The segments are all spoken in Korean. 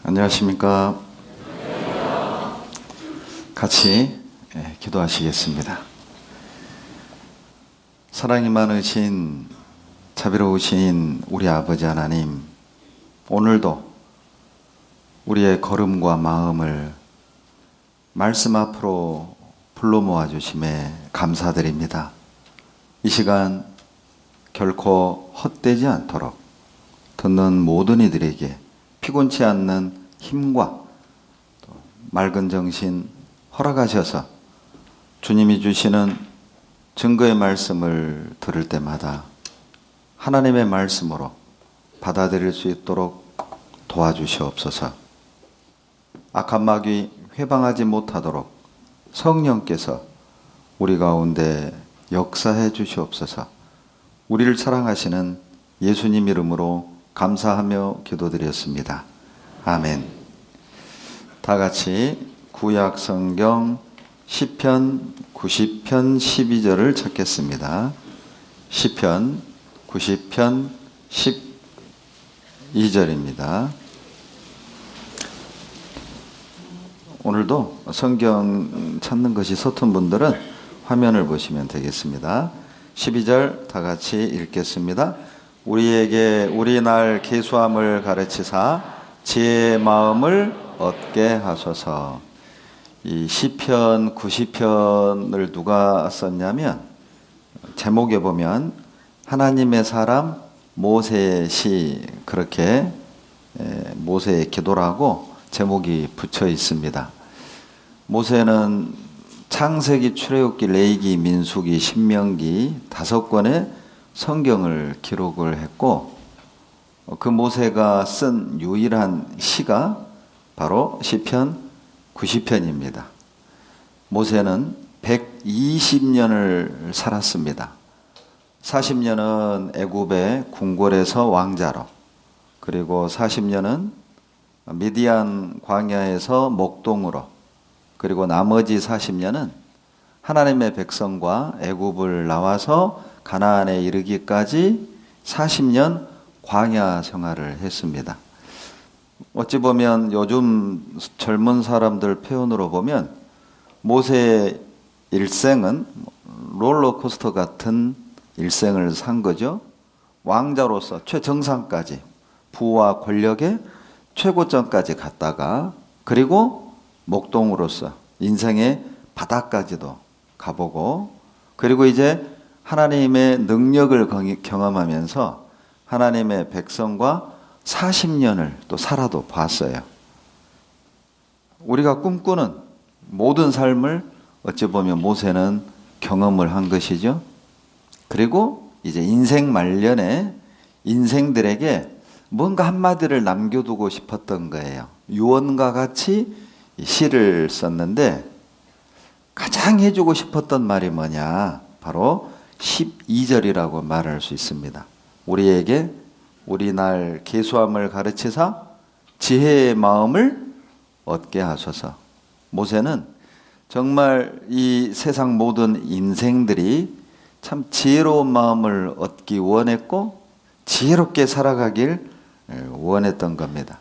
안녕하십니까. 같이 기도하시겠습니다. 사랑이 많으신 자비로우신 우리 아버지 하나님, 오늘도 우리의 걸음과 마음을 말씀 앞으로 불러 모아 주심에 감사드립니다. 이 시간 결코 헛되지 않도록 듣는 모든 이들에게 피곤치 않는 힘과 또 맑은 정신 허락하셔서 주님이 주시는 증거의 말씀을 들을 때마다 하나님의 말씀으로 받아들일 수 있도록 도와주시옵소서. 악한 마귀 회방하지 못하도록 성령께서 우리 가운데 역사해 주시옵소서. 우리를 사랑하시는 예수님 이름으로 감사하며 기도드렸습니다. 아멘. 다 같이 구약 성경 시편 90편 12절을 찾겠습니다. 시편 90편 12절입니다. 오늘도 성경 찾는 것이 서툰 분들은 화면을 보시면 되겠습니다. 12절 다 같이 읽겠습니다. 우리에게 우리 날 계수함을 가르치사 지혜의 마음을 얻게 하소서. 이 시편 90편을 누가 썼냐면 제목에 보면 하나님의 사람 모세의 시, 그렇게 모세의 기도라고 제목이 붙여 있습니다. 모세는 창세기, 출애굽기, 레위기, 민수기, 신명기 5권의 성경을 기록을 했고, 그 모세가 쓴 유일한 시가 바로 시편 90편입니다. 모세는 120년을 살았습니다. 40년은 애굽의 궁궐에서 왕자로, 그리고 40년은 미디안 광야에서 목동으로, 그리고 나머지 40년은 하나님의 백성과 애굽을 나와서 가나안에 이르기까지 40년 광야 생활을 했습니다. 어찌 보면 요즘 젊은 사람들 표현으로 보면 모세의 일생은 롤러코스터 같은 일생을 산 거죠. 왕자로서 최정상까지, 부와 권력의 최고점까지 갔다가, 그리고 목동으로서 인생의 바닥까지도 가보고, 그리고 이제 하나님의 능력을 경험하면서 하나님의 백성과 40년을 또 살아도 봤어요. 우리가 꿈꾸는 모든 삶을 어찌 보면 모세는 경험을 한 것이죠. 그리고 이제 인생 말년에 인생들에게 뭔가 한마디를 남겨두고 싶었던 거예요. 유언과 같이 시를 썼는데 가장 해주고 싶었던 말이 뭐냐? 바로 12절이라고 말할 수 있습니다. 우리에게 우리 날 계수함을 가르치사 지혜의 마음을 얻게 하소서. 모세는 정말 이 세상 모든 인생들이 참 지혜로운 마음을 얻기 원했고 지혜롭게 살아가길 원했던 겁니다.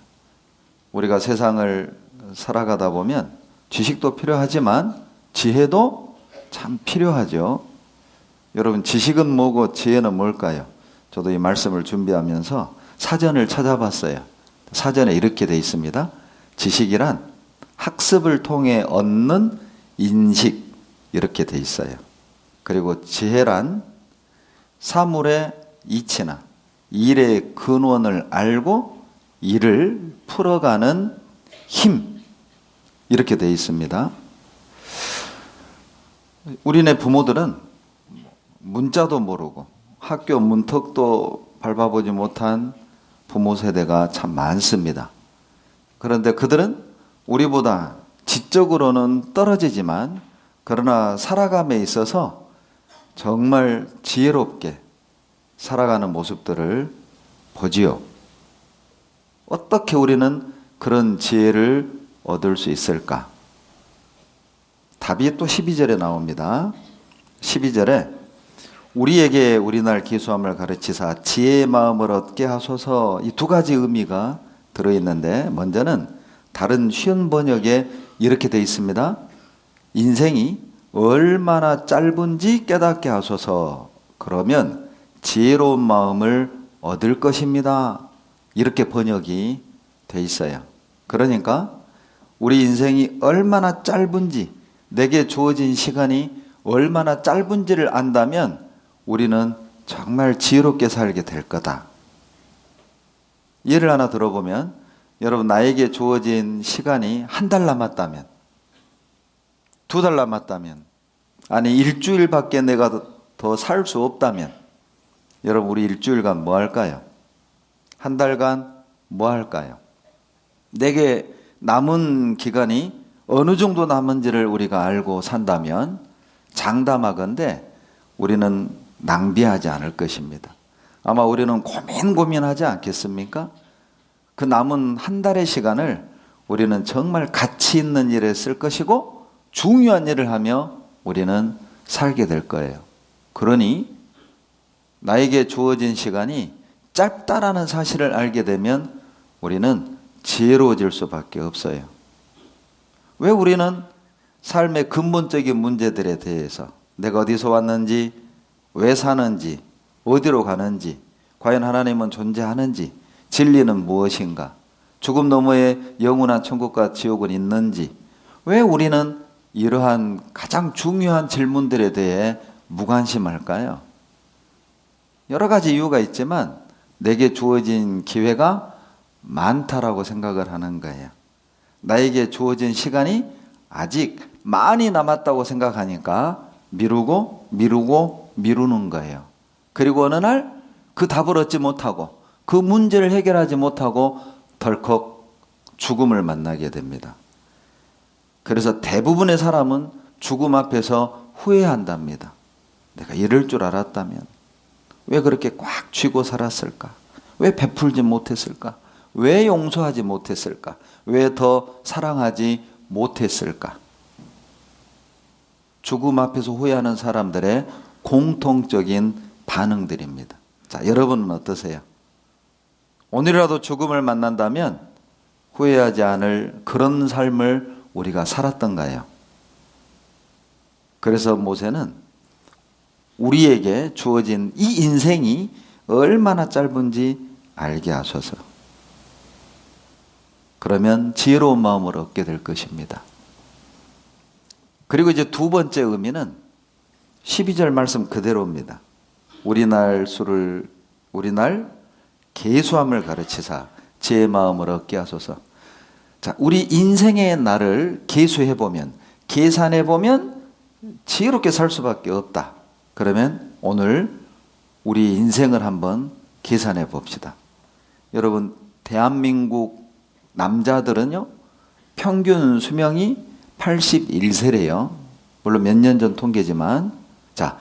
우리가 세상을 살아가다 보면 지식도 필요하지만 지혜도 참 필요하죠. 여러분, 지식은 뭐고 지혜는 뭘까요? 저도 이 말씀을 준비하면서 사전을 찾아봤어요. 사전에 이렇게 돼 있습니다. 지식이란 학습을 통해 얻는 인식, 이렇게 돼 있어요. 그리고 지혜란 사물의 이치나 일의 근원을 알고 이를 풀어가는 힘, 이렇게 돼 있습니다. 우리네 부모들은 문자도 모르고 학교 문턱도 밟아보지 못한 부모 세대가 참 많습니다. 그런데 그들은 우리보다 지적으로는 떨어지지만 그러나 살아감에 있어서 정말 지혜롭게 살아가는 모습들을 보지요. 어떻게 우리는 그런 지혜를 얻을 수 있을까? 답이 또 12절에 나옵니다. 12절에 우리에게 우리날 기수함을 가르치사 지혜의 마음을 얻게 하소서, 이 두 가지 의미가 들어있는데, 먼저는 다른 쉬운 번역에 이렇게 되어 있습니다. 인생이 얼마나 짧은지 깨닫게 하소서. 그러면 지혜로운 마음을 얻을 것입니다. 이렇게 번역이 되어 있어요. 그러니까 우리 인생이 얼마나 짧은지, 내게 주어진 시간이 얼마나 짧은지를 안다면 우리는 정말 지혜롭게 살게 될 거다. 예를 하나 들어보면, 여러분, 나에게 주어진 시간이 한 달 남았다면, 2달 남았다면, 아니 일주일밖에 내가 더 살 수 없다면, 여러분, 우리 일주일간 뭐 할까요? 한 달간 뭐 할까요? 내게 남은 기간이 어느 정도 남은지를 우리가 알고 산다면 장담하건대 우리는 낭비하지 않을 것입니다. 아마 우리는 고민하지 않겠습니까? 그 남은 한 달의 시간을 우리는 정말 가치 있는 일에 쓸 것이고 중요한 일을 하며 우리는 살게 될 거예요. 그러니 나에게 주어진 시간이 짧다라는 사실을 알게 되면 우리는 지혜로워질 수밖에 없어요. 왜 우리는 삶의 근본적인 문제들에 대해서 내가 어디서 왔는지, 왜 사는지, 어디로 가는지, 과연 하나님은 존재하는지, 진리는 무엇인가, 죽음 너머에 영원한 천국과 지옥은 있는지, 왜 우리는 이러한 가장 중요한 질문들에 대해 무관심할까요? 여러 가지 이유가 있지만 내게 주어진 기회가 많다라고 생각을 하는 거예요. 나에게 주어진 시간이 아직 많이 남았다고 생각하니까 미루는 거예요. 그리고 어느 날 그 답을 얻지 못하고 그 문제를 해결하지 못하고 덜컥 죽음을 만나게 됩니다. 그래서 대부분의 사람은 죽음 앞에서 후회한답니다. 내가 이럴 줄 알았다면 왜 그렇게 꽉 쥐고 살았을까? 왜 베풀지 못했을까? 왜 용서하지 못했을까? 왜 더 사랑하지 못했을까? 죽음 앞에서 후회하는 사람들의 공통적인 반응들입니다. 자, 여러분은 어떠세요? 오늘이라도 죽음을 만난다면 후회하지 않을 그런 삶을 우리가 살았던가요? 그래서 모세는 우리에게 주어진 이 인생이 얼마나 짧은지 알게 하소서. 그러면 지혜로운 마음을 얻게 될 것입니다. 그리고 이제 두 번째 의미는 12절 말씀 그대로입니다. 우리날 계수함을 가르치사 지혜의 마음을 얻게 하소서. 자, 우리 인생의 날을 계수해보면, 계산해보면 지혜롭게 살 수밖에 없다. 그러면 오늘 우리 인생을 한번 계산해 봅시다. 여러분, 대한민국 남자들은요, 평균 수명이 81세래요. 물론 몇 년 전 통계지만, 자,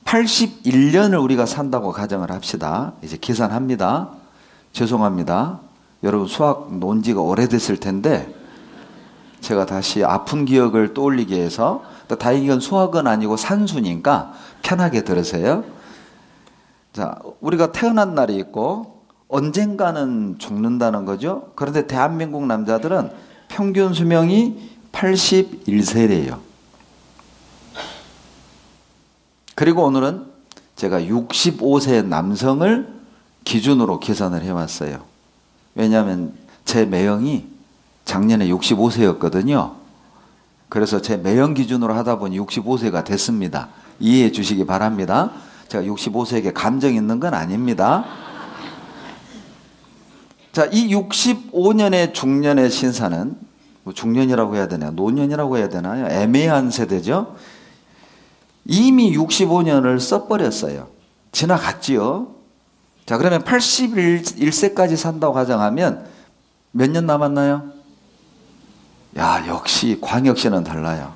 81년을 우리가 산다고 가정을 합시다. 이제 계산합니다. 죄송합니다. 여러분, 수학 논 지가 오래됐을 텐데, 제가 다시 아픈 기억을 떠올리기 위해서, 다행히 이건 수학은 아니고 산수니까 편하게 들으세요. 자, 우리가 태어난 날이 있고 언젠가는 죽는다는 거죠. 그런데 대한민국 남자들은 평균 수명이 81세래요. 그리고 오늘은 제가 65세 남성을 기준으로 계산을 해왔어요. 왜냐하면 제 매형이 작년에 65세였거든요. 그래서 제 매형 기준으로 하다 보니 65세가 됐습니다. 이해해 주시기 바랍니다. 제가 65세에게 감정 있는 건 아닙니다. 자, 이 65년의 중년의 신사는, 뭐 중년이라고 해야 되나요? 노년이라고 해야 되나요? 애매한 세대죠. 이미 65년을 써버렸어요. 지나갔지요. 자, 그러면 81세까지 산다고 가정하면 몇 년 남았나요? 야, 역시 광역시는 달라요.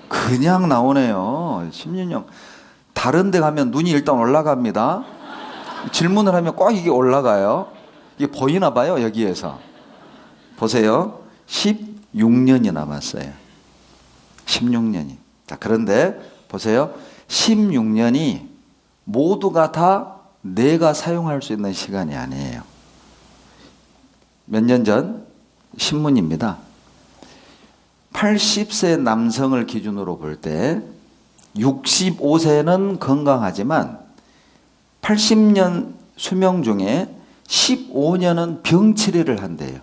그냥 나오네요. 16년. 다른 데 가면 눈이 일단 올라갑니다. 질문을 하면 꼭 이게 올라가요. 이게 보이나 봐요, 여기에서. 보세요. 16년이 남았어요. 16년이. 자, 그런데 보세요. 16년이 모두가 다 내가 사용할 수 있는 시간이 아니에요. 몇 년 전 신문입니다. 80세 남성을 기준으로 볼 때 65세는 건강하지만 80년 수명 중에 15년은 병 치레를 한대요.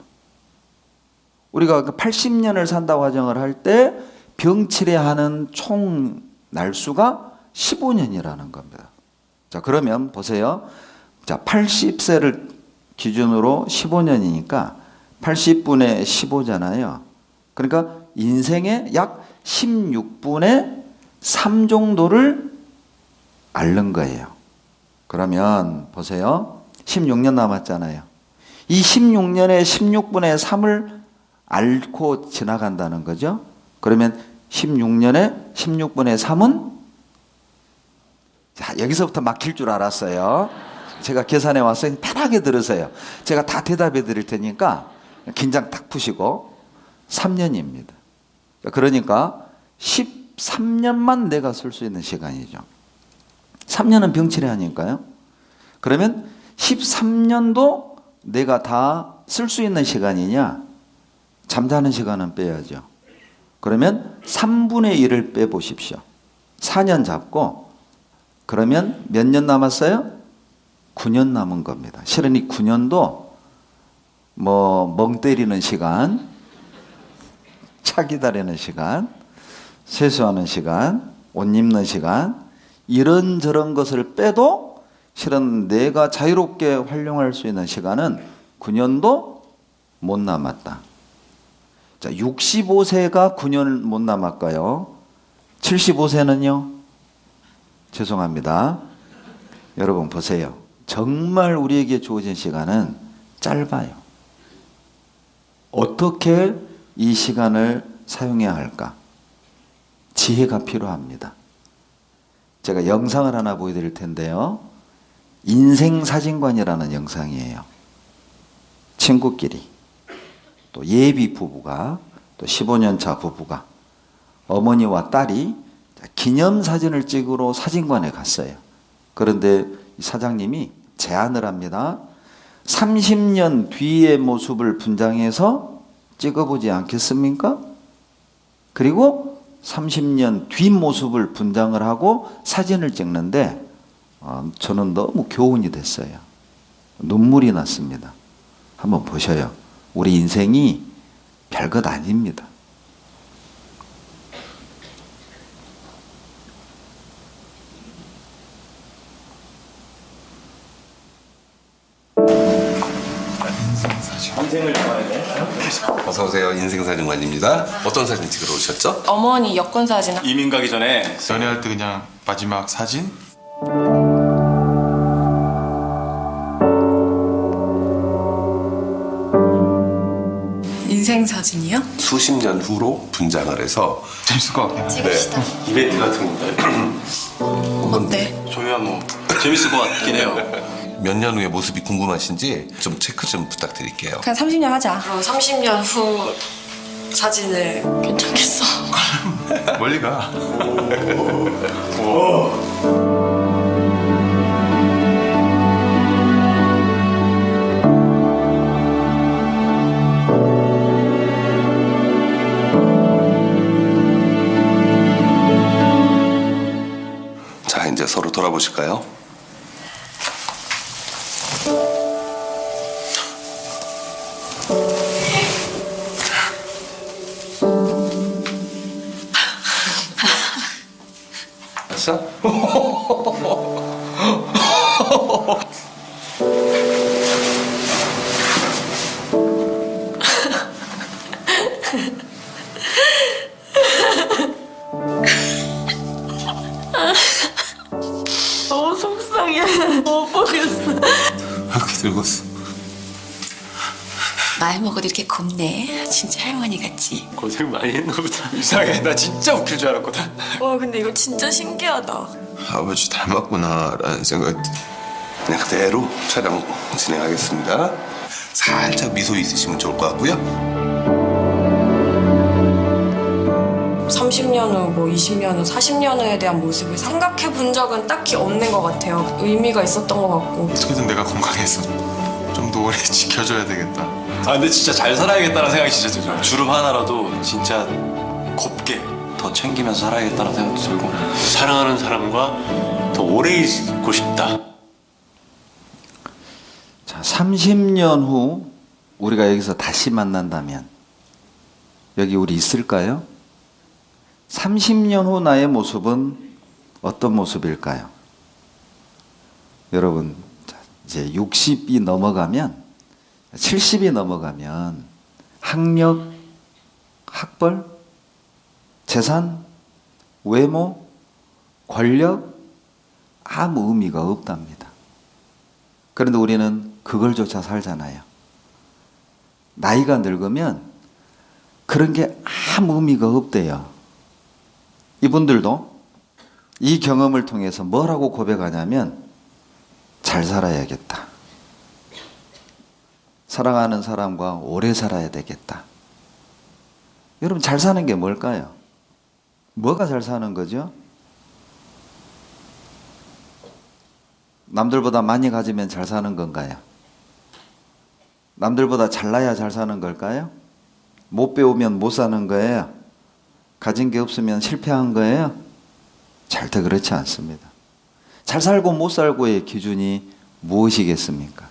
우리가 80년을 산다고 가정을 할 때 병 치레하는 총 날수가 15년이라는 겁니다. 자, 그러면 보세요. 자, 80세를 기준으로 15년이니까 80분의 15잖아요. 그러니까 인생의 약 16분의 3 정도를 앓는 거예요. 그러면 보세요. 16년 남았잖아요. 이 16년에 16분의 3을 앓고 지나간다는 거죠. 그러면 16년에 16분의 3은 자, 여기서부터 막힐 줄 알았어요. 제가 계산해 왔어요. 편하게 들으세요. 제가 다 대답해 드릴 테니까 긴장 딱 푸시고 3년입니다. 그러니까 13년만 내가 쓸 수 있는 시간이죠. 3년은 병치레 하니까요. 그러면 13년도 내가 다 쓸 수 있는 시간이냐? 잠자는 시간은 빼야죠. 그러면 3분의 1을 빼보십시오. 4년 잡고 그러면 몇 년 남았어요? 9년 남은 겁니다. 실은 이 9년도 뭐 멍 때리는 시간, 차 기다리는 시간, 세수하는 시간, 옷 입는 시간 이런저런 것을 빼도 실은 내가 자유롭게 활용할 수 있는 시간은 9년도 못 남았다. 자, 65세가 9년을 못 남았고요. 75세는요? 죄송합니다. 여러분 보세요. 정말 우리에게 주어진 시간은 짧아요. 어떻게 이 시간을 사용해야 할까? 지혜가 필요합니다. 제가 영상을 하나 보여드릴 텐데요. 인생사진관이라는 영상이에요. 친구끼리 또 예비 부부가 또 15년 차 부부가 어머니와 딸이 기념사진을 찍으러 사진관에 갔어요. 그런데 사장님이 제안을 합니다. 30년 뒤의 모습을 분장해서 찍어보지 않겠습니까? 그리고 30년 뒤 모습을 분장을 하고 사진을 찍는데 저는 너무 교훈이 됐어요. 눈물이 났습니다. 한번 보셔요. 우리 인생이 별것 아닙니다. 인생을 좋아해. 어서 오세요. 인생사진관입니다. 어떤 사진 찍으러 오셨죠? 어머니 여권 사진. 이민 가기 전에 연애할 때 그냥 마지막 사진? 인생 사진이요? 수십 년 후로 분장을 해서 재밌을 것 같긴 해. 찍읍시다. 이벤트 같은 건가요? 어때? 저희야 뭐 재밌을 것 같긴 해요. 몇 년 후의 모습이 궁금하신지 좀 체크 좀 부탁드릴게요. 그냥 30년 하자. 그럼 30년 후 사진을 괜찮겠어? 멀리 가. 자, 이제 서로 돌아보실까요? 됐어? 너무 속상해. 못 보겠어. 이렇게 들고 있어. 나이 먹어도 이렇게 곱네. 진짜 할머니 같지? 고생 많이 했나 보다. 이상해. 나 진짜 웃길 줄 알았거든. 와 근데 이거 진짜 신기하다. 아버지 닮았구나라는 생각이 그냥 그대로 촬영 진행하겠습니다. 살짝 미소 있으시면 좋을 것 같고요. 30년 후, 뭐 20년 후, 40년 후에 대한 모습을 생각해 본 적은 딱히 없는 것 같아요. 의미가 있었던 것 같고. 어떻게든 내가 건강해서 좀 더 오래 지켜줘야 되겠다. 아 근데 진짜 잘 살아야겠다는 생각이 진짜 들어요. 주름 하나라도 진짜 곱게 더 챙기면서 살아야겠다는 생각도 들고. 사랑하는 사람과 더 오래 있고 싶다. 자, 30년 후 우리가 여기서 다시 만난다면 여기 우리 있을까요? 30년 후 나의 모습은 어떤 모습일까요? 여러분, 이제 60이 넘어가면, 70이 넘어가면 학력, 학벌, 재산, 외모, 권력 아무 의미가 없답니다. 그런데 우리는 그걸조차 살잖아요. 나이가 늙으면 그런 게 아무 의미가 없대요. 이분들도 이 경험을 통해서 뭐라고 고백하냐면 잘 살아야겠다. 사랑하는 사람과 오래 살아야 되겠다. 여러분, 잘 사는 게 뭘까요? 뭐가 잘 사는 거죠? 남들보다 많이 가지면 잘 사는 건가요? 남들보다 잘나야 잘 사는 걸까요? 못 배우면 못 사는 거예요? 가진 게 없으면 실패한 거예요? 절대 그렇지 않습니다. 잘 살고 못 살고의 기준이 무엇이겠습니까?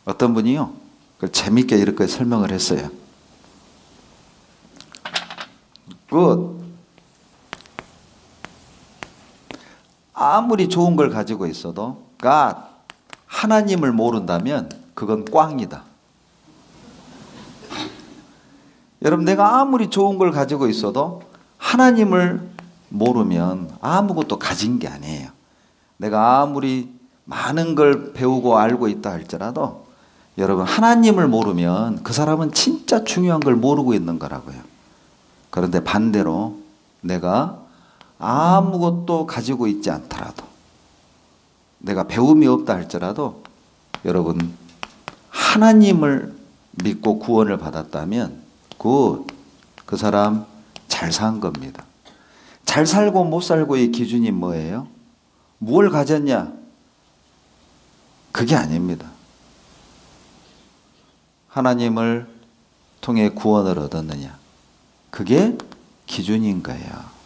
어떤 분이요, 그걸 재밌게 이렇게 설명을 했어요. 아무리 좋은 걸 가지고 있어도 God, 하나님을 모른다면 그건 꽝이다. 여러분, 내가 아무리 좋은 걸 가지고 있어도 하나님을 모르면 아무것도 가진 게 아니에요. 내가 아무리 많은 걸 배우고 알고 있다 할지라도 여러분, 하나님을 모르면 그 사람은 진짜 중요한 걸 모르고 있는 거라고요. 그런데 반대로 내가 아무것도 가지고 있지 않더라도, 내가 배움이 없다 할지라도 여러분, 하나님을 믿고 구원을 받았다면 그 사람 잘 산 겁니다. 잘 살고 못 살고의 기준이 뭐예요? 뭘 가졌냐? 그게 아닙니다. 하나님을 통해 구원을 얻었느냐? 그게 기준인 거예요.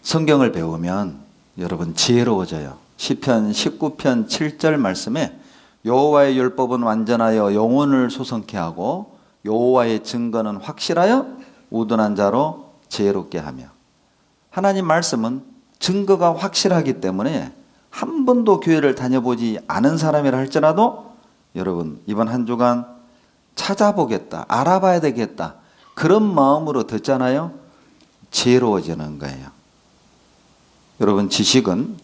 성경을 배우면 여러분 지혜로워져요. 시편 19편 7절 말씀에 여호와의 율법은 완전하여 영혼을 소성케 하고 여호와의 증거는 확실하여 우둔한 자로 지혜롭게 하며, 하나님 말씀은 증거가 확실하기 때문에 한 번도 교회를 다녀보지 않은 사람이라 할지라도 여러분, 이번 한 주간 찾아보겠다, 알아봐야 되겠다, 그런 마음으로 듣잖아요. 지혜로워지는 거예요. 여러분, 지식은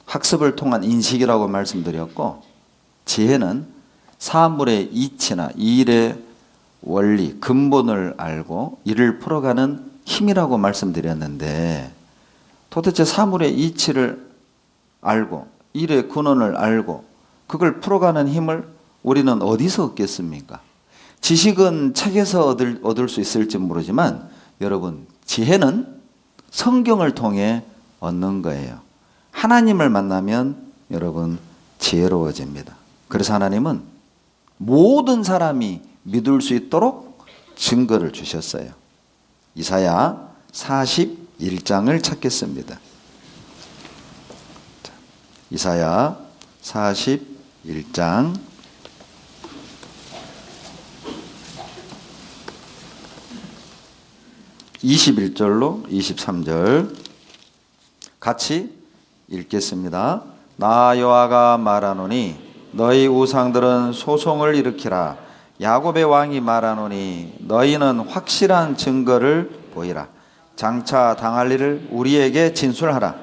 학습을 통한 인식이라고 말씀드렸고, 지혜는 사물의 이치나 일의 원리, 근본을 알고 이를 풀어가는 힘이라고 말씀드렸는데, 도대체 사물의 이치를 알고 일의 근원을 알고 그걸 풀어가는 힘을 우리는 어디서 얻겠습니까? 지식은 책에서 얻을 수 있을지 모르지만 여러분, 지혜는 성경을 통해 얻는 거예요. 하나님을 만나면 여러분 지혜로워집니다. 그래서 하나님은 모든 사람이 믿을 수 있도록 증거를 주셨어요. 이사야 41장을 찾겠습니다. 이사야 41장 21절로 23절 같이 읽겠습니다. 나 여호와가 말하노니 너희 우상들은 소송을 일으키라. 야곱의 왕이 말하노니 너희는 확실한 증거를 보이라. 장차 당할 일을 우리에게 진술하라.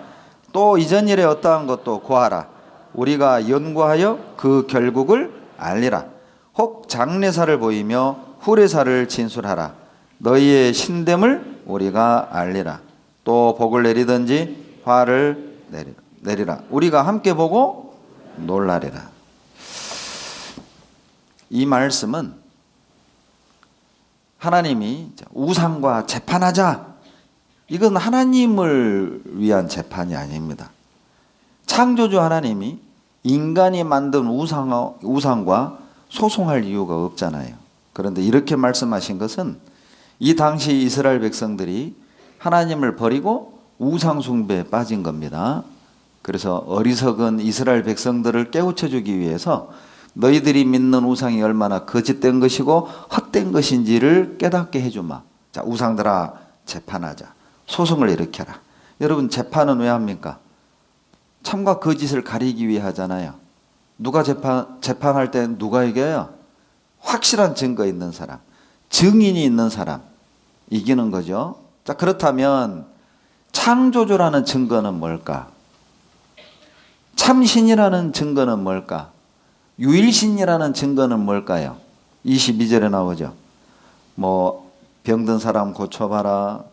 또 이전 일에 어떠한 것도 고하라. 우리가 연구하여 그 결국을 알리라. 혹 장래사를 보이며 후래사를 진술하라. 너희의 신됨을 우리가 알리라. 또 복을 내리든지 화를 내리라. 우리가 함께 보고 놀라리라. 이 말씀은 하나님이 우상과 재판하자, 이건 하나님을 위한 재판이 아닙니다. 창조주 하나님이 인간이 만든 우상과 소송할 이유가 없잖아요. 그런데 이렇게 말씀하신 것은 이 당시 이스라엘 백성들이 하나님을 버리고 우상 숭배에 빠진 겁니다. 그래서 어리석은 이스라엘 백성들을 깨우쳐 주기 위해서 너희들이 믿는 우상이 얼마나 거짓된 것이고 헛된 것인지를 깨닫게 해주마. 자, 우상들아, 재판하자. 소송을 일으켜라. 여러분, 재판은 왜 합니까? 참과 거짓을 가리기 위해 하잖아요. 누가 재판할 때 누가 이겨요? 확실한 증거 있는 사람, 증인이 있는 사람 이기는 거죠. 자, 그렇다면 창조주라는 증거는 뭘까? 참신이라는 증거는 뭘까? 유일신이라는 증거는 뭘까요? 22절에 나오죠. 뭐 병든 사람 고쳐봐라,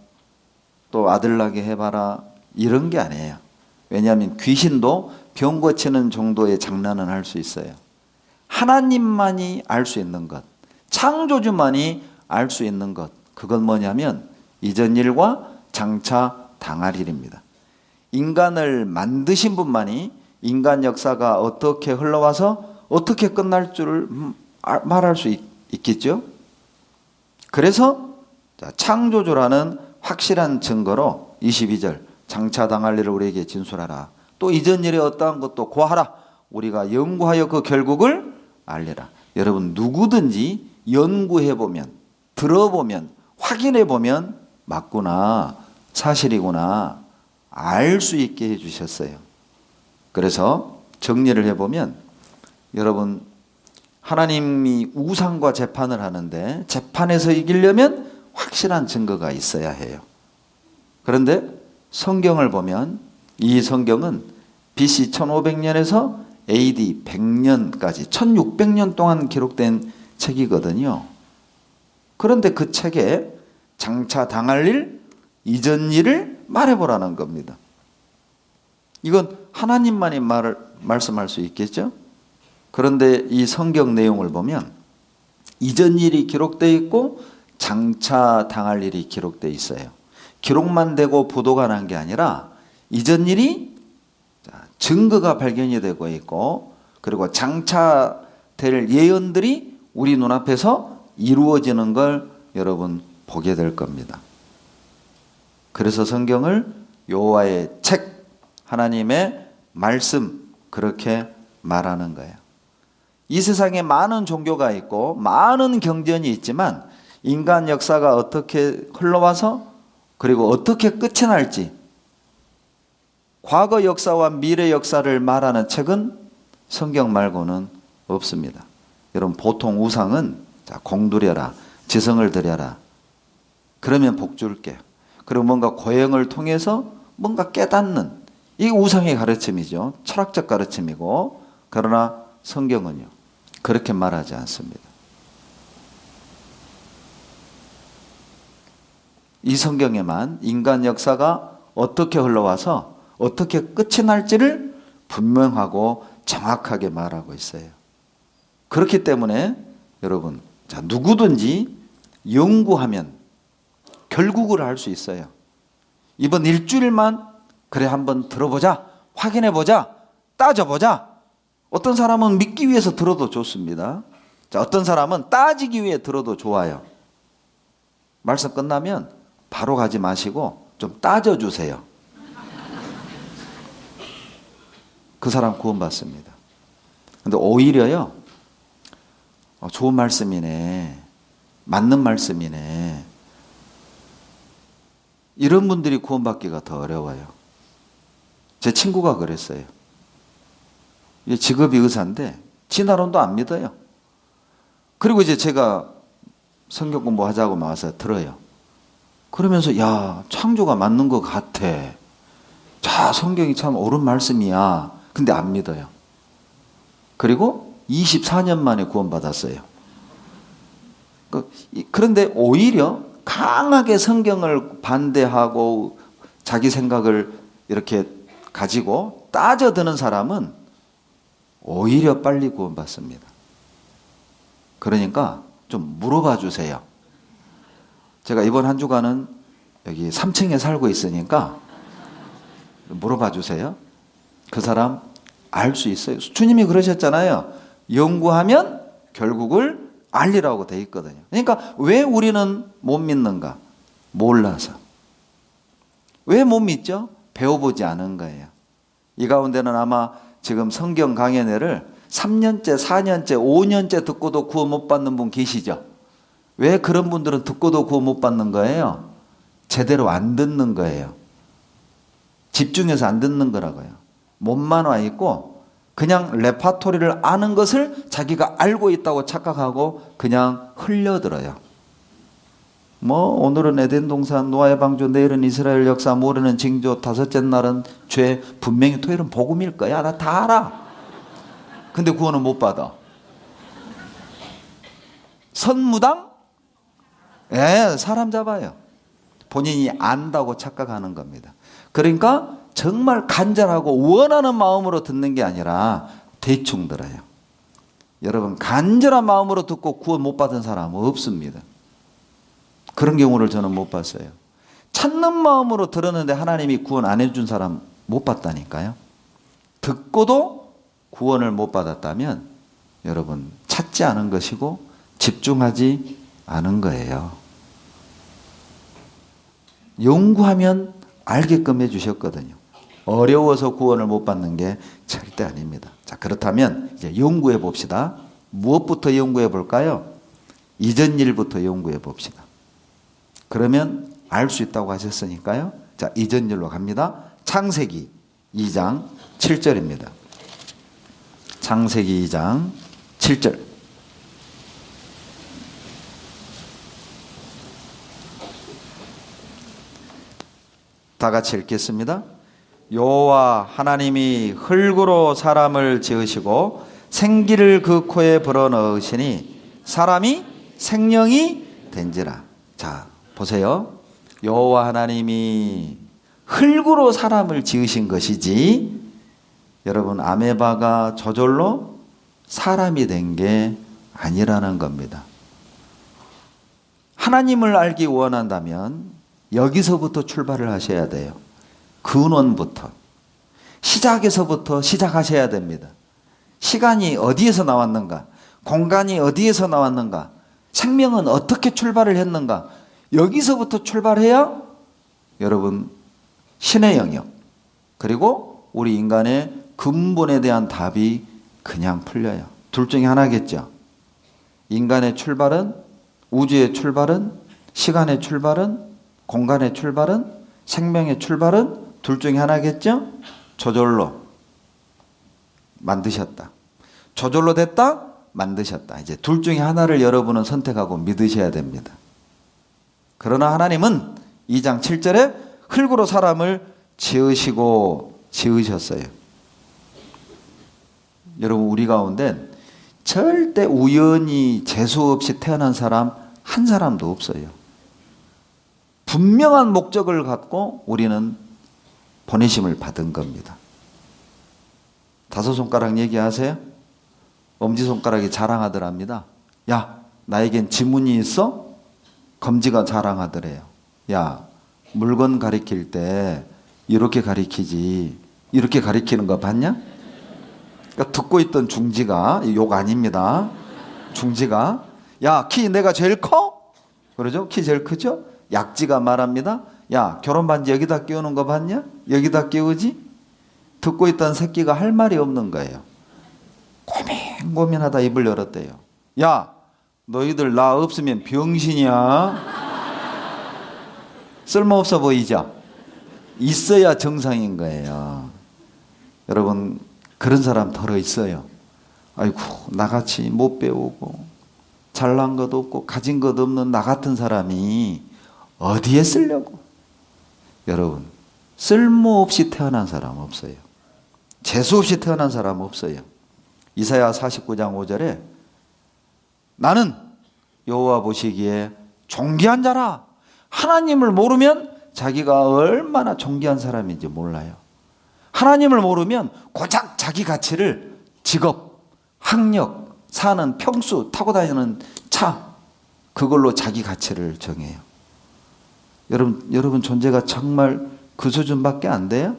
또 아들 나게 해봐라, 이런 게 아니에요. 왜냐하면 귀신도 병 고치는 정도의 장난은 할 수 있어요. 하나님만이 알 수 있는 것, 창조주만이 알 수 있는 것, 그건 뭐냐면 이전 일과 장차 당할 일입니다. 인간을 만드신 분만이 인간 역사가 어떻게 흘러와서 어떻게 끝날 줄을 말할 수 있겠죠. 그래서 창조주라는 확실한 증거로 22절 장차 당할 일을 우리에게 진술하라. 또 이전 일에 어떠한 것도 고하라. 우리가 연구하여 그 결국을 알리라. 여러분, 누구든지 연구해보면, 들어보면, 확인해보면 맞구나, 사실이구나 알 수 있게 해주셨어요. 그래서 정리를 해보면 여러분, 하나님이 우상과 재판을 하는데 재판에서 이기려면 확실한 증거가 있어야 해요. 그런데 성경을 보면 이 성경은 BC 1500년에서 AD 100년까지 1600년 동안 기록된 책이거든요. 그런데 그 책에 장차 당할 일, 이전 일을 말해보라는 겁니다. 이건 하나님만이 말씀할 수 있겠죠? 그런데 이 성경 내용을 보면 이전 일이 기록되어 있고 장차 당할 일이 기록되어 있어요. 기록만 되고 보도가 난 게 아니라 이전 일이 증거가 발견이 되고 있고, 그리고 장차 될 예언들이 우리 눈앞에서 이루어지는 걸 여러분 보게 될 겁니다. 그래서 성경을 여호와의 책, 하나님의 말씀, 그렇게 말하는 거예요. 이 세상에 많은 종교가 있고 많은 경전이 있지만 인간 역사가 어떻게 흘러와서 그리고 어떻게 끝이 날지, 과거 역사와 미래 역사를 말하는 책은 성경 말고는 없습니다. 여러분, 보통 우상은 공두려라, 지성을 드려라, 그러면 복 줄게, 그리고 뭔가 고행을 통해서 뭔가 깨닫는, 이게 우상의 가르침이죠. 철학적 가르침이고, 그러나 성경은요 그렇게 말하지 않습니다. 이 성경에만 인간 역사가 어떻게 흘러와서 어떻게 끝이 날지를 분명하고 정확하게 말하고 있어요. 그렇기 때문에 여러분, 누구든지 연구하면 결국을 알 수 있어요. 이번 일주일만 그래 한번 들어보자, 확인해보자, 따져보자. 어떤 사람은 믿기 위해서 들어도 좋습니다. 어떤 사람은 따지기 위해 들어도 좋아요. 말씀 끝나면 바로 가지 마시고 좀 따져주세요. 그 사람 구원받습니다. 근데 오히려요, 좋은 말씀이네, 맞는 말씀이네, 이런 분들이 구원받기가 더 어려워요. 제 친구가 그랬어요. 직업이 의사인데 진화론도 안 믿어요. 그리고 이제 제가 성경 공부하자고 나와서 들어요. 그러면서 야, 창조가 맞는 것 같아. 자, 성경이 참 옳은 말씀이야. 근데 안 믿어요. 그리고 24년 만에 구원받았어요. 그런데 오히려 강하게 성경을 반대하고 자기 생각을 이렇게 가지고 따져드는 사람은 오히려 빨리 구원받습니다. 그러니까 좀 물어봐 주세요. 제가 이번 한 주간은 여기 3층에 살고 있으니까 물어봐 주세요. 그 사람 알 수 있어요. 주님이 그러셨잖아요. 연구하면 결국을 알리라고 돼 있거든요. 그러니까 왜 우리는 못 믿는가? 몰라서. 왜 못 믿죠? 배워보지 않은 거예요. 이 가운데는 아마 지금 성경 강연회를 3년째, 4년째, 5년째 듣고도 구원 못 받는 분 계시죠? 왜 그런 분들은 듣고도 구원 못 받는 거예요? 제대로 안 듣는 거예요. 집중해서 안 듣는 거라고요. 몸만 와 있고 그냥 레파토리를 아는 것을 자기가 알고 있다고 착각하고 그냥 흘려들어요. 오늘은 에덴 동산, 노아의 방주, 내일은 이스라엘 역사, 모레는 징조, 다섯째 날은 죄, 분명히 토요일은 복음일 거야. 나 다 알아. 근데 구원은 못 받아. 선무당? 사람 잡아요. 본인이 안다고 착각하는 겁니다. 그러니까 정말 간절하고 원하는 마음으로 듣는 게 아니라 대충 들어요. 여러분, 간절한 마음으로 듣고 구원 못 받은 사람은 없습니다. 그런 경우를 저는 못 봤어요. 찾는 마음으로 들었는데 하나님이 구원 안 해준 사람 못 봤다니까요. 듣고도 구원을 못 받았다면 여러분, 찾지 않은 것이고 집중하지 않은 거예요. 연구하면 알게끔 해주셨거든요. 어려워서 구원을 못 받는 게 절대 아닙니다. 자, 그렇다면 이제 연구해 봅시다. 무엇부터 연구해 볼까요? 이전 일부터 연구해 봅시다. 그러면 알 수 있다고 하셨으니까요. 자, 이전 일로 갑니다. 창세기 2장 7절입니다. 창세기 2장 7절. 다 같이 읽겠습니다. 여호와 하나님이 흙으로 사람을 지으시고 생기를 그 코에 불어넣으시니 사람이 생명이 된지라. 자, 보세요. 여호와 하나님이 흙으로 사람을 지으신 것이지 여러분, 아메바가 저절로 사람이 된 게 아니라는 겁니다. 하나님을 알기 원한다면 여기서부터 출발을 하셔야 돼요. 근원부터. 시작에서부터 시작하셔야 됩니다. 시간이 어디에서 나왔는가? 공간이 어디에서 나왔는가? 생명은 어떻게 출발을 했는가? 여기서부터 출발해야 여러분, 신의 영역 그리고 우리 인간의 근본에 대한 답이 그냥 풀려요. 둘 중에 하나겠죠. 인간의 출발은, 우주의 출발은, 시간의 출발은, 공간의 출발은, 생명의 출발은 둘 중에 하나겠죠. 저절로 만드셨다. 저절로 됐다, 만드셨다. 이제 둘 중에 하나를 여러분은 선택하고 믿으셔야 됩니다. 그러나 하나님은 2장 7절에 흙으로 사람을 지으셨어요. 여러분, 우리 가운데 절대 우연히 재수 없이 태어난 사람 한 사람도 없어요. 분명한 목적을 갖고 우리는 보내심을 받은 겁니다. 다섯 손가락 얘기하세요? 엄지손가락이 자랑하더랍니다. 야, 나에겐 지문이 있어? 검지가 자랑하더래요. 야, 물건 가리킬 때 이렇게 가리키지, 이렇게 가리키는 거 봤냐? 그러니까 듣고 있던 중지가, 욕 아닙니다. 중지가, 야, 키 내가 제일 커? 그러죠? 키 제일 크죠? 약지가 말합니다. 야, 결혼 반지 여기다 끼우는 거 봤냐? 여기다 끼우지? 듣고 있던 새끼가 할 말이 없는 거예요. 고민하다 입을 열었대요. 야, 너희들 나 없으면 병신이야. 쓸모없어 보이죠? 있어야 정상인 거예요. 여러분, 그런 사람 덜어 있어요. 아이고, 나같이 못 배우고 잘난 것 없고 가진 것 없는 나 같은 사람이 어디에 쓰려고? 여러분, 쓸모없이 태어난 사람 없어요. 재수없이 태어난 사람 없어요. 이사야 49장 5절에 나는 여호와 보시기에 존귀한 자라. 하나님을 모르면 자기가 얼마나 존귀한 사람인지 몰라요. 하나님을 모르면 고작 자기 가치를 직업, 학력, 사는 평수, 타고 다니는 차, 그걸로 자기 가치를 정해요. 여러분 존재가 정말 그 수준밖에 안 돼요?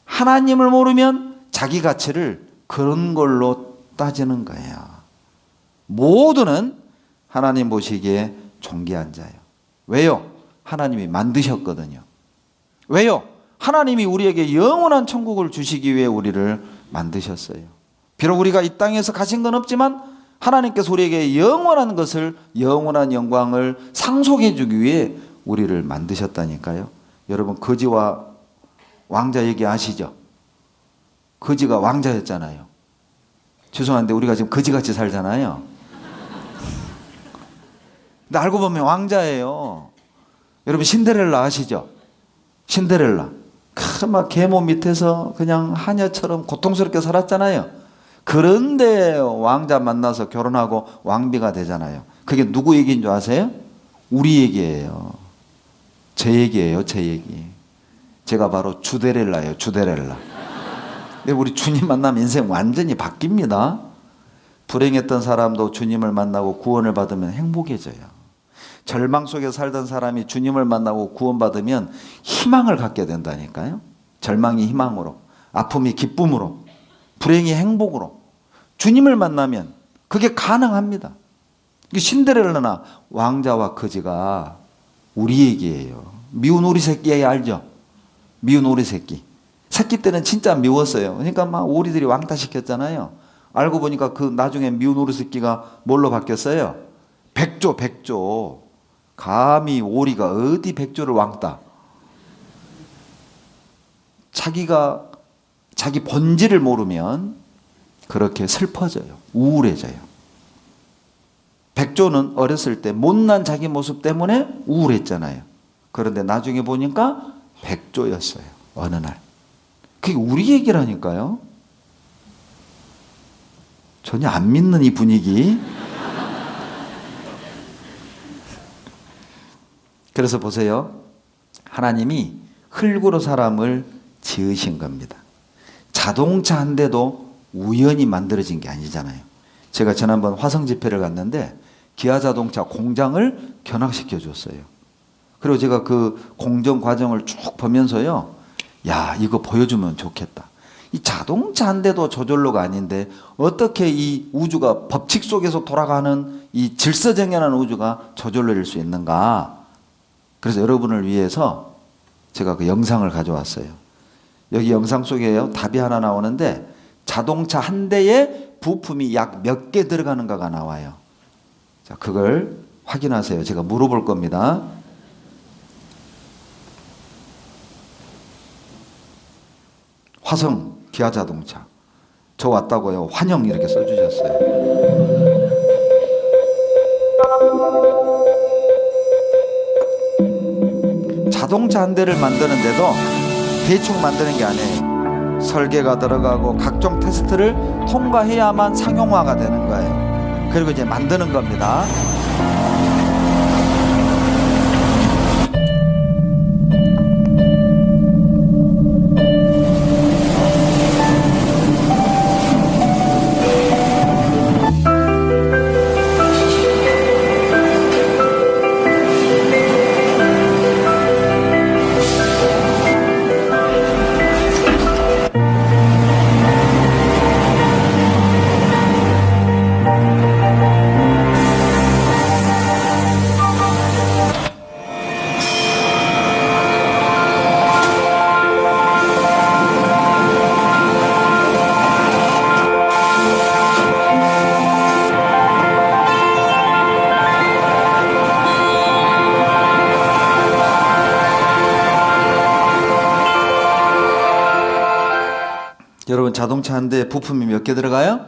하나님을 모르면 자기 가치를 그런 걸로 따지는 거예요. 모두는 하나님 보시기에 존귀한 자예요. 왜요? 하나님이 만드셨거든요. 왜요? 하나님이 우리에게 영원한 천국을 주시기 위해 우리를 만드셨어요. 비록 우리가 이 땅에서 가진 건 없지만 하나님께서 우리에게 영원한 것을, 영원한 영광을 상속해 주기 위해 우리를 만드셨다니까요. 여러분, 거지와 왕자 얘기 아시죠? 거지가 왕자였잖아요. 죄송한데 우리가 지금 거지같이 살잖아요. 근데 알고 보면 왕자예요. 여러분, 신데렐라 아시죠? 신데렐라. 막 계모 밑에서 그냥 하녀처럼 고통스럽게 살았잖아요. 그런데 왕자 만나서 결혼하고 왕비가 되잖아요. 그게 누구 얘기인 줄 아세요? 우리 얘기예요. 제 얘기예요, 제 얘기. 제가 바로 주데렐라예요, 주데렐라. 근데 우리 주님 만나면 인생 완전히 바뀝니다. 불행했던 사람도 주님을 만나고 구원을 받으면 행복해져요. 절망 속에 살던 사람이 주님을 만나고 구원받으면 희망을 갖게 된다니까요. 절망이 희망으로, 아픔이 기쁨으로, 불행이 행복으로. 주님을 만나면 그게 가능합니다. 신데렐라나 왕자와 거지가 우리 얘기예요. 미운 오리 새끼 알죠? 미운 오리 새끼. 새끼 때는 진짜 미웠어요. 그러니까 막 오리들이 왕따시켰잖아요. 알고 보니까 그 나중에 미운 오리 새끼가 뭘로 바뀌었어요? 백조, 백조. 감히 오리가 어디 백조를 왕따. 자기가 자기 본질을 모르면 그렇게 슬퍼져요. 우울해져요. 백조는 어렸을 때 못난 자기 모습 때문에 우울했잖아요. 그런데 나중에 보니까 백조였어요. 어느 날. 그게 우리 얘기라니까요. 전혀 안 믿는 이 분위기. 그래서 보세요. 하나님이 흙으로 사람을 지으신 겁니다. 자동차 한 대도 우연히 만들어진 게 아니잖아요. 제가 지난번 화성 집회를 갔는데 기아 자동차 공장을 견학시켜 줬어요. 그리고 제가 그 공정 과정을 쭉 보면서요. 야, 이거 보여주면 좋겠다. 이 자동차 한 대도 저절로가 아닌데 어떻게 이 우주가 법칙 속에서 돌아가는 이 질서정연한 우주가 저절로일 수 있는가. 그래서 여러분을 위해서 제가 그 영상을 가져왔어요. 여기 영상 속에요. 답이 하나 나오는데 자동차 한 대에 부품이 약 몇 개 들어가는가가 나와요. 자, 그걸 확인하세요. 제가 물어볼 겁니다. 화성 기아 자동차. 저 왔다고요. 환영 이렇게 써주셨어요. 자동차 한 대를 만드는데도 대충 만드는 게 아니에요. 설계가 들어가고 각종 테스트를 통과해야만 상용화가 되는 거예요. 그리고 이제 만드는 겁니다. 여러분, 자동차 한 대에 부품이 몇 개 들어가요?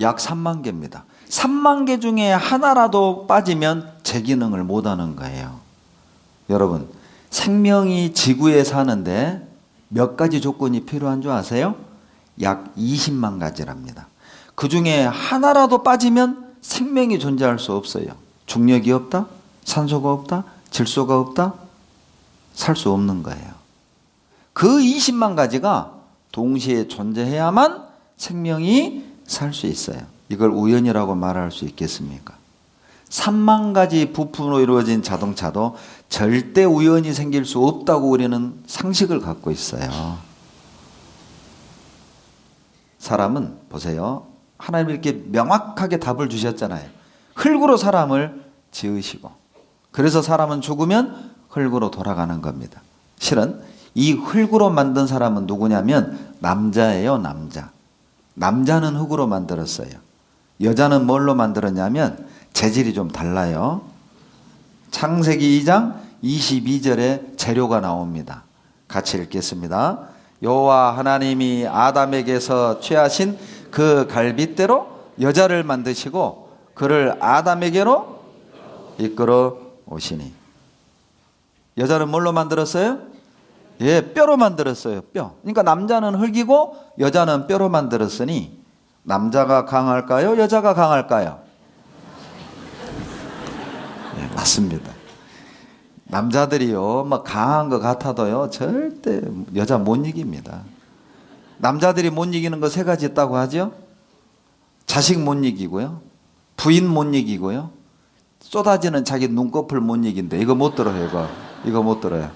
약 3만 개입니다. 3만 개 중에 하나라도 빠지면 제 기능을 못하는 거예요. 여러분, 생명이 지구에 사는데 몇 가지 조건이 필요한 줄 아세요? 약 20만 가지랍니다. 그 중에 하나라도 빠지면 생명이 존재할 수 없어요. 중력이 없다, 산소가 없다, 질소가 없다, 살 수 없는 거예요. 그 20만 가지가 동시에 존재해야만 생명이 살 수 있어요. 이걸 우연이라고 말할 수 있겠습니까? 3만 가지 부품으로 이루어진 자동차도 절대 우연히 생길 수 없다고 우리는 상식을 갖고 있어요. 사람은 보세요. 하나님이 이렇게 명확하게 답을 주셨잖아요. 흙으로 사람을 지으시고 그래서 사람은 죽으면 흙으로 돌아가는 겁니다. 실은 이 흙으로 만든 사람은 누구냐면 남자예요. 남자. 남자는 흙으로 만들었어요. 여자는 뭘로 만들었냐면 재질이 좀 달라요. 창세기 2장 22절에 재료가 나옵니다. 같이 읽겠습니다. 여호와 하나님이 아담에게서 취하신 그 갈빗대로 여자를 만드시고 그를 아담에게로 이끌어 오시니. 여자는 뭘로 만들었어요? 예, 뼈로 만들었어요. 뼈. 그러니까 남자는 흙이고 여자는 뼈로 만들었으니 남자가 강할까요? 여자가 강할까요? 예, 맞습니다. 남자들이요, 막 강한 것 같아도요, 절대 여자 못 이깁니다. 남자들이 못 이기는 거 3가지 있다고 하죠? 자식 못 이기고요, 부인 못 이기고요, 쏟아지는 자기 눈꺼풀 못 이긴대. 이거 못 들어요, 이거 못 들어요.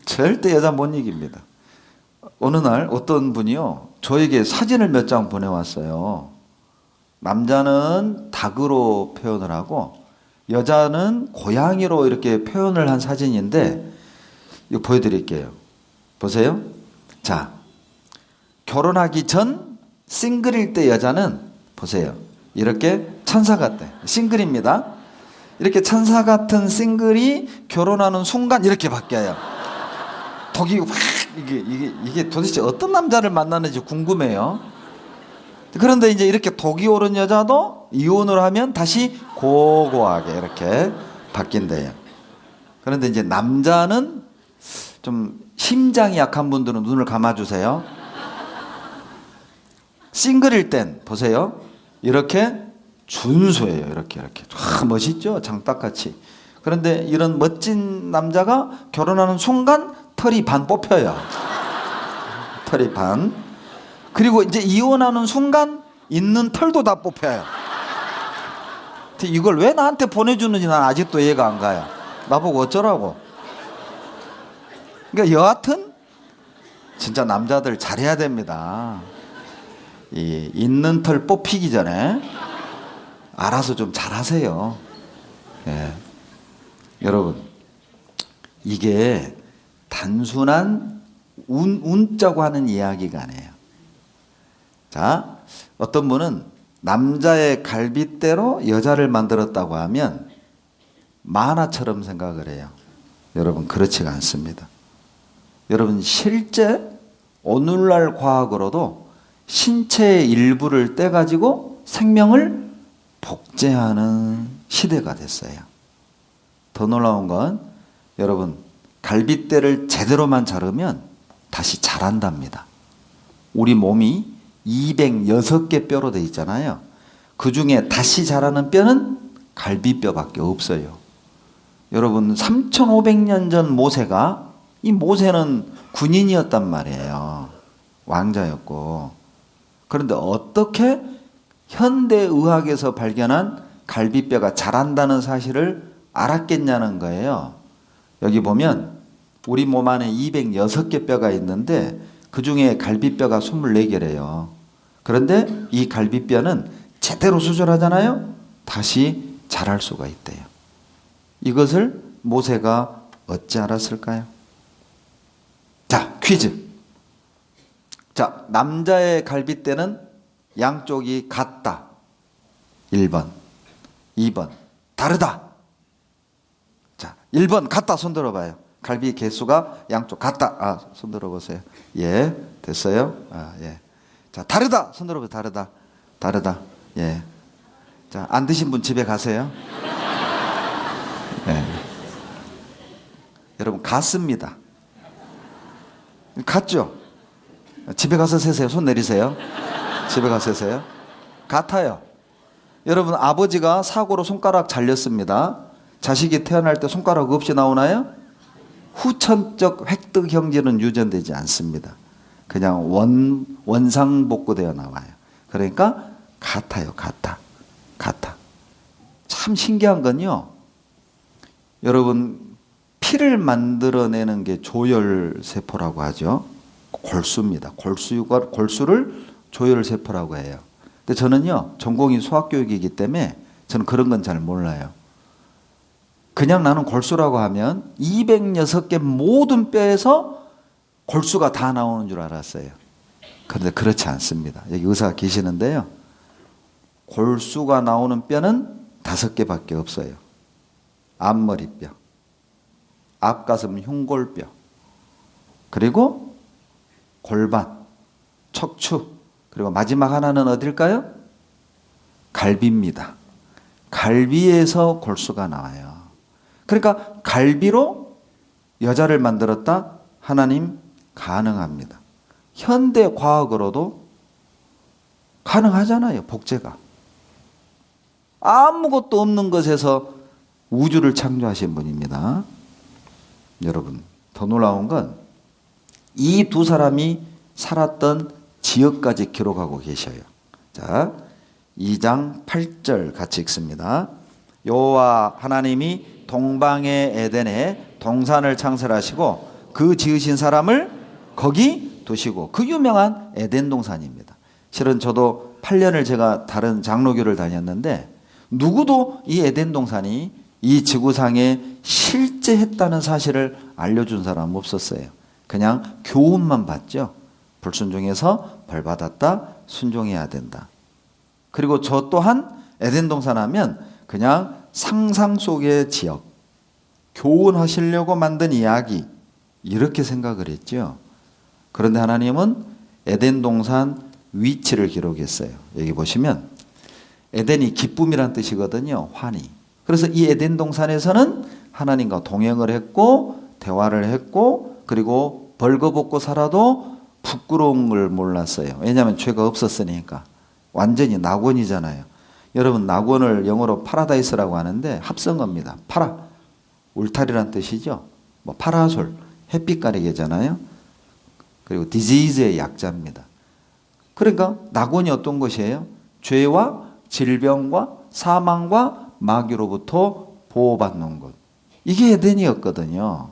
절대 여자 못 이깁니다. 어느 날 어떤 분이요, 저에게 사진을 몇 장 보내왔어요. 남자는 닭으로 표현을 하고 여자는 고양이로 이렇게 표현을 한 사진인데 이거 보여드릴게요. 보세요. 자, 결혼하기 전 싱글일 때 여자는 보세요. 이렇게 천사 같대. 싱글입니다. 이렇게 천사 같은 싱글이 결혼하는 순간 이렇게 바뀌어요. 독이 확 이게 도대체 어떤 남자를 만나는지 궁금해요. 그런데 이제 이렇게 독이 오른 여자도 이혼을 하면 다시 고고하게 이렇게 바뀐대요. 그런데 이제 남자는 좀 심장이 약한 분들은 눈을 감아주세요. 싱글일 땐 보세요. 이렇게 준수해요. 이렇게. 멋있죠? 장딱같이. 그런데 이런 멋진 남자가 결혼하는 순간 털이 반 뽑혀요. 털이 반. 그리고 이제 이혼하는 순간 있는 털도 다 뽑혀요. 이걸 왜 나한테 보내주는지 난 아직도 이해가 안 가요. 나보고 어쩌라고. 그러니까 여하튼 진짜 남자들 잘해야 됩니다. 이 있는 털 뽑히기 전에 알아서 좀 잘하세요. 예. 여러분, 이게 단순한 운자고 하는 이야기가 아니에요. 자, 어떤 분은 남자의 갈빗대로 여자를 만들었다고 하면 만화처럼 생각을 해요. 여러분, 그렇지가 않습니다. 여러분, 실제 오늘날 과학으로도 신체의 일부를 떼가지고 생명을 복제하는 시대가 됐어요. 더 놀라운 건 여러분, 갈빗대를 제대로만 자르면 다시 자란답니다. 우리 몸이 206개 뼈로 되어 있잖아요. 그 중에 다시 자라는 뼈는 갈비뼈밖에 없어요. 여러분, 3500년 전 모세가, 이 모세는 군인이었단 말이에요. 왕자였고. 그런데 어떻게 현대의학에서 발견한 갈비뼈가 자란다는 사실을 알았겠냐는 거예요. 여기 보면 우리 몸 안에 206개 뼈가 있는데 그 중에 갈비뼈가 24개래요. 그런데 이 갈비뼈는 제대로 수술하잖아요. 다시 자랄 수가 있대요. 이것을 모세가 어찌 알았을까요? 자, 퀴즈. 자, 남자의 갈빗대는 양쪽이 같다. 1번. 2번. 다르다. 자, 1번 같다. 손 들어봐요. 갈비 개수가 양쪽 같다. 아, 손 들어보세요. 예, 됐어요? 아, 예. 자, 다르다. 손 들어보세요. 다르다. 다르다. 예. 자, 안 드신 분 집에 가세요. 예. 여러분, 같습니다. 같죠? 집에 가서 세세요. 손 내리세요. 집에 가서 세세요. 같아요. 여러분, 아버지가 사고로 손가락 잘렸습니다. 자식이 태어날 때 손가락 없이 나오나요? 후천적 획득 형질은 유전되지 않습니다. 그냥 원상복구되어 나와요. 그러니까 같아요. 같아. 참 신기한 건요. 여러분 피를 만들어내는 게 조혈세포라고 하죠. 골수입니다. 골수를 조혈세포라고 해요. 근데 저는요 전공이 수학교육이기 때문에 저는 그런 건 잘 몰라요. 그냥 나는 골수라고 하면 206개 모든 뼈에서 골수가 다 나오는 줄 알았어요. 그런데 그렇지 않습니다. 여기 의사가 계시는데요. 골수가 나오는 뼈는 5개밖에 없어요. 앞머리뼈, 앞가슴 흉골뼈, 그리고 골반, 척추, 그리고 마지막 하나는 어딜까요? 갈비입니다. 갈비에서 골수가 나와요. 그러니까 갈비로 여자를 만들었다? 하나님 가능합니다. 현대 과학으로도 가능하잖아요. 복제가. 아무것도 없는 것에서 우주를 창조하신 분입니다. 여러분 더 놀라운 건 이 두 사람이 살았던 지역까지 기록하고 계셔요. 자, 2장 8절 같이 읽습니다. 여호와 하나님이 동방의 에덴에 동산을 창설하시고 그 지으신 사람을 거기 두시고, 그 유명한 에덴 동산입니다. 실은 저도 8년을 제가 다른 장로교를 다녔는데 누구도 이 에덴 동산이 이 지구상에 실제 했다는 사실을 알려준 사람 없었어요. 그냥 교훈만 받죠. 불순종해서 벌 받았다, 순종해야 된다. 그리고 저 또한 에덴 동산 하면 그냥 상상 속의 지역, 교훈하시려고 만든 이야기, 이렇게 생각을 했죠. 그런데 하나님은 에덴 동산 위치를 기록했어요. 여기 보시면 에덴이 기쁨이란 뜻이거든요. 환희. 그래서 이 에덴 동산에서는 하나님과 동행을 했고 대화를 했고, 그리고 벌거벗고 살아도 부끄러운 걸 몰랐어요. 왜냐하면 죄가 없었으니까. 완전히 낙원이잖아요. 여러분 낙원을 영어로 파라다이스라고 하는데 합성어입니다. 파라, 울타리란 뜻이죠. 뭐 파라솔, 햇빛 가리개잖아요. 그리고 디지즈의 약자입니다. 그러니까 낙원이 어떤 곳이에요? 죄와 질병과 사망과 마귀로부터 보호받는 곳. 이게 에덴이었거든요.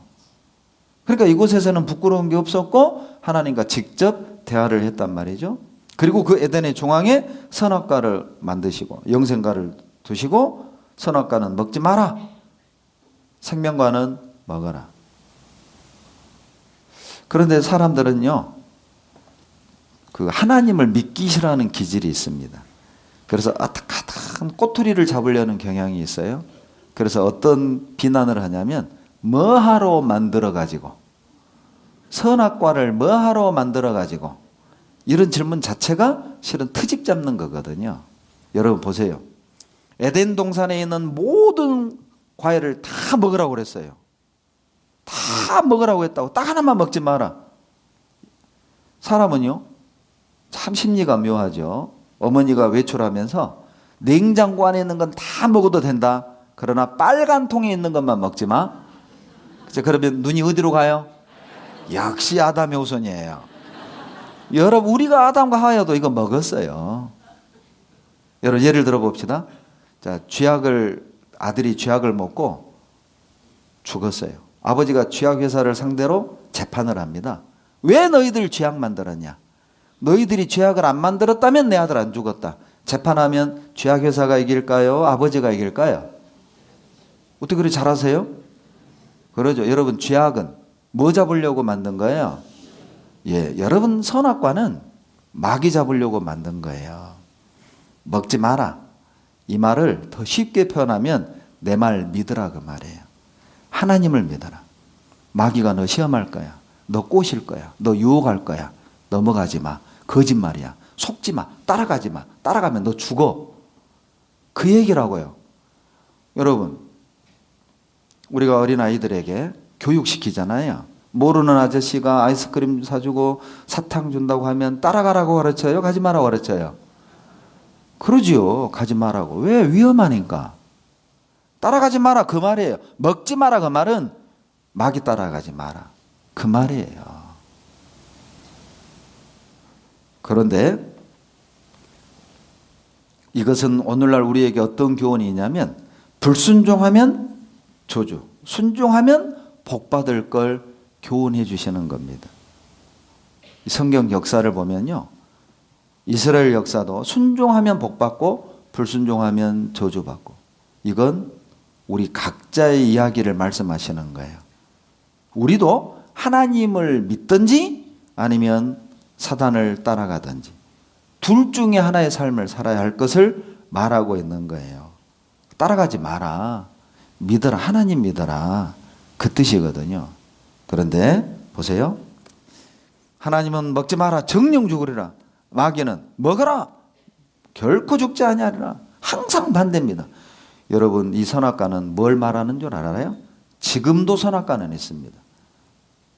그러니까 이곳에서는 부끄러운 게 없었고 하나님과 직접 대화를 했단 말이죠. 그리고 그 에덴의 중앙에 선악과를 만드시고 영생과를 두시고, 선악과는 먹지 마라, 생명과는 먹어라. 그런데 사람들은요 그 하나님을 믿기 싫어하는 기질이 있습니다. 그래서 아득아득한 꼬투리를 잡으려는 경향이 있어요. 그래서 어떤 비난을 하냐면 뭐하러 만들어 가지고, 선악과를 뭐하러 만들어 가지고, 이런 질문 자체가 실은 트집 잡는 거거든요. 여러분 보세요. 에덴 동산에 있는 모든 과일을 다 먹으라고 그랬어요. 다 먹으라고 했다고. 딱 하나만 먹지 마라. 사람은요 참 심리가 묘하죠. 어머니가 외출하면서 냉장고 안에 있는 건 다 먹어도 된다. 그러나 빨간 통에 있는 것만 먹지 마. 그러면 눈이 어디로 가요? 역시 아담의 후손이에요. 여러분 우리가 아담과 하와도 이거 먹었어요. 여러분 예를 들어 봅시다. 자, 아들이 쥐약을 먹고 죽었어요. 아버지가 쥐약 회사를 상대로 재판을 합니다. 왜 너희들 쥐약 만들었냐? 너희들이 쥐약을 안 만들었다면 내 아들 안 죽었다. 재판하면 쥐약 회사가 이길까요? 아버지가 이길까요? 어떻게 그렇게 잘하세요? 그러죠. 여러분 쥐약은 뭐 잡으려고 만든 거예요? 예, 여러분 선악과는 마귀 잡으려고 만든 거예요. 먹지 마라. 이 말을 더 쉽게 표현하면 내 말 믿으라 그 말이에요. 하나님을 믿어라. 마귀가 너 시험할 거야. 너 꼬실 거야. 너 유혹할 거야. 넘어가지 마. 거짓말이야. 속지 마. 따라가지 마. 따라가면 너 죽어. 그 얘기라고요. 여러분 우리가 어린아이들에게 교육시키잖아요. 모르는 아저씨가 아이스크림 사주고 사탕 준다고 하면 따라가라고 가르쳐요? 가지 마라고 가르쳐요? 그러지요. 가지 마라고. 왜? 위험하니까. 따라가지 마라 그 말이에요. 먹지 마라 그 말은 마귀 따라가지 마라 그 말이에요. 그런데 이것은 오늘날 우리에게 어떤 교훈이 있냐면 불순종하면 저주, 순종하면 복 받을 걸 교훈해 주시는 겁니다. 성경 역사를 보면요, 이스라엘 역사도 순종하면 복 받고 불순종하면 저주 받고, 이건 우리 각자의 이야기를 말씀하시는 거예요. 우리도 하나님을 믿든지 아니면 사단을 따라가든지 둘 중에 하나의 삶을 살아야 할 것을 말하고 있는 거예요. 따라가지 마라, 믿어라, 하나님 믿어라, 그 뜻이거든요. 그런데 보세요, 하나님은 먹지 마라, 정령 죽으리라. 마귀는 먹어라, 결코 죽지 아니하리라. 항상 반대입니다. 여러분, 이 선악과는 뭘 말하는 줄 알아요? 지금도 선악과는 있습니다.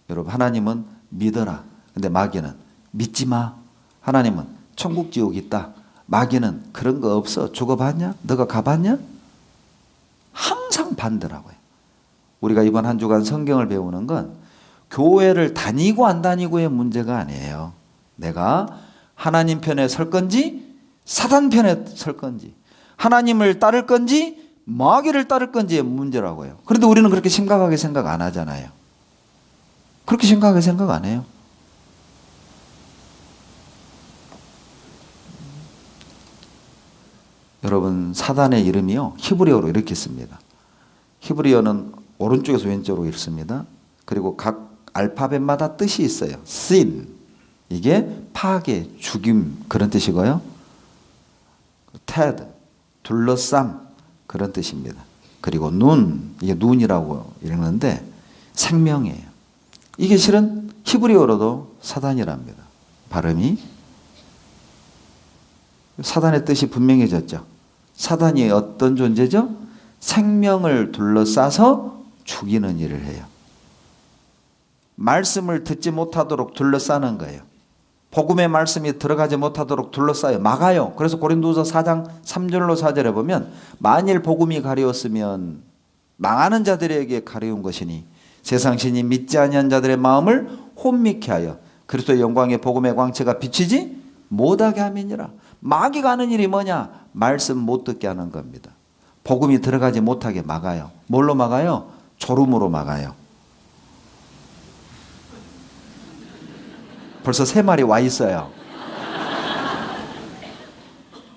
여러분, 하나님은 믿어라. 근데 마귀는 믿지 마. 하나님은 천국 지옥 있다. 마귀는 그런 거 없어. 죽어봤냐? 너가 가봤냐? 항상 반대라고요. 우리가 이번 한 주간 성경을 배우는 건 교회를 다니고 안 다니고의 문제가 아니에요. 내가 하나님 편에 설 건지 사단 편에 설 건지, 하나님을 따를 건지 마귀를 따를 건지의 문제라고요. 그런데 우리는 그렇게 심각하게 생각 안 하잖아요. 그렇게 심각하게 생각 안 해요. 여러분, 사단의 이름이요, 히브리어로 이렇게 씁니다. 히브리어는 오른쪽에서 왼쪽으로 읽습니다. 그리고 각 알파벳마다 뜻이 있어요. sin, 이게 파괴, 죽임, 그런 뜻이고요. ted, 둘러쌈, 그런 뜻입니다. 그리고 눈, 이게 눈이라고 읽는데 생명이에요. 이게 실은 히브리어로도 사단이랍니다. 발음이. 사단의 뜻이 분명해졌죠. 사단이 어떤 존재죠? 생명을 둘러싸서 죽이는 일을 해요. 말씀을 듣지 못하도록 둘러싸는 거예요. 복음의 말씀이 들어가지 못하도록 둘러싸요. 막아요. 그래서 고린도서 4장 3절로 4절에 보면 만일 복음이 가려웠으면 망하는 자들에게 가려운 것이니 세상 신이 믿지 아니한 자들의 마음을 혼미케 하여 그리스도의 영광의 복음의 광채가 비치지 못하게 함이니라. 마귀가 하는 일이 뭐냐? 말씀 못 듣게 하는 겁니다. 복음이 들어가지 못하게 막아요. 뭘로 막아요? 졸음으로 막아요. 벌써 3마리 와 있어요.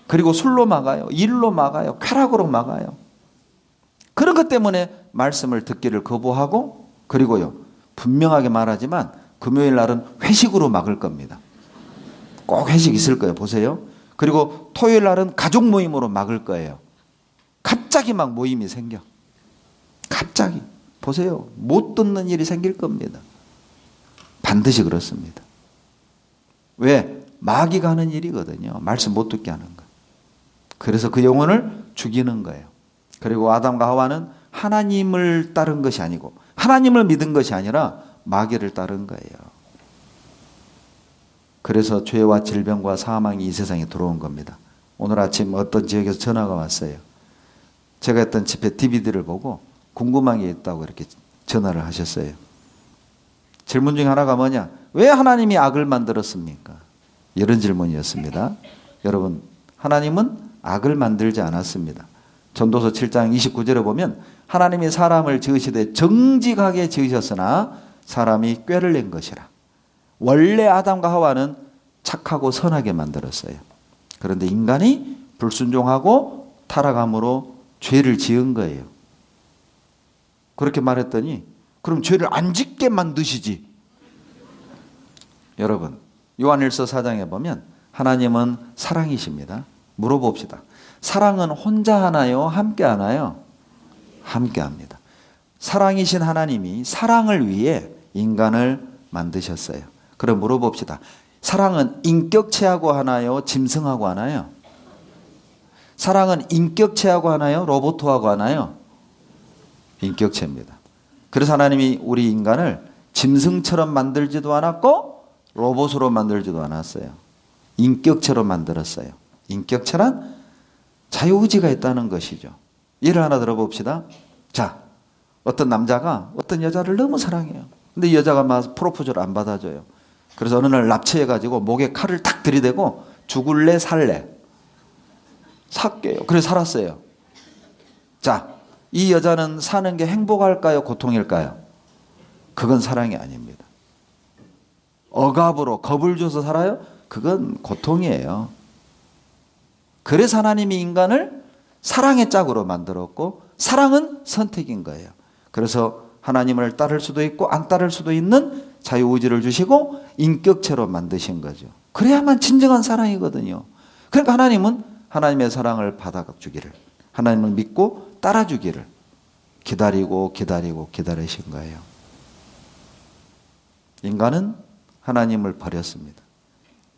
그리고 술로 막아요. 일로 막아요. 쾌락으로 막아요. 그런 것 때문에 말씀을 듣기를 거부하고, 그리고요, 분명하게 말하지만 금요일 날은 회식으로 막을 겁니다. 꼭 회식 있을 거예요. 보세요. 그리고 토요일 날은 가족 모임으로 막을 거예요. 갑자기 막 모임이 생겨. 갑자기. 보세요. 못 듣는 일이 생길 겁니다. 반드시 그렇습니다. 왜? 마귀가 하는 일이거든요. 말씀 못 듣게 하는 거. 그래서 그 영혼을 죽이는 거예요. 그리고 아담과 하와는 하나님을 따른 것이 아니고 하나님을 믿은 것이 아니라 마귀를 따른 거예요. 그래서 죄와 질병과 사망이 이 세상에 들어온 겁니다. 오늘 아침 어떤 지역에서 전화가 왔어요. 제가 했던 집회 DVD를 보고 궁금한 게 있다고 이렇게 전화를 하셨어요. 질문 중에 하나가 뭐냐? 왜 하나님이 악을 만들었습니까? 이런 질문이었습니다. 여러분, 하나님은 악을 만들지 않았습니다. 전도서 7장 29절에 보면 하나님이 사람을 지으시되 정직하게 지으셨으나 사람이 꾀를 낸 것이라. 원래 아담과 하와는 착하고 선하게 만들었어요. 그런데 인간이 불순종하고 타락함으로 죄를 지은 거예요. 그렇게 말했더니 그럼 죄를 안 짓게 만드시지. 여러분, 요한일서 4장에 보면 하나님은 사랑이십니다. 물어봅시다. 사랑은 혼자 하나요? 함께 하나요? 함께 합니다. 사랑이신 하나님이 사랑을 위해 인간을 만드셨어요. 그럼 물어봅시다. 사랑은 인격체하고 하나요? 짐승하고 하나요? 사랑은 인격체하고 하나요? 로봇하고 하나요? 인격체입니다. 그래서 하나님이 우리 인간을 짐승처럼 만들지도 않았고 로봇으로 만들지도 않았어요. 인격체로 만들었어요. 인격체란 자유의지가 있다는 것이죠. 예를 하나 들어봅시다. 자, 어떤 남자가 어떤 여자를 너무 사랑해요. 근데 이 여자가 막 프로포즈를 안 받아줘요. 그래서 어느 날 납치해가지고 목에 칼을 탁 들이대고 죽을래 살래? 살게요. 그래서 살았어요. 자, 이 여자는 사는 게 행복할까요? 고통일까요? 그건 사랑이 아닙니다. 억압으로 겁을 줘서 살아요? 그건 고통이에요. 그래서 하나님이 인간을 사랑의 짝으로 만들었고 사랑은 선택인 거예요. 그래서 하나님을 따를 수도 있고 안 따를 수도 있는 자유의지를 주시고 인격체로 만드신 거죠. 그래야만 진정한 사랑이거든요. 그러니까 하나님은 하나님의 사랑을 받아주기를, 하나님을 믿고 따라주기를 기다리고 기다리신 거예요. 인간은 하나님을 버렸습니다.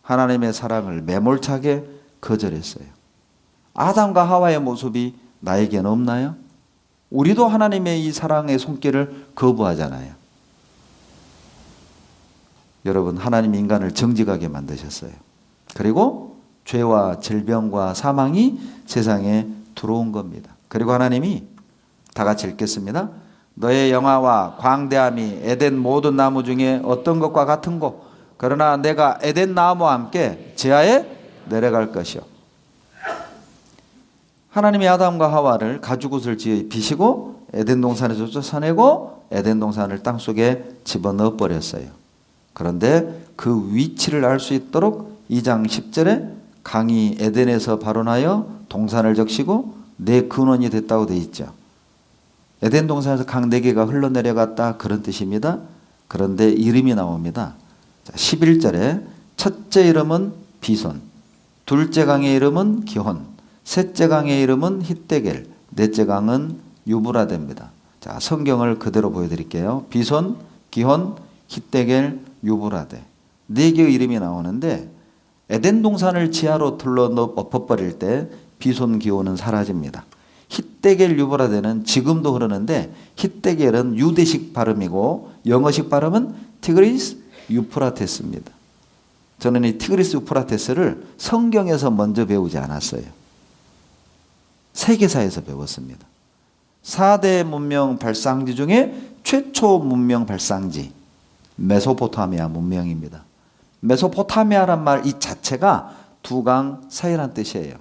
하나님의 사랑을 매몰차게 거절했어요. 아담과 하와의 모습이 나에게는 없나요? 우리도 하나님의 이 사랑의 손길을 거부하잖아요. 여러분, 하나님이 인간을 정직하게 만드셨어요. 그리고 죄와 질병과 사망이 세상에 들어온 겁니다. 그리고 하나님이 다 같이 읽겠습니다. 너의 영화와 광대함이 에덴 모든 나무 중에 어떤 것과 같은고 그러나 내가 에덴 나무와 함께 지하에 내려갈 것이요. 하나님이 아담과 하와를 가죽옷을 지어 입히시고 에덴 동산에서 쫓아내고 에덴 동산을 땅속에 집어넣어 버렸어요. 그런데 그 위치를 알 수 있도록 2장 10절에 강이 에덴에서 발원하여 동산을 적시고 내 근원이 됐다고 되어 있죠. 에덴 동산에서 강 4개가 흘러내려갔다 그런 뜻입니다. 그런데 이름이 나옵니다. 11절에 첫째 이름은 비손, 둘째 강의 이름은 기혼, 셋째 강의 이름은 hitdekel, 넷째 강은 유브라데입니다. 자, 성경을 그대로 보여드릴게요. 비손, 기혼, hitdekel, 유브라데 4개의 이름이 나오는데 에덴 동산을 지하로 엎어버릴 때 비손, 기혼은 사라집니다. hitdekel, 유브라데는 지금도 흐르는데 hitdekel은 유대식 발음이고 영어식 발음은 티그리스 유프라테스입니다. 저는 이 티그리스 유프라테스를 성경에서 먼저 배우지 않았어요. 세계사에서 배웠습니다. 4대 문명 발상지 중에 최초 문명 발상지 메소포타미아 문명입니다. 메소포타미아란 말 이 자체가 두 강 사이란 뜻이에요.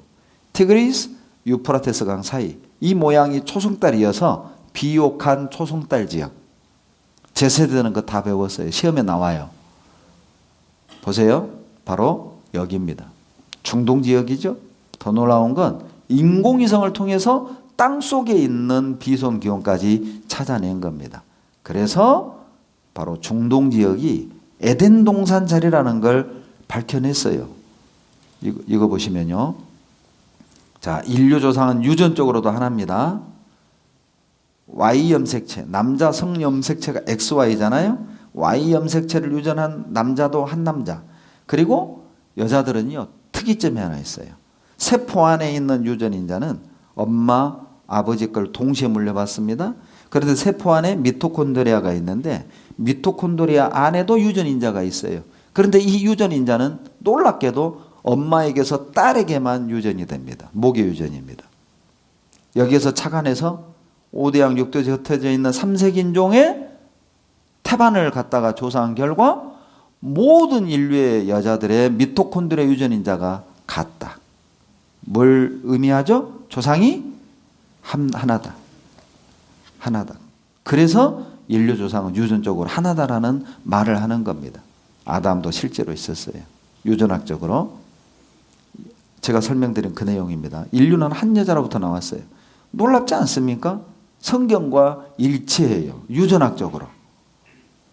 티그리스, 유프라테스 강 사이. 이 모양이 초승달이어서 비옥한 초승달 지역. 제 세대는 그거 다 배웠어요. 시험에 나와요. 보세요. 바로 여기입니다. 중동 지역이죠. 더 놀라운 건 인공위성을 통해서 땅 속에 있는 비손 기온까지 찾아낸 겁니다. 그래서 바로 중동 지역이 에덴 동산 자리라는 걸 밝혀냈어요. 이거 보시면요. 자, 인류 조상은 유전적으로도 하나입니다. Y 염색체, 남자 성 염색체가 XY잖아요. Y 염색체를 유전한 남자도 한 남자. 그리고 여자들은요, 특이점이 하나 있어요. 세포 안에 있는 유전인자는 엄마, 아버지 걸 동시에 물려받습니다. 그런데 세포 안에 미토콘드리아가 있는데 미토콘드리아 안에도 유전인자가 있어요. 그런데 이 유전인자는 놀랍게도 엄마에게서 딸에게만 유전이 됩니다. 모계 유전입니다. 여기에서 착안해서 5대양 6대에 흩어져 있는 삼색인종의 태반을 갖다가 조사한 결과 모든 인류의 여자들의 미토콘드리아 유전인자가 같다. 뭘 의미하죠? 조상이 하나다. 하나다. 그래서 인류 조상은 유전적으로 하나다라는 말을 하는 겁니다. 아담도 실제로 있었어요. 유전학적으로. 제가 설명드린 그 내용입니다. 인류는 한 여자로부터 나왔어요. 놀랍지 않습니까? 성경과 일치해요. 유전학적으로.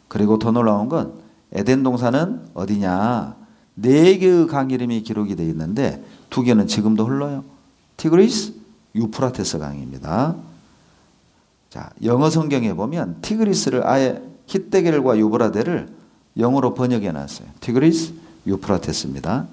그리고 더 놀라운 건 에덴 동산은 어디냐? 4개의 강 이름이 기록이 되어 있는데 2개는 지금도 흘러요. 티그리스, 유프라테스 강입니다. 자, 영어 성경에 보면 티그리스를 아예 hitdekel과 유브라데를 영어로 번역해 놨어요. 티그리스, 유프라테스입니다.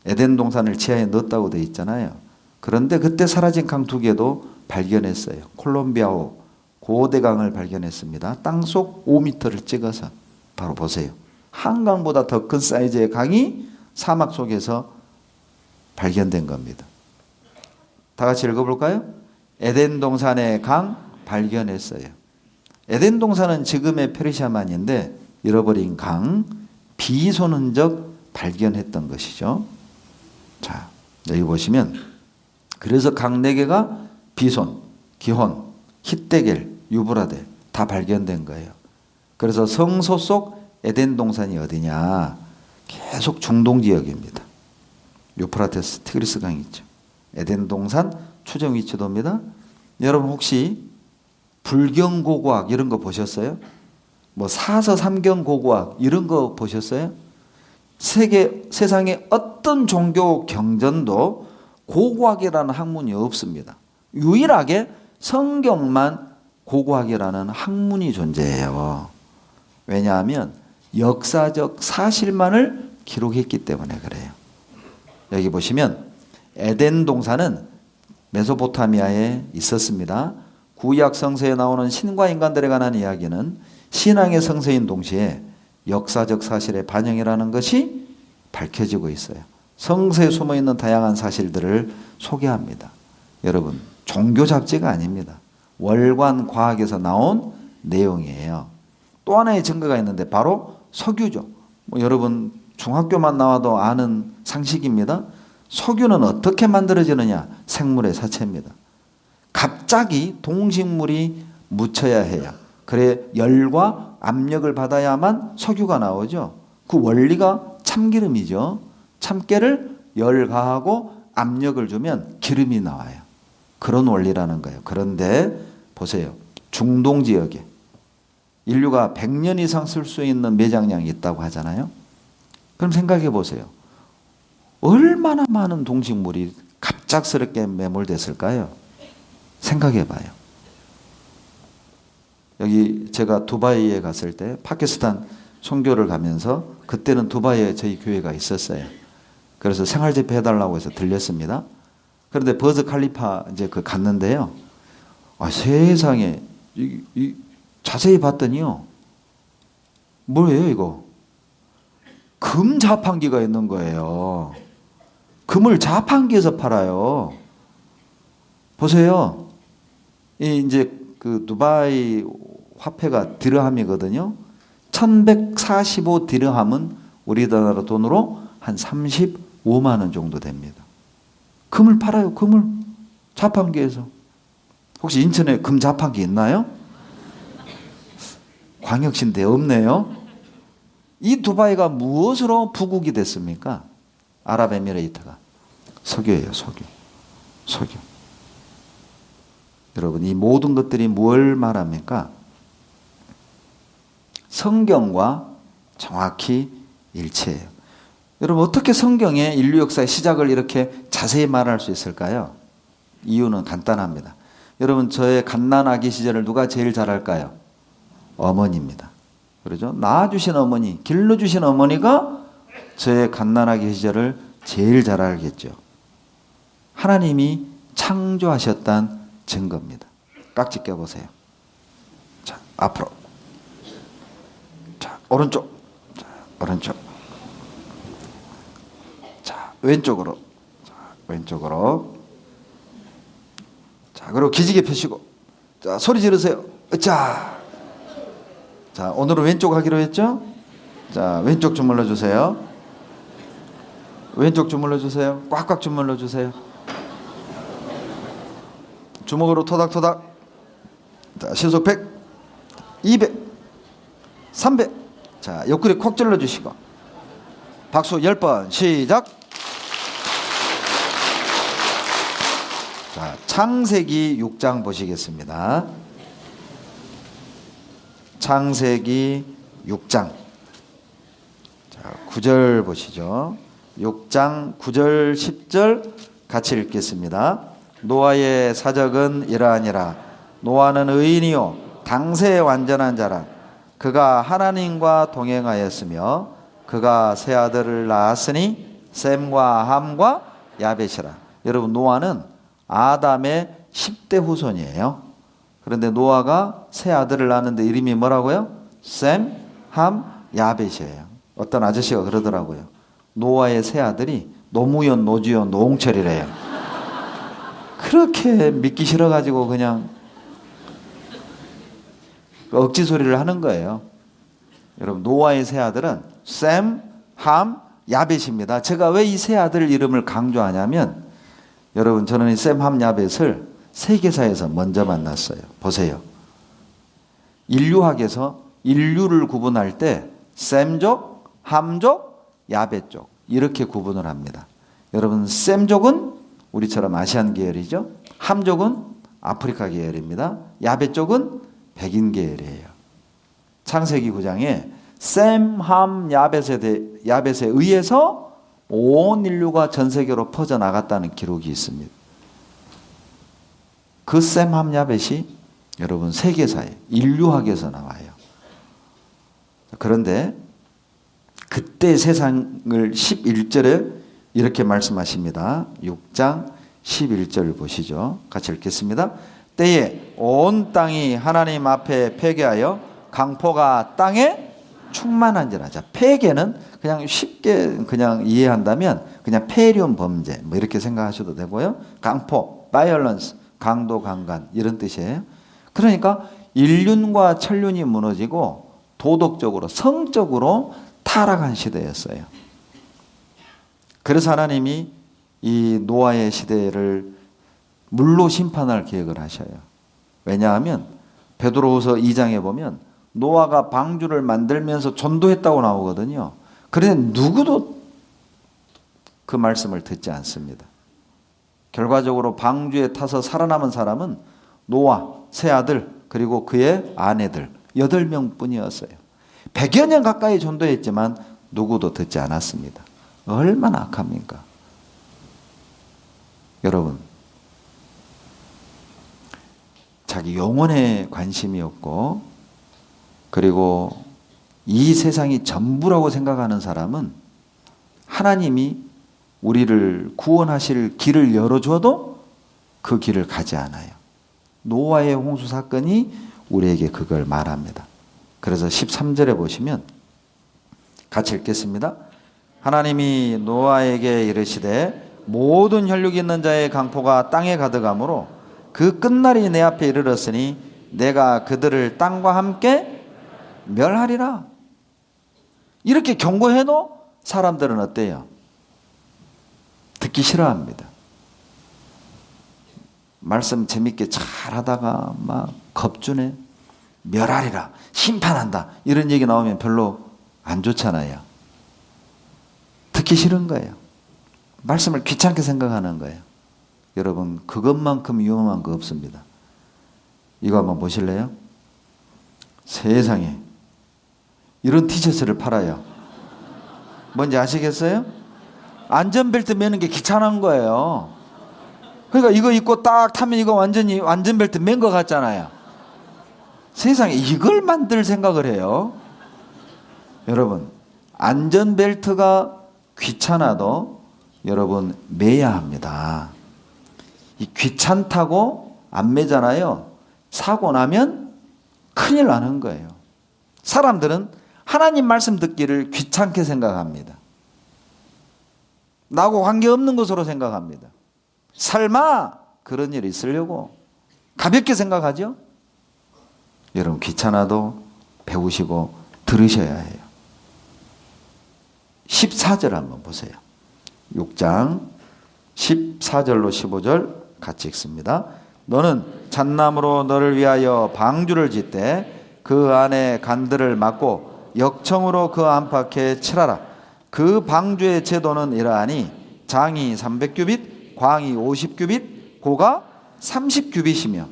에덴 동산을 지하에 넣었다고 되어 있잖아요. 그런데 그때 사라진 강 2개도 발견했어요. 콜롬비아호 고대강을 발견했습니다. 땅속 5m를 찍어서 바로 보세요. 한강보다 더 큰 사이즈의 강이 사막 속에서 발견된 겁니다. 다 같이 읽어볼까요? 에덴 동산의 강 발견했어요. 에덴 동산은 지금의 페르시아만인데 잃어버린 강 비손 흔적 발견했던 것이죠. 자, 여기 보시면 그래서 강 4개가 비손, 기혼, hit데겔, 유브라데 다 발견된 거예요. 그래서 성소 속 에덴 동산이 어디냐? 계속 중동 지역입니다. 유프라테스 티그리스강 있죠. 에덴 동산 추정 위치도입니다. 여러분 혹시 불경 고고학 이런 거 보셨어요? 뭐 사서 삼경 고고학 이런 거 보셨어요? 세상에 어떤 종교 경전도 고고학이라는 학문이 없습니다. 유일하게 성경만 고고학이라는 학문이 존재해요. 왜냐하면 역사적 사실만을 기록했기 때문에 그래요. 여기 보시면 에덴 동산은 메소포타미아에 있었습니다. 구약 성서에 나오는 신과 인간들에 관한 이야기는 신앙의 성서인 동시에 역사적 사실의 반영이라는 것이 밝혀지고 있어요. 성서에 숨어있는 다양한 사실들을 소개합니다. 여러분, 종교 잡지가 아닙니다. 월관 과학에서 나온 내용이에요. 또 하나의 증거가 있는데 바로 석유죠. 여러분 중학교만 나와도 아는 상식입니다. 석유는 어떻게 만들어지느냐? 생물의 사체입니다. 갑자기 동식물이 묻혀야 해요. 그래 열과 압력을 받아야만 석유가 나오죠. 그 원리가 참기름이죠. 참깨를 열 가하고 압력을 주면 기름이 나와요. 그런 원리라는 거예요. 그런데 보세요. 중동 지역에 인류가 100년 이상 쓸 수 있는 매장량이 있다고 하잖아요. 그럼 생각해 보세요. 얼마나 많은 동식물이 갑작스럽게 매몰됐을까요? 생각해 봐요. 여기 제가 두바이에 갔을 때 파키스탄 선교를 가면서 그때는 두바이에 저희 교회가 있었어요. 그래서 생활 집회 해달라고 해서 들렸습니다. 그런데 버즈 칼리파 이제 그 갔는데요. 아, 세상에 자세히 봤더니요. 뭐예요 이거? 금 자판기가 있는 거예요. 금을 자판기에서 팔아요. 보세요. 이제 그 두바이 화폐가 디르함이거든요. 1145 디르함은 우리나라 돈으로 한 35만 원 정도 됩니다. 금을 팔아요. 금을 자판기에서. 혹시 인천에 금 자판기 있나요? 광역시인데 없네요. 이 두바이가 무엇으로 부국이 됐습니까? 아랍에미레이트가 석유예요. 석유. 여러분 이 모든 것들이 뭘 말합니까? 성경과 정확히 일치해요. 여러분 어떻게 성경의 인류 역사의 시작을 이렇게 자세히 말할 수 있을까요? 이유는 간단합니다. 여러분 저의 갓난아기 시절을 누가 제일 잘 알까요? 어머니입니다. 그러죠? 낳아주신 어머니, 길러주신 어머니가 저의 갓난아기 시절을 제일 잘 알겠죠. 하나님이 창조하셨다는 증거입니다. 깍지 껴보세요. 자, 앞으로. 자, 오른쪽. 자, 오른쪽. 자, 왼쪽으로. 자, 왼쪽으로. 자, 그리고 기지개 펴시고. 자, 소리 지르세요. 자. 자, 오늘은 왼쪽 하기로 했죠? 자, 왼쪽 주물러 주세요. 왼쪽 주물러 주세요. 꽉꽉 주물러 주세요. 주먹으로 토닥토닥. 자, 시속 100, 200, 300. 자, 옆구리 콕 찔러 주시고. 박수 10번 시작. 자, 창세기 6장 보시겠습니다. 창세기 6장. 자, 9절 보시죠. 6장 9절 10절 같이 읽겠습니다. 노아의 사적은 이러하니라. 노아는 의인이요 당세에 완전한 자라. 그가 하나님과 동행하였으며 그가 세 아들을 낳았으니 셈과 함과 야벳이라. 여러분 노아는 아담의 10대 후손이에요. 그런데 노아가 세 아들을 낳았는데 이름이 뭐라고요? 셈, 함, 야벳이에요. 어떤 아저씨가 그러더라고요. 노아의 세 아들이 노무현, 노주현, 노홍철이래요. 그렇게 믿기 싫어가지고 그냥 억지 소리를 하는 거예요. 여러분 노아의 세 아들은 셈, 함, 야벳입니다. 제가 왜 이 세 아들 이름을 강조하냐면 여러분 저는 이 셈, 함, 야벳을 세계사에서 먼저 만났어요. 보세요. 인류학에서 인류를 구분할 때 셈족, 함족, 야베족 이렇게 구분을 합니다. 여러분 셈족은 우리처럼 아시안 계열이죠. 함족은 아프리카 계열입니다. 야베족은 백인 계열이에요. 창세기 9장에 셈, 함, 야벳에 의해서 온 인류가 전 세계로 퍼져나갔다는 기록이 있습니다. 그 셈, 함, 야벳이 여러분 세계사에 인류학에서 나와요. 그런데 그때 세상을 11절에 이렇게 말씀하십니다. 6장 11절 보시죠. 같이 읽겠습니다. 때에 온 땅이 하나님 앞에 폐괴하여 강포가 땅에 충만한지라. 자, 폐괴는 그냥 쉽게 그냥 이해한다면 그냥 폐륜 범죄 뭐 이렇게 생각하셔도 되고요. 강포, 바이올런스, 강도, 강간 이런 뜻이에요. 그러니까 인륜과 천륜이 무너지고 도덕적으로 성적으로 타락한 시대였어요. 그래서 하나님이 이 노아의 시대를 물로 심판할 계획을 하셔요. 왜냐하면 베드로후서 2장에 보면 노아가 방주를 만들면서 전도했다고 나오거든요. 그런데 누구도 그 말씀을 듣지 않습니다. 결과적으로 방주에 타서 살아남은 사람은 노아, 세 아들, 그리고 그의 아내들 8명 뿐이었어요. 100여 년 가까이 전도했지만 누구도 듣지 않았습니다. 얼마나 악합니까? 여러분, 자기 영혼에 관심이 없고 그리고 이 세상이 전부라고 생각하는 사람은 하나님이 우리를 구원하실 길을 열어줘도 그 길을 가지 않아요. 노아의 홍수 사건이 우리에게 그걸 말합니다. 그래서 13절에 보시면 같이 읽겠습니다. 하나님이 노아에게 이르시되 모든 혈육 있는 자의 강포가 땅에 가득하므로 그 끝날이 내 앞에 이르렀으니 내가 그들을 땅과 함께 멸하리라. 이렇게 경고해도 사람들은 어때요? 듣기 싫어합니다. 말씀 재밌게 잘 하다가 막 겁주네. 멸하리라. 심판한다. 이런 얘기 나오면 별로 안 좋잖아요. 듣기 싫은 거예요. 말씀을 귀찮게 생각하는 거예요. 여러분, 그것만큼 위험한 거 없습니다. 이거 한번 보실래요? 세상에 이런 티셔츠를 팔아요. 뭔지 아시겠어요? 안전벨트 매는 게 귀찮은 거예요. 그러니까 이거 입고 딱 타면 이거 완전히 안전벨트 맨 것 같잖아요. 세상에 이걸 만들 생각을 해요. 여러분, 안전벨트가 귀찮아도 여러분 매야 합니다. 이 귀찮다고 안 매잖아요. 사고 나면 큰일 나는 거예요. 사람들은 하나님 말씀 듣기를 귀찮게 생각합니다. 나하고 관계없는 것으로 생각합니다. 설마 그런 일이 있으려고 가볍게 생각하죠? 여러분, 귀찮아도 배우시고 들으셔야 해요. 14절 한번 보세요. 6장 14절로 15절 같이 읽습니다. 너는 잣나무로 너를 위하여 방주를 짓되 그 안에 간들을 막고 역청으로 그 안팎에 칠하라. 그 방주의 제도는 이러하니 장이 300규빗, 광이 50규빗, 고가 30규빗이며.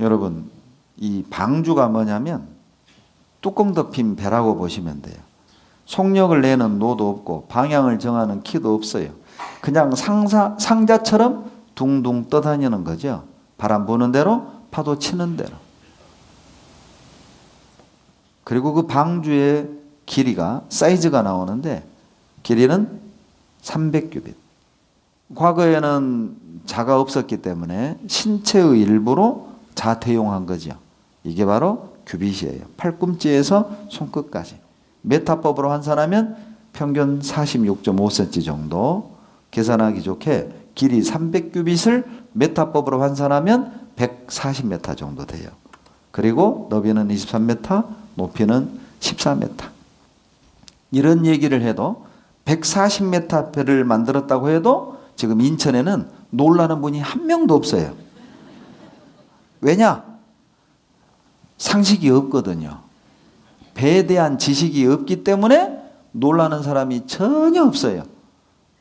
여러분, 이 방주가 뭐냐면 뚜껑 덮인 배라고 보시면 돼요. 속력을 내는 노도 없고 방향을 정하는 키도 없어요. 그냥 상자처럼 둥둥 떠다니는 거죠. 바람 부는 대로, 파도 치는 대로. 그리고 그 방주의 길이가, 사이즈가 나오는데 길이는 300규빗. 과거에는 자가 없었기 때문에 신체의 일부로 자 대용한 거죠. 이게 바로 규빗이에요. 팔꿈치에서 손끝까지. 메타법으로 환산하면 평균 46.5cm 정도. 계산하기 좋게 길이 300규빗을 메타법으로 환산하면 140m 정도 돼요. 그리고 너비는 23m, 높이는 14m. 이런 얘기를 해도 140m 배를 만들었다고 해도 지금 인천에는 놀라는 분이 한 명도 없어요. 왜냐? 상식이 없거든요. 배에 대한 지식이 없기 때문에 놀라는 사람이 전혀 없어요.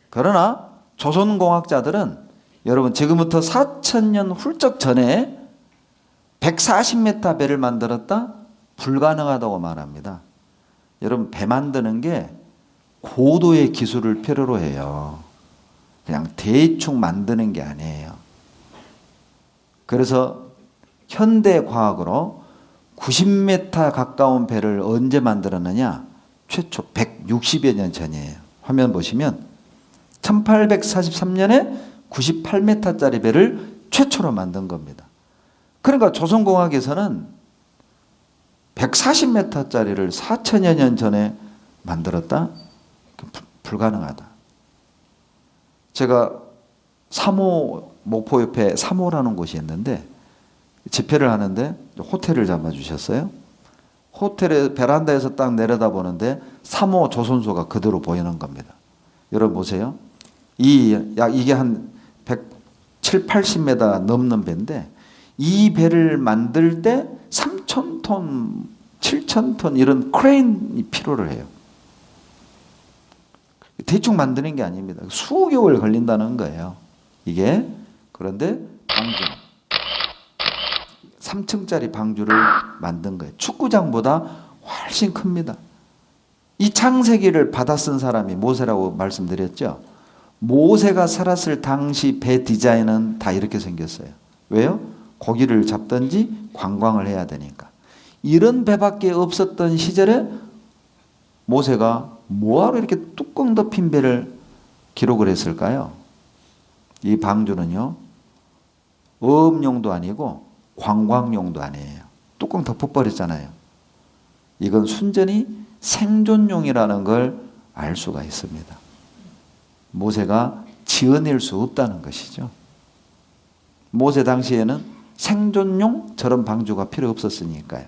그러나 조선공학자들은 여러분 지금부터 4,000년 훌쩍 전에 140m 배를 만들었다? 불가능하다고 말합니다. 여러분 배 만드는 게 고도의 기술을 필요로 해요. 그냥 대충 만드는 게 아니에요. 그래서 현대 과학으로 90m 가까운 배를 언제 만들었느냐? 최초 160여 년 전이에요. 화면 보시면 1843년에 98m짜리 배를 최초로 만든 겁니다. 그러니까 조선공학에서는 140m짜리를 4천여 년 전에 만들었다? 불가능하다. 제가 3호 목포 옆에 3호라는 곳이 있는데 집회를 하는데 호텔을 잡아주셨어요. 호텔의 베란다에서 딱 내려다보는데 3호 조선소가 그대로 보이는 겁니다. 여러분 보세요. 이게 한 170, 80m 넘는 배인데 이 배를 만들 때 3,000톤, 7,000톤 이런 크레인이 필요를 해요. 대충 만드는 게 아닙니다. 수개월 걸린다는 거예요. 이게. 그런데 방주 3층짜리 방주를 만든 거예요. 축구장보다 훨씬 큽니다. 이 창세기를 받아 쓴 사람이 모세라고 말씀드렸죠. 모세가 살았을 당시 배 디자인은 다 이렇게 생겼어요. 왜요? 고기를 잡든지 관광을 해야 되니까. 이런 배밖에 없었던 시절에 모세가 뭐하러 이렇게 뚜껑 덮인 배를 기록을 했을까요? 이 방주는요, 어업용도 아니고 관광용도 아니에요. 뚜껑 덮어버렸잖아요. 이건 순전히 생존용이라는 걸 알 수가 있습니다. 모세가 지어낼 수 없다는 것이죠. 모세 당시에는 생존용 저런 방주가 필요 없었으니까요.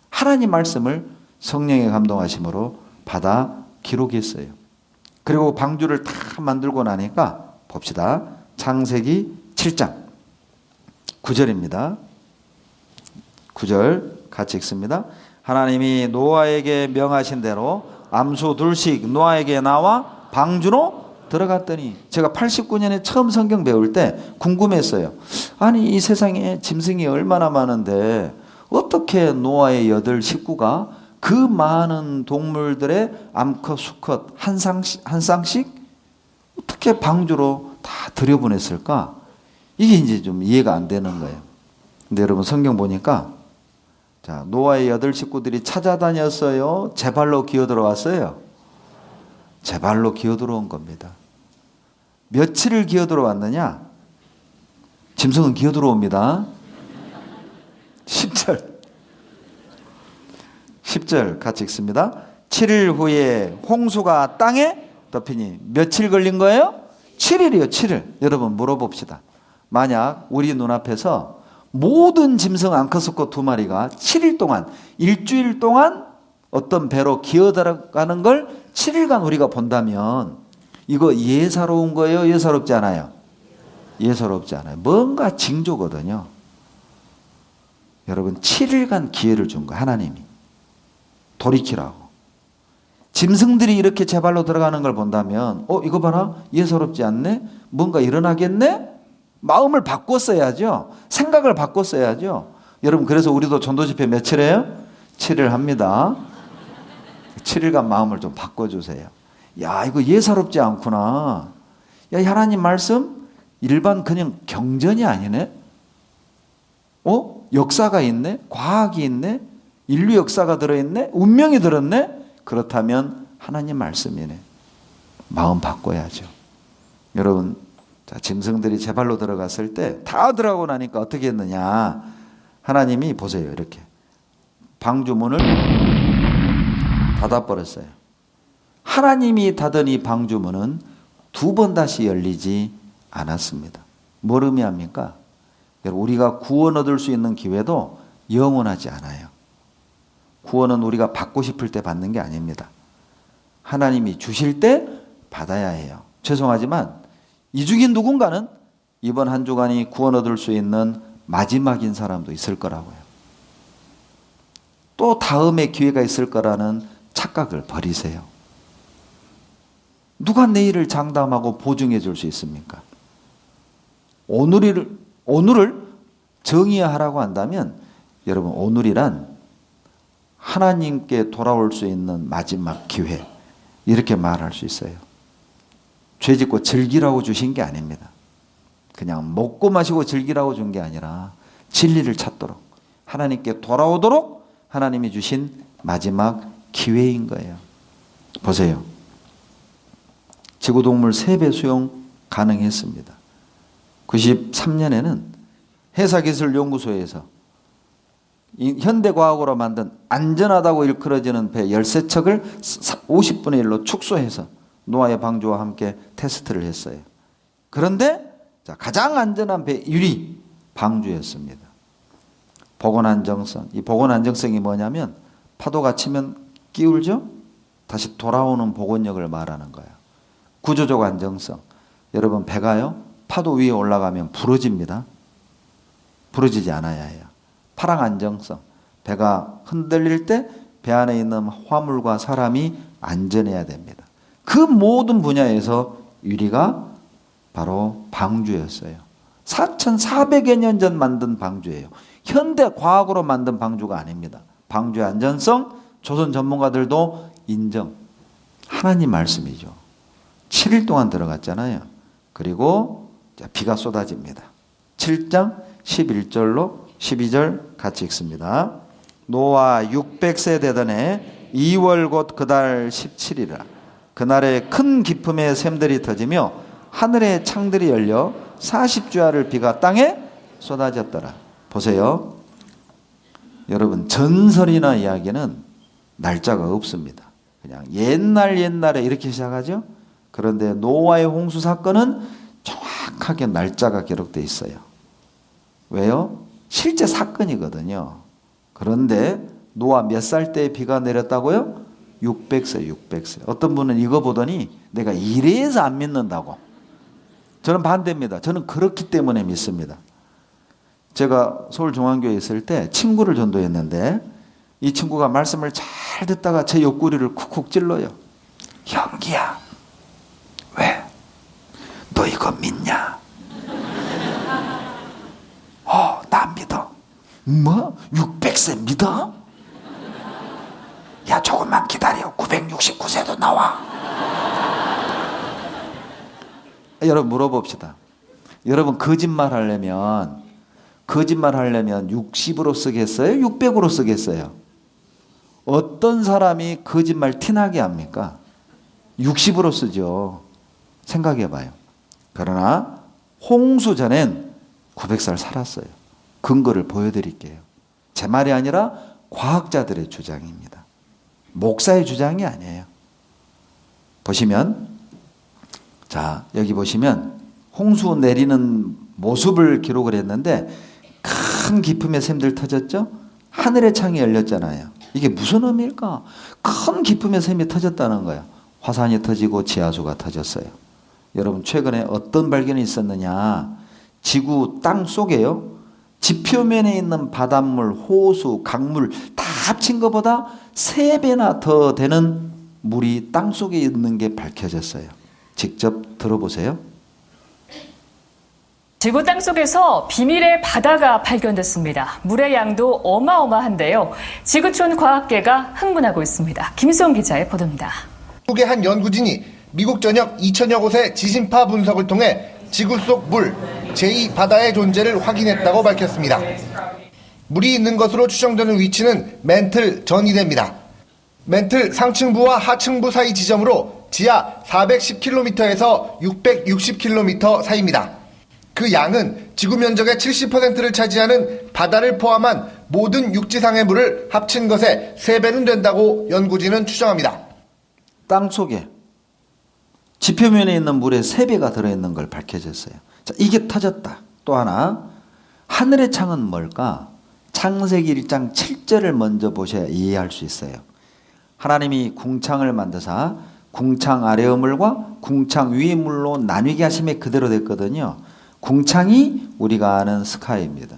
하나님 말씀을 성령의 감동하심으로 받아 기록했어요. 그리고 방주를 다 만들고 나니까 봅시다. 창세기 7장 9절입니다. 9절 같이 읽습니다. 하나님이 노아에게 명하신 대로 암수 둘씩 노아에게 나와 방주로 들어갔더니 제가 89년에 처음 성경 배울 때 궁금했어요. 아니 이 세상에 짐승이 얼마나 많은데 어떻게 노아의 8 식구가 그 많은 동물들의 암컷 수컷 한 쌍씩 어떻게 방주로 다 들여보냈을까? 이게 이제 좀 이해가 안 되는 거예요. 근데 여러분 성경 보니까 자, 노아의 8 식구들이 찾아다녔어요. 제 발로 기어들어왔어요. 제 발로 기어들어온 겁니다. 며칠을 기어들어왔느냐? 짐승은 기어들어옵니다. 10절 같이 읽습니다. 7일 후에 홍수가 땅에 덮이니 며칠 걸린 거예요? 7일이요, 7일. 여러분 물어봅시다. 만약 우리 눈앞에서 모든 짐승 암컷수컷 2마리가 7일 동안, 일주일 동안 어떤 배로 기어들어가는 걸 7일간 우리가 본다면 이거 예사로운 거예요? 예사롭지 않아요? 예사롭지 않아요. 뭔가 징조거든요. 여러분 7일간 기회를 준 거 하나님이. 돌이키라고. 짐승들이 이렇게 제 발로 들어가는 걸 본다면 이거 봐라. 예사롭지 않네? 뭔가 일어나겠네? 마음을 바꿨어야죠. 생각을 바꿨어야죠. 여러분 그래서 우리도 전도집회 며칠 해요? 7일 합니다. 7일간 마음을 좀 바꿔주세요. 야 이거 예사롭지 않구나. 야 하나님 말씀 일반 그냥 경전이 아니네. 역사가 있네. 과학이 있네. 인류 역사가 들어있네. 운명이 들었네. 그렇다면 하나님 말씀이네. 마음 바꿔야죠. 여러분 자, 짐승들이 제 발로 들어갔을 때 다 들어가고 나니까 어떻게 했느냐. 하나님이 보세요. 이렇게 방주문을 닫아버렸어요. 하나님이 닫은 이 방주문은 2번 다시 열리지 않았습니다. 뭘 의미합니까? 우리가 구원 얻을 수 있는 기회도 영원하지 않아요. 구원은 우리가 받고 싶을 때 받는 게 아닙니다. 하나님이 주실 때 받아야 해요. 죄송하지만 이 중에 누군가는 이번 한 주간이 구원 얻을 수 있는 마지막인 사람도 있을 거라고요. 또 다음에 기회가 있을 거라는 착각을 버리세요. 누가 내일을 장담하고 보증해 줄 수 있습니까? 오늘을 정의하라고 한다면 여러분, 오늘이란 하나님께 돌아올 수 있는 마지막 기회, 이렇게 말할 수 있어요. 죄짓고 즐기라고 주신 게 아닙니다. 그냥 먹고 마시고 즐기라고 준 게 아니라 진리를 찾도록, 하나님께 돌아오도록 하나님이 주신 마지막 기회인 거예요. 보세요. 지구동물 3배 수용 가능했습니다. 93년에는 해사기술연구소에서 현대과학으로 만든 안전하다고 일컬어지는 배 13척을 50분의 1로 축소해서 노아의 방주와 함께 테스트를 했어요. 그런데 가장 안전한 배 1위 방주였습니다. 복원 안정성. 이 복원 안정성이 뭐냐면 파도가 치면 끼울죠? 다시 돌아오는 복원력을 말하는 거예요. 구조적 안정성. 여러분, 배가요, 파도 위에 올라가면 부러집니다. 부러지지 않아야 해요. 파랑 안정성. 배가 흔들릴 때 배 안에 있는 화물과 사람이 안전해야 됩니다. 그 모든 분야에서 1위가 바로 방주였어요. 4,400여 년 전 만든 방주예요. 현대 과학으로 만든 방주가 아닙니다. 방주의 안전성, 조선 전문가들도 인정. 하나님 말씀이죠. 7일 동안 들어갔잖아요. 그리고 비가 쏟아집니다. 7장 11절로 12절 같이 읽습니다. 노아 600세 되던 2월 곧 그달 17일이라. 그날에 큰 기품의 샘들이 터지며 하늘의 창들이 열려 40주야를 비가 땅에 쏟아졌더라. 보세요. 여러분, 전설이나 이야기는 날짜가 없습니다. 그냥 옛날에 이렇게 시작하죠. 그런데 노아의 홍수 사건은 정확하게 날짜가 기록되어 있어요. 왜요? 실제 사건이거든요. 그런데 노아 몇 살 때 비가 내렸다고요? 600세. 어떤 분은 이거 보더니 내가 이래서 안 믿는다고. 저는 반대입니다. 저는 그렇기 때문에 믿습니다. 제가 서울중앙교회에 있을 때 친구를 전도했는데 이 친구가 말씀을 잘 듣다가 제 옆구리를 쿡쿡 찔러요. 형기야, 왜? 너 이거 믿냐? 나 믿어. 뭐? 600세 믿어? 야, 조금만 기다려. 969세도 나와. 여러분, 물어봅시다. 여러분, 거짓말 하려면 60으로 쓰겠어요? 600으로 쓰겠어요? 어떤 사람이 거짓말 티나게 합니까? 60으로 쓰죠. 생각해 봐요. 그러나 홍수 전엔 900살 살았어요. 근거를 보여드릴게요. 제 말이 아니라 과학자들의 주장입니다. 목사의 주장이 아니에요. 보시면, 자, 여기 보시면 홍수 내리는 모습을 기록을 했는데 큰 기품의 샘들 터졌죠? 하늘의 창이 열렸잖아요. 이게 무슨 의미일까? 큰 기품의 샘이 터졌다는 거예요. 화산이 터지고 지하수가 터졌어요. 여러분, 최근에 어떤 발견이 있었느냐? 지구 땅 속에요, 지표면에 있는 바닷물, 호수, 강물 다 합친 것보다 3배나 더 되는 물이 땅 속에 있는 게 밝혀졌어요. 직접 들어보세요. 지구 땅속에서 비밀의 바다가 발견됐습니다. 물의 양도 어마어마한데요. 지구촌 과학계가 흥분하고 있습니다. 김수영 기자의 보도입니다. 미국의 한 연구진이 미국 전역 2천여 곳의 지진파 분석을 통해 지구 속 물, 제2바다의 존재를 확인했다고 밝혔습니다. 물이 있는 것으로 추정되는 위치는 멘틀 전이대입니다. 멘틀 상층부와 하층부 사이 지점으로 지하 410km에서 660km 사이입니다. 그 양은 지구 면적의 70%를 차지하는 바다를 포함한 모든 육지상의 물을 합친 것의 3배는 된다고 연구진은 추정합니다. 땅 속에 지표면에 있는 물의 3배가 들어있는 걸 밝혀졌어요. 자, 이게 터졌다. 또 하나, 하늘의 창은 뭘까? 창세기 1장 7절을 먼저 보셔야 이해할 수 있어요. 하나님이 궁창을 만드사 궁창 아래의 물과 궁창 위의 물로 나뉘게 하심에 그대로 됐거든요. 궁창이 우리가 아는 스카이입니다.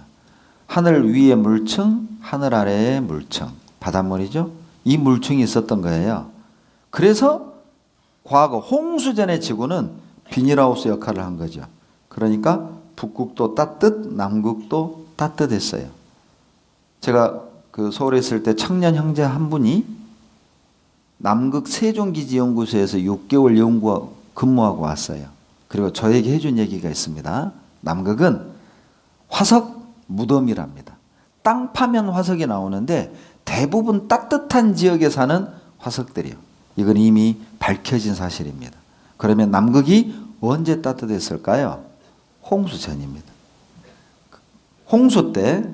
하늘 위의 물층, 하늘 아래의 물층, 바닷물이죠. 이 물층이 있었던 거예요. 그래서 과거 홍수전의 지구는 비닐하우스 역할을 한 거죠. 그러니까 북극도 따뜻, 남극도 따뜻했어요. 제가 그 서울에 있을 때 청년 형제 한 분이 남극 세종기지연구소에서 6개월 근무하고 왔어요. 그리고 저에게 해준 얘기가 있습니다. 남극은 화석 무덤이랍니다. 땅 파면 화석이 나오는데 대부분 따뜻한 지역에 사는 화석들이요. 이건 이미 밝혀진 사실입니다. 그러면 남극이 언제 따뜻했을까요? 홍수 전입니다. 홍수 때,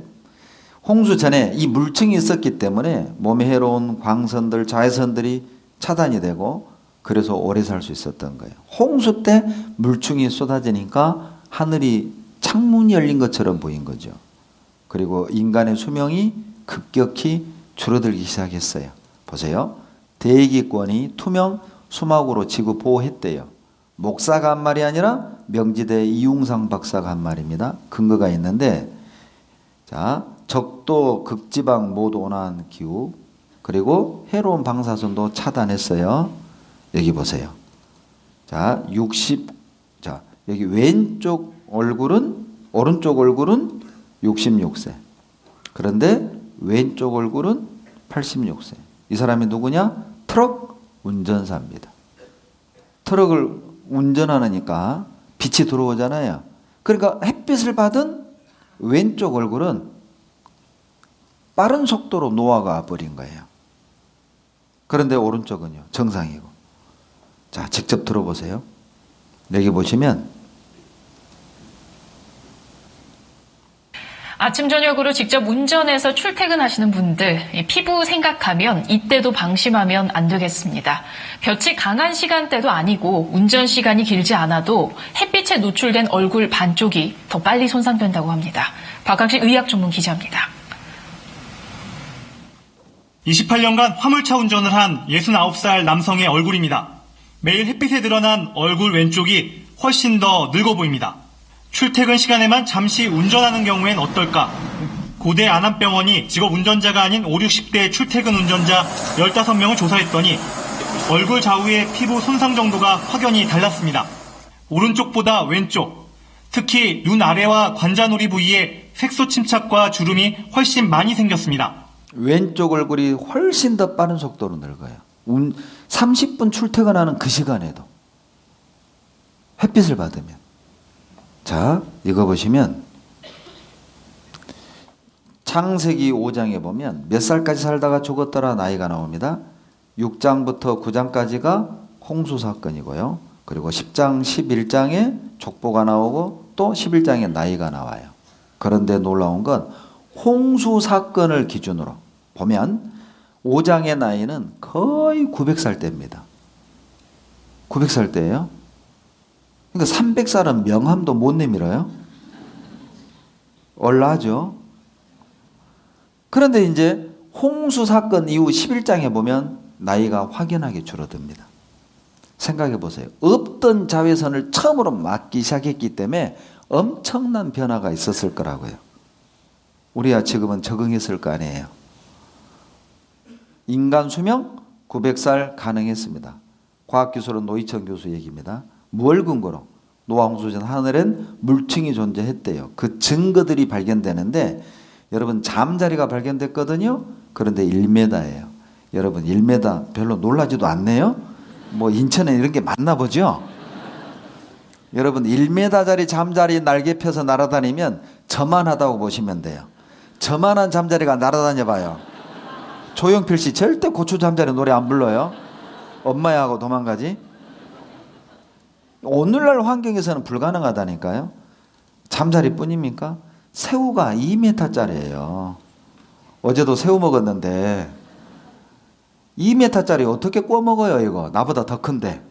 홍수 전에 이 물층이 있었기 때문에 몸에 해로운 광선들, 자외선들이 차단이 되고 그래서 오래 살 수 있었던 거예요. 홍수 때 물층이 쏟아지니까 하늘이 창문이 열린 것처럼 보인 거죠. 그리고 인간의 수명이 급격히 줄어들기 시작했어요. 보세요. 대기권이 투명 수막으로 지구 보호했대요. 목사가 한 말이 아니라 명지대 이웅상 박사가 한 말입니다. 근거가 있는데, 자, 적도 극지방 모두 온화한 기후, 그리고 해로운 방사선도 차단했어요. 여기 보세요. 자, 여기 왼쪽 얼굴은, 오른쪽 얼굴은 66세. 그런데 왼쪽 얼굴은 86세. 이 사람이 누구냐? 트럭 운전사입니다. 트럭을 운전하니까 빛이 들어오잖아요. 그러니까 햇빛을 받은 왼쪽 얼굴은 빠른 속도로 노화가 버린 거예요. 그런데 오른쪽은요, 정상이고. 자, 직접 들어보세요. 여기 보시면 아침 저녁으로 직접 운전해서 출퇴근하시는 분들, 피부 생각하면 이때도 방심하면 안 되겠습니다. 볕이 강한 시간대도 아니고 운전 시간이 길지 않아도 햇빛에 노출된 얼굴 반쪽이 더 빨리 손상된다고 합니다. 박강식 의학 전문 기자입니다. 28년간 화물차 운전을 한 69살 남성의 얼굴입니다. 매일 햇빛에 드러난 얼굴 왼쪽이 훨씬 더 늙어 보입니다. 출퇴근 시간에만 잠시 운전하는 경우엔 어떨까? 고대 안암병원이 직업 운전자가 아닌 5, 60대 출퇴근 운전자 15명을 조사했더니 얼굴 좌우의 피부 손상 정도가 확연히 달랐습니다. 오른쪽보다 왼쪽, 특히 눈 아래와 관자놀이 부위에 색소 침착과 주름이 훨씬 많이 생겼습니다. 왼쪽 얼굴이 훨씬 더 빠른 속도로 늙어요. 30분 출퇴근하는 그 시간에도 햇빛을 받으면. 자, 이거 보시면 창세기 5장에 보면 몇 살까지 살다가 죽었더라 나이가 나옵니다. 6장부터 9장까지가 홍수 사건이고요. 그리고 10장, 11장에 족보가 나오고 또 11장에 나이가 나와요. 그런데 놀라운 건 홍수 사건을 기준으로 보면 5장의 나이는 거의 900살 때입니다. 900살 때예요. 그러니까 300살은 명함도 못 내밀어요. 얼라죠. 그런데 이제 홍수 사건 이후 11장에 보면 나이가 확연하게 줄어듭니다. 생각해 보세요. 없던 자외선을 처음으로 맞기 시작했기 때문에 엄청난 변화가 있었을 거라고요. 우리야 지금은 적응했을 거 아니에요. 인간 수명 900살 가능했습니다. 과학기술은 노희천 교수 얘기입니다. 뭘 근거로? 노화홍수전 하늘엔 물층이 존재했대요. 그 증거들이 발견되는데 여러분 잠자리가 발견됐거든요. 그런데 1m예요. 여러분 1m 별로 놀라지도 않네요. 뭐 인천에 이런 게 많나 보죠. 여러분 1m짜리 잠자리 날개 펴서 날아다니면 저만하다고 보시면 돼요. 저만한 잠자리가 날아다녀 봐요. 조용필 씨 절대 고추 잠자리 노래 안 불러요. 엄마야 하고 도망가지. 오늘날 환경에서는 불가능하다니까요. 잠자리뿐입니까? 새우가 2m짜리예요. 어제도 새우 먹었는데 2m짜리 어떻게 구워 먹어요 이거. 나보다 더 큰데.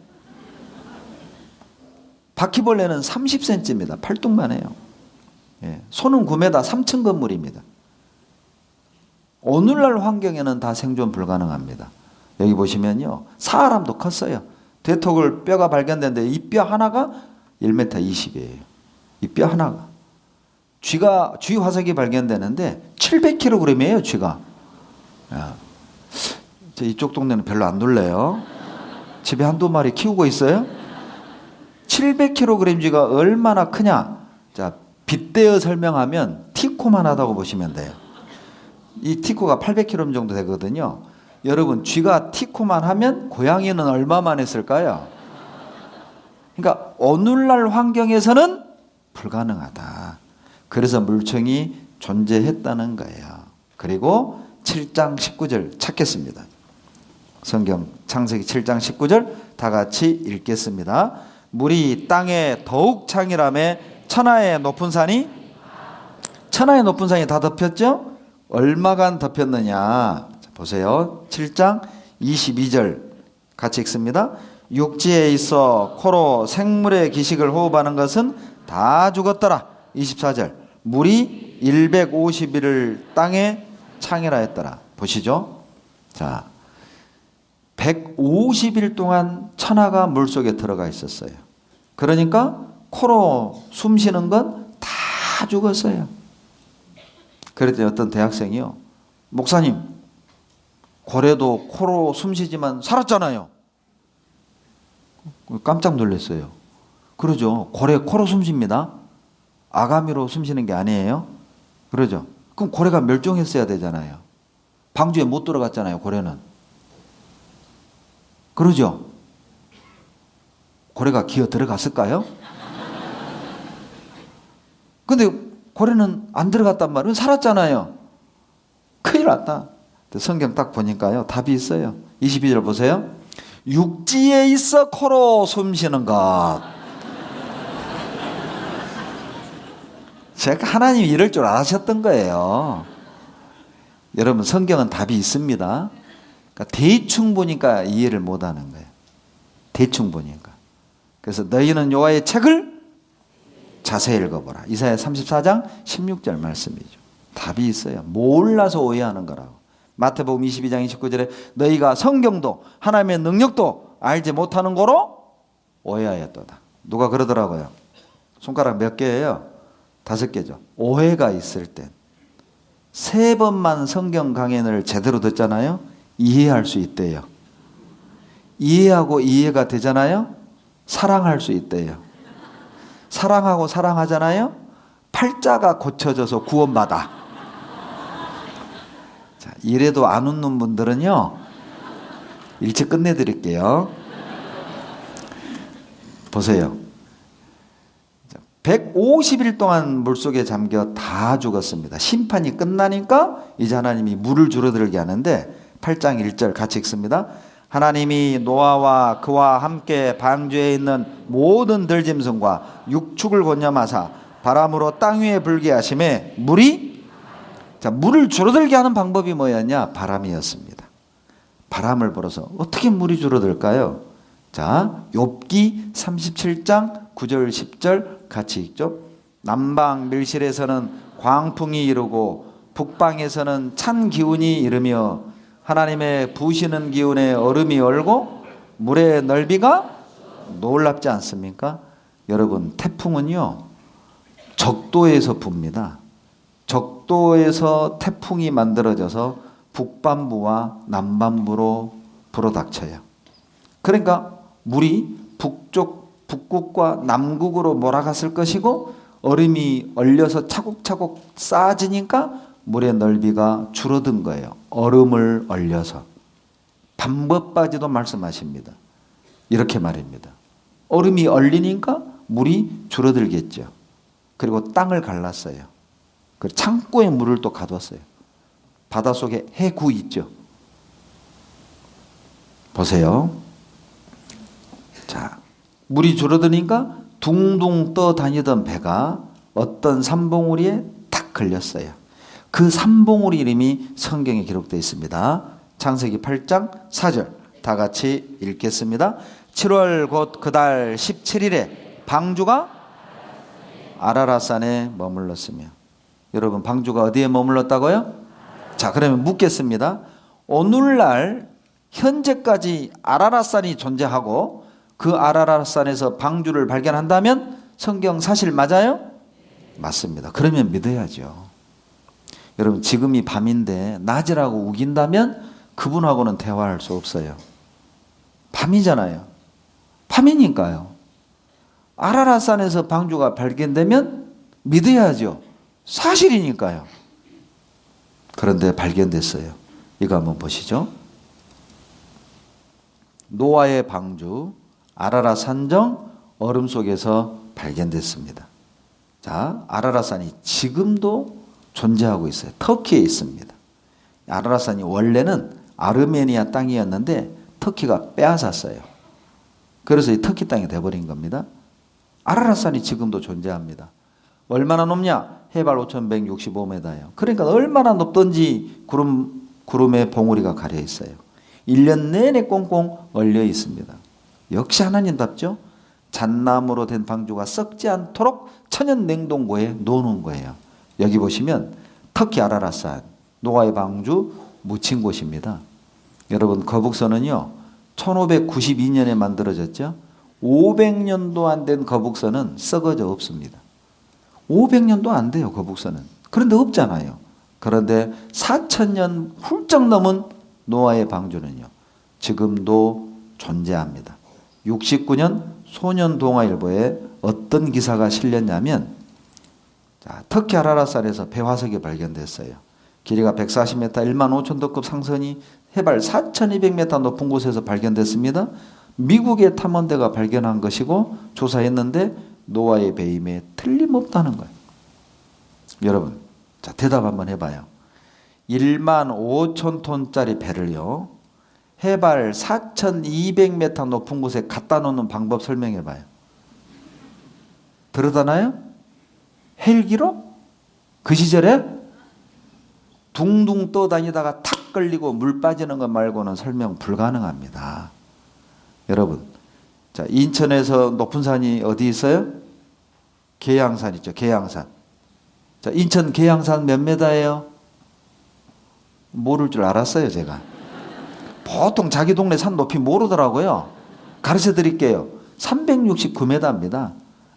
바퀴벌레는 30cm입니다. 팔뚝만 해요. 예. 소는 9m 3층 건물입니다. 오늘날 환경에는 다 생존 불가능합니다. 여기 보시면요. 사람도 컸어요. 대토글 뼈가 발견됐는데 이 뼈 하나가 1m 20이에요. 이 뼈 하나가. 쥐 화석이 발견되는데 700kg이에요, 쥐가. 야, 저 이쪽 동네는 별로 안 놀래요. 집에 한두 마리 키우고 있어요? 700kg 쥐가 얼마나 크냐? 자, 빗대어 설명하면 티코만 하다고 보시면 돼요. 이 티코가 800kg 정도 되거든요. 여러분, 쥐가 티코만 하면 고양이는 얼마만 했을까요? 그러니까 오늘날 환경에서는 불가능하다. 그래서 물총이 존재했다는 거예요. 그리고 7장 19절 찾겠습니다. 성경 창세기 7장 19절 다 같이 읽겠습니다. 물이 땅에 더욱 창이라매 천하의 높은 산이 다 덮였죠? 얼마간 덮였느냐? 자, 보세요. 7장 22절 같이 읽습니다. 육지에 있어 코로 생물의 기식을 호흡하는 것은 다 죽었더라. 24절. 물이 150일을 땅에 창이라 했더라. 보시죠. 자, 150일 동안 천하가 물속에 들어가 있었어요. 그러니까 코로 숨 쉬는 건 다 죽었어요. 그랬더니 어떤 대학생이요. 목사님, 고래도 코로 숨 쉬지만 살았잖아요. 깜짝 놀랐어요. 그러죠. 고래 코로 숨 쉽니다. 아가미로 숨 쉬는 게 아니에요. 그러죠. 그럼 고래가 멸종했어야 되잖아요. 방주에 못 들어갔잖아요, 고래는. 그러죠. 고래가 기어 들어갔을까요? 근데 고래는 안 들어갔단 말이에요. 살았잖아요. 큰일 났다. 성경 딱 보니까요, 답이 있어요. 22절 보세요. 육지에 있어 코로 숨 쉬는 것. 제가 하나님이 이럴 줄 아셨던 거예요. 여러분, 성경은 답이 있습니다. 그러니까 대충 보니까 이해를 못하는 거예요. 대충 보니까. 그래서 너희는 여호와의 책을 자세히 읽어보라. 이사야 34장 16절 말씀이죠. 답이 있어요. 몰라서 오해하는 거라고. 마태복음 22장 29절에 너희가 성경도 하나님의 능력도 알지 못하는 거로 오해하였도다. 누가 그러더라고요. 손가락 몇 개예요? 5개죠. 오해가 있을 땐 3번만 성경 강연을 제대로 듣잖아요. 이해할 수 있대요. 이해하고 이해가 되잖아요. 사랑할 수 있대요. 사랑하고 사랑하잖아요. 팔자가 고쳐져서 구원받아. 자, 이래도 안 웃는 분들은요, 일찍 끝내드릴게요. 보세요. 150일 동안 물속에 잠겨 다 죽었습니다. 심판이 끝나니까 이제 하나님이 물을 줄어들게 하는데 8장 1절 같이 읽습니다. 하나님이 노아와 그와 함께 방주에 있는 모든 들짐승과 육축을 권념하사 바람으로 땅 위에 불게 하심에 물이, 자, 물을 줄어들게 하는 방법이 뭐였냐? 바람이었습니다. 바람을 불어서 어떻게 물이 줄어들까요? 자, 욥기 37장 9절 10절 같이 읽죠. 남방 밀실에서는 광풍이 이르고 북방에서는 찬 기운이 이르며 하나님의 부시는 기운에 얼음이 얼고 물의 넓이가 놀랍지 않습니까? 여러분, 태풍은요, 적도에서 붑니다. 적도에서 태풍이 만들어져서 북반부와 남반부로 불어닥쳐요. 그러니까 물이 북극과 남극으로 몰아갔을 것이고 얼음이 얼려서 차곡차곡 쌓아지니까 물의 넓이가 줄어든 거예요. 얼음을 얼려서. 방법까지도 말씀하십니다. 이렇게 말입니다. 얼음이 얼리니까 물이 줄어들겠죠. 그리고 땅을 갈랐어요. 그 창고에 물을 또 가뒀어요. 바닷속에 해구 있죠. 보세요. 자, 물이 줄어드니까 둥둥 떠다니던 배가 어떤 산봉우리에 탁 걸렸어요. 그 산봉우리 이름이 성경에 기록되어 있습니다. 창세기 8장 4절 다 같이 읽겠습니다. 7월 곧 그달 17일에 방주가 아라랏산에 머물렀으며. 여러분, 방주가 어디에 머물렀다고요? 자, 그러면 묻겠습니다. 오늘날 현재까지 아라랏산이 존재하고 그 아라랏산에서 방주를 발견한다면 성경 사실 맞아요? 맞습니다. 그러면 믿어야죠. 여러분 지금이 밤인데 낮이라고 우긴다면 그분하고는 대화할 수 없어요. 밤이잖아요. 밤이니까요. 아라랏산에서 방주가 발견되면 믿어야죠. 사실이니까요. 그런데 발견됐어요. 이거 한번 보시죠. 노아의 방주 아라랏 산정 얼음 속에서 발견됐습니다. 자, 아라랏산이 지금도 존재하고 있어요. 터키에 있습니다. 아라랏산이 원래는 아르메니아 땅이었는데 터키가 빼앗았어요. 그래서 이 터키 땅이 돼버린 겁니다. 아라랏산이 지금도 존재합니다. 얼마나 높냐? 해발 5,165m예요. 그러니까 얼마나 높던지 구름의 봉우리가 가려 있어요. 1년 내내 꽁꽁 얼려 있습니다. 역시 하나님답죠? 잣나무로 된 방주가 썩지 않도록 천연 냉동고에 놓는 거예요. 여기 보시면 터키 아라랏산 노아의 방주 묻힌 곳입니다. 여러분 거북선은요 1592년에 만들어졌죠. 500년도 안 된 거북선은 썩어져 없습니다. 500년도 안 돼요 거북선은. 그런데 없잖아요. 그런데 4000년 훌쩍 넘은 노아의 방주는요 지금도 존재합니다. 69년 소년동아일보에 어떤 기사가 실렸냐면 자, 터키 아라랏산에서 배화석이 발견됐어요. 길이가 140m, 15,000도급 상선이 해발 4,200m 높은 곳에서 발견됐습니다. 미국의 탐험대가 발견한 것이고 조사했는데 노아의 배임에 틀림없다는 거예요. 여러분, 자 대답 한번 해봐요. 15,000톤짜리 배를요 해발 4,200m 높은 곳에 갖다 놓는 방법 설명해봐요. 들어다나요? 헬기로? 그 시절에? 둥둥 떠다니다가 탁 걸리고 물 빠지는 것 말고는 설명 불가능합니다. 여러분, 자 인천에서 높은 산이 어디 있어요? 계양산 있죠. 계양산. 자 인천 계양산 몇 메다예요? 모를 줄 알았어요 제가. 보통 자기 동네 산 높이 모르더라고요. 가르쳐 드릴게요. 369m입니다.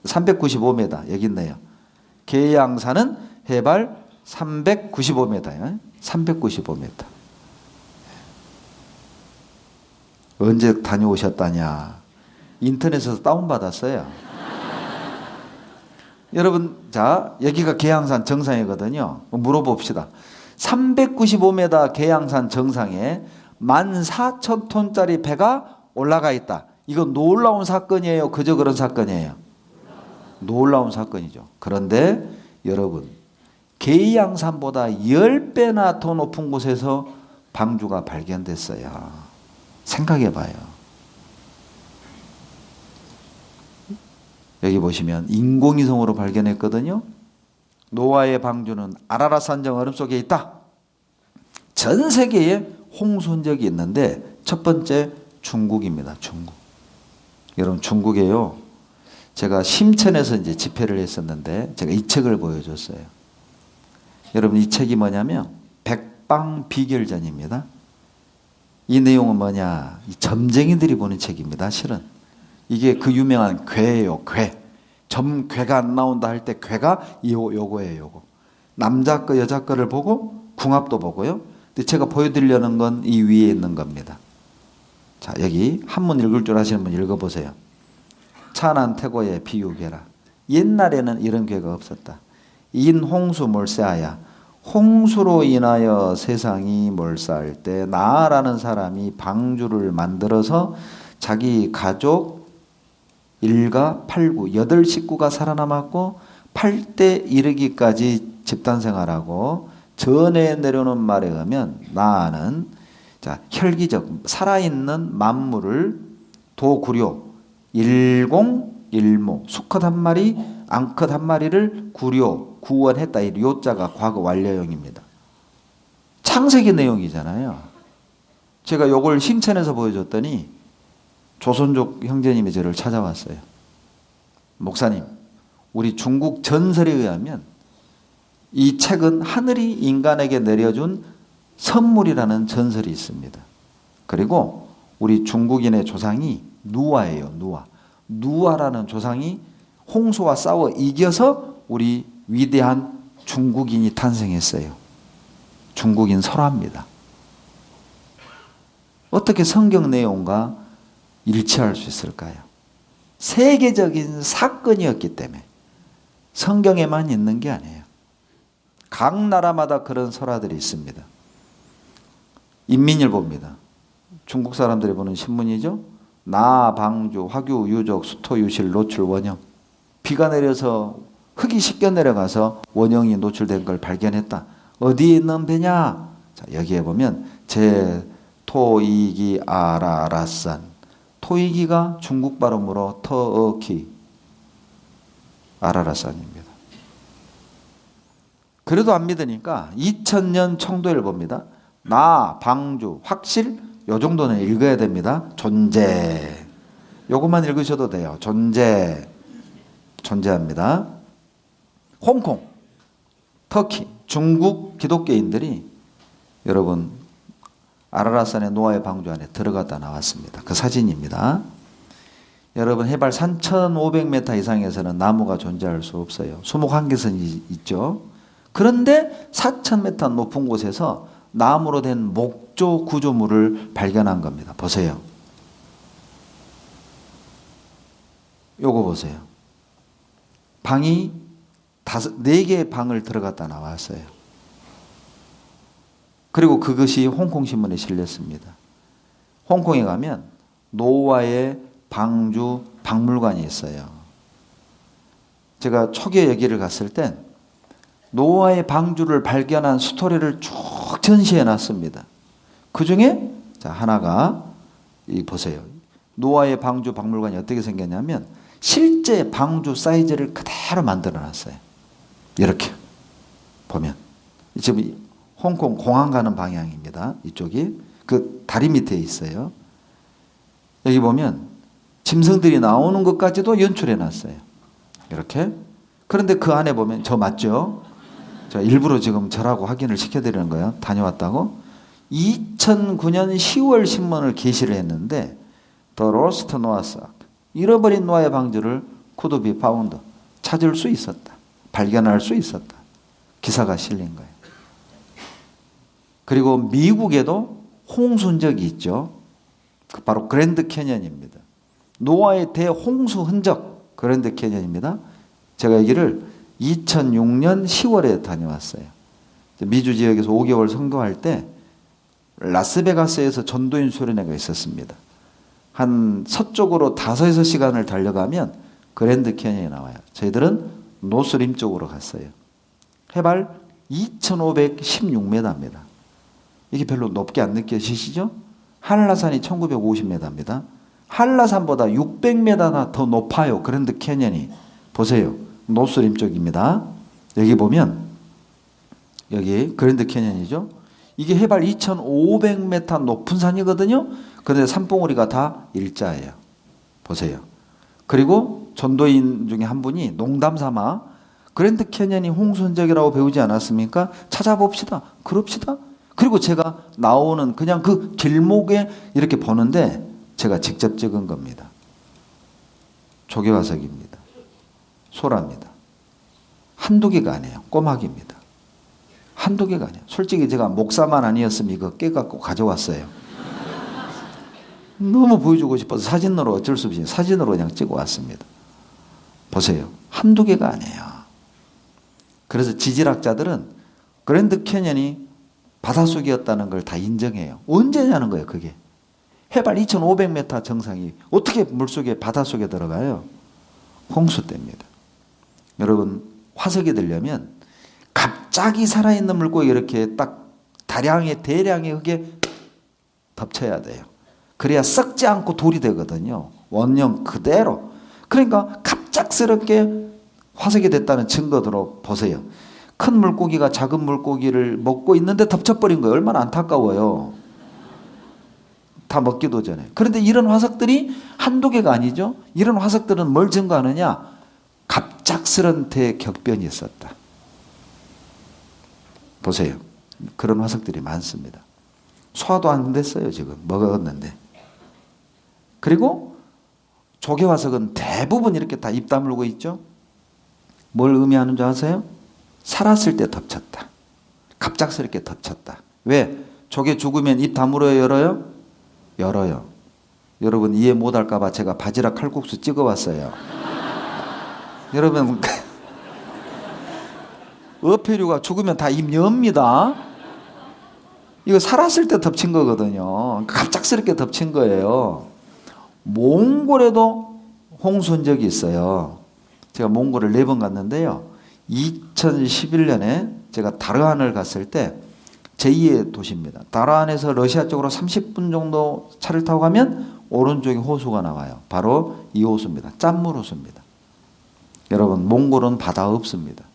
395m 여기 있네요. 계양산은 해발 395m예요. 395m. 언제 다녀오셨다냐? 인터넷에서 다운받았어요. 여러분, 자 여기가 계양산 정상이거든요. 물어봅시다. 395m 계양산 정상에 14,000톤짜리 배가 올라가 있다. 이거 놀라운 사건이에요? 그저 그런 사건이에요? 놀라운 사건이죠. 그런데 여러분 계양산보다 10배나 더 높은 곳에서 방주가 발견됐어요. 생각해 봐요. 여기 보시면 인공위성으로 발견했거든요. 노아의 방주는 아라랏 산정 얼음 속에 있다. 전 세계에 홍수 흔적이 있는데 첫 번째 중국입니다. 중국. 여러분 중국에요. 제가 심천에서 이제 집회를 했었는데 제가 이 책을 보여줬어요. 여러분 이 책이 뭐냐면 백방비결전입니다. 이 내용은 뭐냐? 이 점쟁이들이 보는 책입니다. 실은 이게 그 유명한 괴예요. 괴. 점괴가 안 나온다 할 때 괴가 요거예요. 요거. 남자 거 여자 거를 보고 궁합도 보고요. 근데 제가 보여드리려는 건 이 위에 있는 겁니다. 자 여기 한문 읽을 줄 아시는 분 읽어보세요. 찬한 태고의 비유괴라. 옛날에는 이런 괴가 없었다. 인홍수 몰세하야. 홍수로 인하여 세상이 몰사할 때 나라는 사람이 방주를 만들어서 자기 가족 일가 8구 8식구가 살아남았고 8대 이르기까지 집단생활하고 전에 내려오는 말에 의하면 나는 자 혈기적 살아있는 만물을 도구려 일공일모 수컷 한 마리 암컷 한 마리를 구원했다. 이 요자가 과거 완료형입니다. 창세기 내용이잖아요. 제가 요걸 심천에서 보여줬더니 조선족 형제님이 저를 찾아왔어요. 목사님, 우리 중국 전설에 의하면 이 책은 하늘이 인간에게 내려준 선물이라는 전설이 있습니다. 그리고 우리 중국인의 조상이 누아예요. 누아라는 조상이 홍수와 싸워 이겨서 우리 위대한 중국인이 탄생했어요. 중국인 설화입니다. 어떻게 성경 내용과 일치할 수 있을까요? 세계적인 사건이었기 때문에 성경에만 있는 게 아니에요. 각 나라마다 그런 설화들이 있습니다. 인민일보입니다. 중국 사람들이 보는 신문이죠. 나, 방주, 화교, 유적, 수토, 유실, 노출, 원형. 비가 내려서 흙이 씻겨 내려가서 원형이 노출된 걸 발견했다. 어디에 있는 배냐? 자, 여기에 보면 제 토이기 아라라산. 토이기가 중국 발음으로 터키 아라라산입니다. 그래도 안 믿으니까 2000년 청도일 봅니다. 나, 방주, 확실 요 정도는 읽어야 됩니다. 존재. 요것만 읽으셔도 돼요. 존재합니다. 홍콩, 터키, 중국 기독교인들이 여러분 아라라산의 노아의 방주 안에 들어갔다 나왔습니다. 그 사진입니다. 여러분 해발 3,500m 이상에서는 나무가 존재할 수 없어요. 수목한계선이 있죠. 그런데 4,000m 높은 곳에서 나무로 된 목조 구조물을 발견한 겁니다. 보세요. 요거 보세요. 방이 4개의 방을 들어갔다 나왔어요. 그리고 그것이 홍콩신문에 실렸습니다. 홍콩에 가면 노아의 방주 박물관이 있어요. 제가 초기에 여기를 갔을 땐 노아의 방주를 발견한 스토리를 쭉 전시해 놨습니다. 그 중에 자 하나가 보세요. 노아의 방주 박물관이 어떻게 생겼냐면 실제 방주 사이즈를 그대로 만들어 놨어요. 이렇게 보면 지금 홍콩 공항 가는 방향입니다. 이쪽이 그 다리 밑에 있어요. 여기 보면 짐승들이 나오는 것까지도 연출해 놨어요. 이렇게. 그런데 그 안에 보면 저 맞죠? 저 일부러 지금 저라고 확인을 시켜드리는 거예요. 다녀왔다고. 2009년 10월 신문을 게시를 했는데 The Lost Noah's Ark, 잃어버린 노아의 방주를 could be found, 찾을 수 있었다. 발견할 수 있었다. 기사가 실린 거예요. 그리고 미국에도 홍수 흔적이 있죠. 바로 그랜드 캐년입니다. 노아의 대홍수 흔적 그랜드 캐년입니다. 제가 여기를 2006년 10월에 다녀왔어요. 미주 지역에서 5개월 선교할 때 라스베가스에서 전도인 수련회가 있었습니다. 한 서쪽으로 5에서 시간을 달려가면 그랜드 캐년이 나와요. 저희들은 노스림 쪽으로 갔어요. 해발 2516m입니다. 이게 별로 높게 안 느껴지시죠? 한라산이 1950m입니다. 한라산보다 600m나 더 높아요. 그랜드 캐년이. 보세요. 노스림 쪽입니다. 여기 보면 여기 그랜드 캐년이죠. 이게 해발 2500m 높은 산이거든요. 그런데 산봉우리가 다 일자예요. 보세요. 그리고 전도인 중에 한 분이 농담 삼아 그랜드 캐년이 홍수 흔적이라고 배우지 않았습니까? 찾아봅시다. 그럽시다. 그리고 제가 나오는 그냥 그 길목에 이렇게 보는데 제가 직접 찍은 겁니다. 조개화석입니다. 소라입니다. 한두 개가 아니에요. 꼬막입니다. 한두 개가 아니에요. 솔직히 제가 목사만 아니었으면 이거 깨갖고 가져왔어요. 너무 보여주고 싶어서 사진으로 어쩔 수 없이 사진으로 그냥 찍어 왔습니다. 보세요. 한두 개가 아니에요. 그래서 지질학자들은 그랜드 캐년이 바닷속이었다는 걸 다 인정해요. 언제냐는 거예요, 그게. 해발 2500m 정상이 어떻게 물속에 바닷속에 들어가요? 홍수 때입니다. 여러분, 화석이 되려면 갑자기 살아있는 물고기 이렇게 딱 대량의 흙에 덮쳐야 돼요. 그래야 썩지 않고 돌이 되거든요. 원형 그대로. 그러니까 갑작스럽게 화석이 됐다는 증거로 보세요. 큰 물고기가 작은 물고기를 먹고 있는데 덮쳐버린 거예요. 얼마나 안타까워요. 다 먹기도 전에. 그런데 이런 화석들이 한두 개가 아니죠. 이런 화석들은 뭘 증거하느냐? 갑작스런 대격변이 있었다. 보세요. 그런 화석들이 많습니다. 소화도 안 됐어요. 지금 먹었는데. 그리고 조개화석은 대부분 이렇게 다 입 다물고 있죠. 뭘 의미하는 줄 아세요? 살았을 때 덮쳤다. 갑작스럽게 덮쳤다. 왜? 조개 죽으면 입 다물어요, 열어요? 열어요. 여러분 이해 못할까 봐 제가 바지락 칼국수 찍어왔어요. 여러분 어패류가 죽으면 다 입 엽니다. 이거 살았을 때 덮친 거거든요. 갑작스럽게 덮친 거예요. 몽골에도 홍수인 적이 있어요. 제가 몽골을 4번 갔는데요. 2011년에 제가 다르한을 갔을 때 제2의 도시입니다. 다르한에서 러시아 쪽으로 30분 정도 차를 타고 가면 오른쪽에 호수가 나와요. 바로 이 호수입니다. 짠물 호수입니다. 여러분 몽골은 바다 없습니다.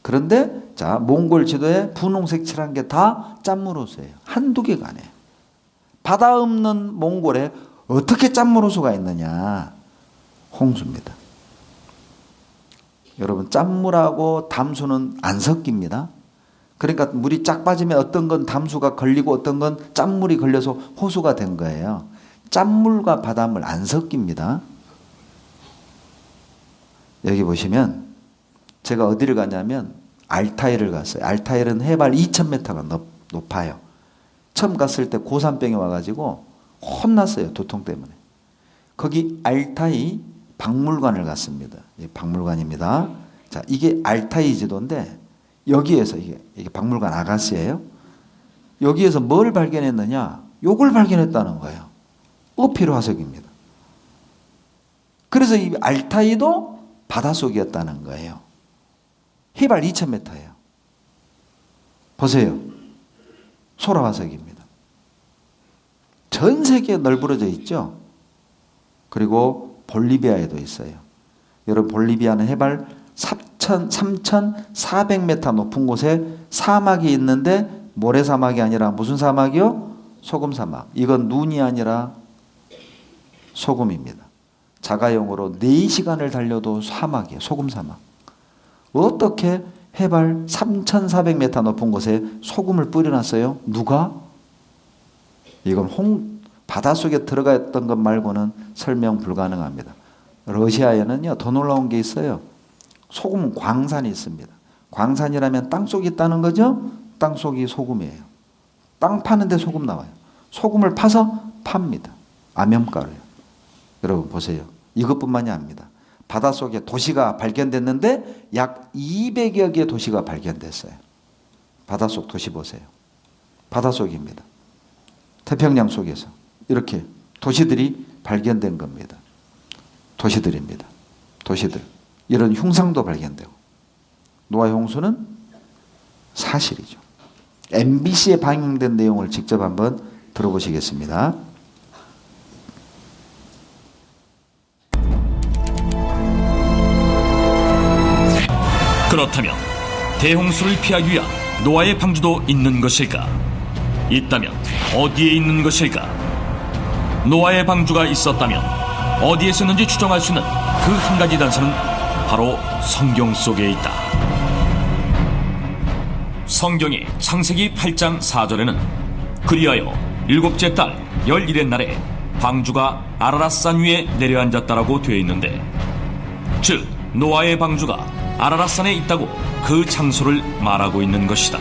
그런데 자 몽골 지도에 분홍색 칠한 게 다 짠물 호수예요. 한두 개가 아니에요. 바다 없는 몽골에 어떻게 짠물 호수가 있느냐. 홍수입니다. 여러분 짠물하고 담수는 안 섞입니다. 그러니까 물이 쫙 빠지면 어떤 건 담수가 걸리고 어떤 건 짠물이 걸려서 호수가 된 거예요. 짠물과 바닷물 안 섞입니다. 여기 보시면 제가 어디를 가냐면 알타이를 갔어요. 알타이는 해발 2,000m가 높아요. 처음 갔을 때 고산병이 와가지고 혼났어요. 두통 때문에. 거기 알타이 박물관을 갔습니다. 박물관입니다. 자, 이게 알타이 지도인데 여기에서 이게 박물관 아가씨예요. 여기에서 뭘 발견했느냐? 요걸 발견했다는 거예요. 어필 화석입니다. 그래서 이 알타이도 바닷속이었다는 거예요. 해발 2,000m예요. 보세요. 소라 화석입니다. 전 세계에 널브러져 있죠. 그리고 볼리비아에도 있어요. 여러분 볼리비아는 해발 3,400m 높은 곳에 사막이 있는데 모래사막이 아니라 무슨 사막이요? 소금사막. 이건 눈이 아니라 소금입니다. 자가용으로 4시간을 달려도 사막이에요. 소금사막. 어떻게 해발 3,400m 높은 곳에 소금을 뿌려놨어요? 누가? 이건 바닷속에 들어가 있던 것 말고는 설명 불가능합니다. 러시아에는요 더 놀라운 게 있어요. 소금은 광산이 있습니다. 광산이라면 땅속에 있다는 거죠? 땅속이 소금이에요. 땅 파는데 소금 나와요. 소금을 파서 팝니다. 암염가루요. 여러분 보세요. 이것뿐만이 아닙니다. 바닷속에 도시가 발견됐는데 약 200여 개의 도시가 발견됐어요. 바닷속 도시 보세요. 바닷속입니다. 태평양 속에서 이렇게 도시들이 발견된 겁니다. 도시들입니다. 도시들. 이런 흉상도 발견되고. 노아의 홍수는 사실이죠. MBC에 방영된 내용을 직접 한번 들어보시겠습니다. 그렇다면 대홍수를 피하기 위한 노아의 방주도 있는 것일까? 있다면 어디에 있는 것일까? 노아의 방주가 있었다면 어디에 있었는지 추정할 수 있는 그 한 가지 단서는 바로 성경 속에 있다. 성경의 창세기 8장 4절에는 그리하여 7째 달 11의 날에 방주가 아라랏산 위에 내려앉았다라고 되어 있는데, 즉 노아의 방주가 아라랏산에 있다고 그 장소를 말하고 있는 것이다.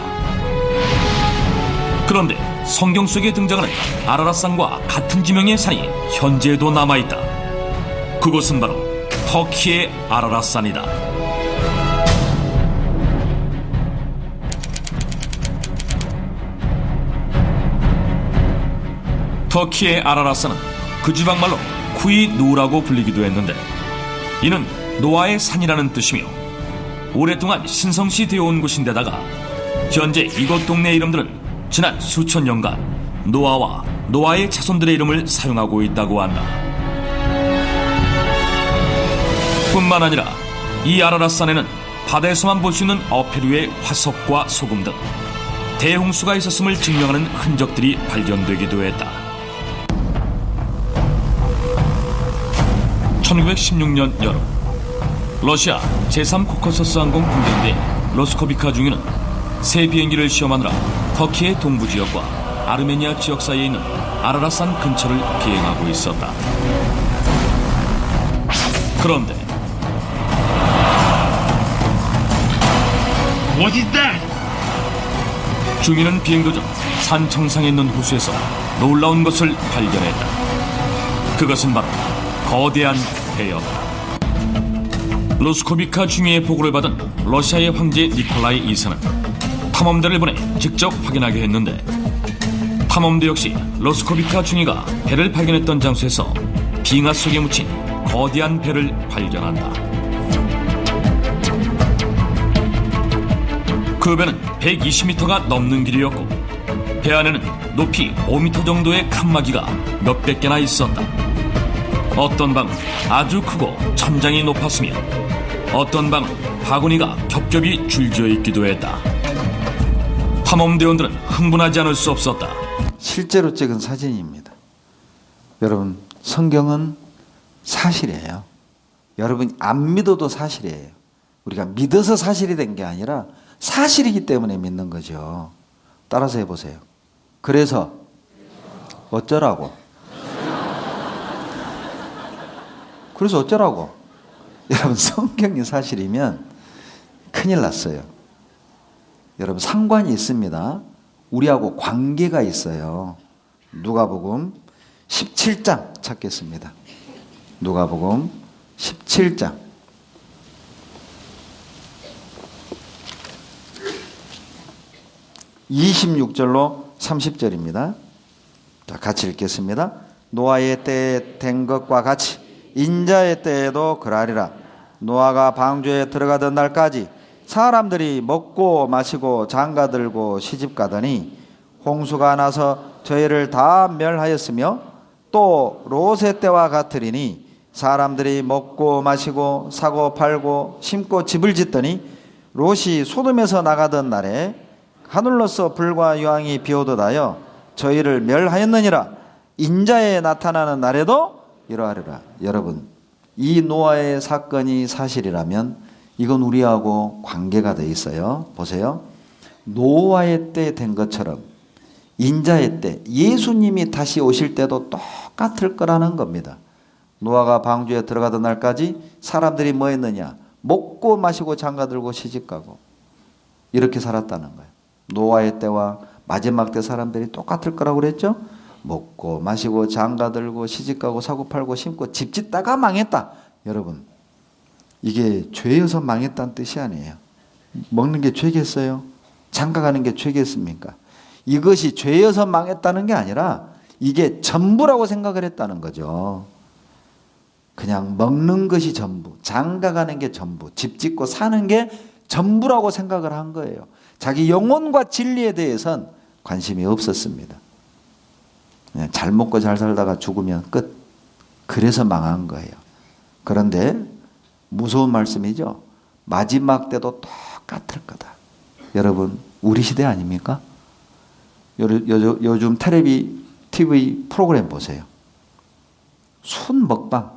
그런데 성경 속에 등장하는 아라랏산과 같은 지명의 산이 현재에도 남아있다. 그곳은 바로 터키의 아라랏산이다. 터키의 아라랏산은 그 지방말로 쿠이누라고 불리기도 했는데, 이는 노아의 산이라는 뜻이며 오랫동안 신성시 되어온 곳인데다가 현재 이곳 동네 이름들은 지난 수천 년간 노아와 노아의 자손들의 이름을 사용하고 있다고 한다. 뿐만 아니라 이 아라랏산에는 바다에서만 볼 수 있는 어패류의 화석과 소금 등 대홍수가 있었음을 증명하는 흔적들이 발견되기도 했다. 1916년 여름, 러시아 제3코커서스 항공 군대인데 로스코비카 중위는 새 비행기를 시험하느라 터키의 동부 지역과 아르메니아 지역 사이에 있는 아라랏산 근처를 비행하고 있었다. 그런데 What is that? 중위는 비행 도중 산 정상에 있는 호수에서 놀라운 것을 발견했다. 그것은 바로 거대한 배였다. 로스코비카 중위의 보고를 받은 러시아의 황제 니콜라이 2세는 탐험대를 보내 직접 확인하게 했는데, 탐험대 역시 로스코비카 중위가 배를 발견했던 장소에서 빙하 속에 묻힌 거대한 배를 발견한다. 그 배는 120m가 넘는 길이었고, 배 안에는 높이 5m 정도의 칸막이가 몇백 개나 있었다. 어떤 방은 아주 크고 천장이 높았으며, 어떤 방은 바구니가 겹겹이 줄지어 있기도 했다. 탐험대원들은 흥분하지 않을 수 없었다. 실제로 찍은 사진입니다. 여러분, 성경은 사실이에요. 여러분 안 믿어도 사실이에요. 우리가 믿어서 사실이 된 게 아니라 사실이기 때문에 믿는 거죠. 따라서 해보세요. 그래서 어쩌라고? 그래서 어쩌라고? 여러분, 성경이 사실이면 큰일 났어요. 여러분, 상관이 있습니다. 우리하고 관계가 있어요. 누가복음 17장 찾겠습니다. 누가복음 17장 26절로 30절입니다. 자, 같이 읽겠습니다. 노아의 때에 된 것과 같이 인자의 때에도 그러하리라. 노아가 방주에 들어가던 날까지 사람들이 먹고 마시고 장가들고 시집가더니 홍수가 나서 저희를 다 멸하였으며, 또 롯의 때와 같으리니 사람들이 먹고 마시고 사고 팔고 심고 집을 짓더니 롯이 소돔에서 나가던 날에 하늘로서 불과 유황이 비오듯하여 저희를 멸하였느니라. 인자에 나타나는 날에도 이러하리라. 여러분, 이 노아의 사건이 사실이라면 이건 우리하고 관계가 돼 있어요. 보세요. 노아의 때 된 것처럼 인자의 때, 예수님이 다시 오실 때도 똑같을 거라는 겁니다. 노아가 방주에 들어가던 날까지 사람들이 뭐 했느냐? 먹고 마시고 장가들고 시집가고 이렇게 살았다는 거예요. 노아의 때와 마지막 때 사람들이 똑같을 거라고 그랬죠? 먹고 마시고 장가들고 시집가고 사고팔고 심고 집 짓다가 망했다. 여러분, 이게 죄여서 망했다는 뜻이 아니에요. 먹는 게 죄겠어요? 장가가는 게 죄겠습니까? 이것이 죄여서 망했다는 게 아니라 이게 전부라고 생각을 했다는 거죠. 그냥 먹는 것이 전부, 장가가는 게 전부, 집 짓고 사는 게 전부라고 생각을 한 거예요. 자기 영혼과 진리에 대해서는 관심이 없었습니다. 잘 먹고 잘 살다가 죽으면 끝. 그래서 망한 거예요. 그런데 무서운 말씀이죠. 마지막 때도 똑같을 거다. 여러분, 우리 시대 아닙니까? 요즘 텔레비 TV 프로그램 보세요. 순 먹방.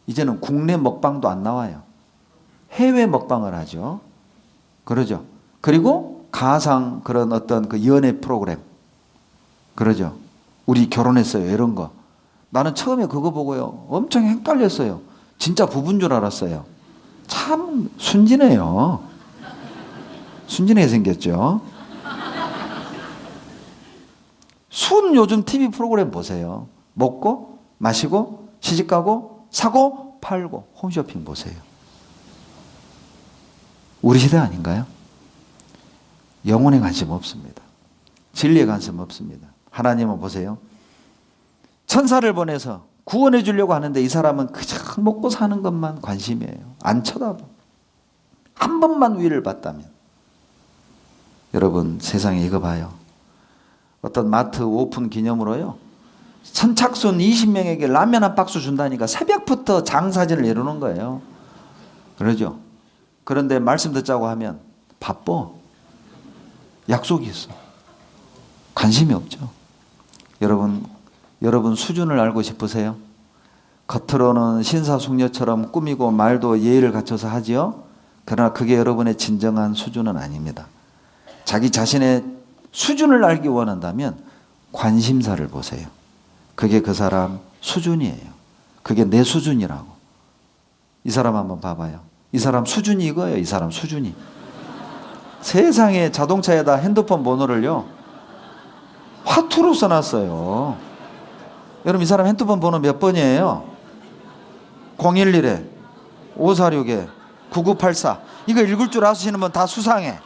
이제는 국내 먹방도 안 나와요. 해외 먹방을 하죠. 그러죠. 그리고 가상 그런 어떤 그 연애 프로그램. 그러죠. 우리 결혼했어요. 이런 거. 나는 처음에 그거 보고요. 엄청 헷갈렸어요. 진짜 부부인 줄 알았어요. 참 순진해요. 순진하게 생겼죠. 순 요즘 TV 프로그램 보세요. 먹고 마시고 시집가고 사고 팔고 홈쇼핑 보세요. 우리 시대 아닌가요? 영혼에 관심 없습니다. 진리에 관심 없습니다. 하나님은 보세요. 천사를 보내서 구원해 주려고 하는데 이 사람은 그저 먹고 사는 것만 관심이에요. 안 쳐다봐. 한 번만 위를 봤다면. 여러분, 세상에 이거 봐요. 어떤 마트 오픈 기념으로요. 선착순 20명에게 라면 한 박스 준다니까 새벽부터 장사진을 이루는 거예요. 그러죠. 그런데 말씀 듣자고 하면 바빠. 약속이 있어. 관심이 없죠. 여러분 수준을 알고 싶으세요? 겉으로는 신사숙녀처럼 꾸미고 말도 예의를 갖춰서 하지요. 그러나 그게 여러분의 진정한 수준은 아닙니다. 자기 자신의 수준을 알기 원한다면 관심사를 보세요. 그게 그 사람 수준이에요. 그게 내 수준이라고. 이 사람 한번 봐봐요. 이 사람 수준이 이거예요. 이 사람 수준이. 세상에 자동차에다 핸드폰 번호를요 화투로 써놨어요. 여러분 이 사람 핸드폰 번호 몇 번이에요? 011에 546에 9984. 이거 읽을 줄 아시는 분 다 수상해.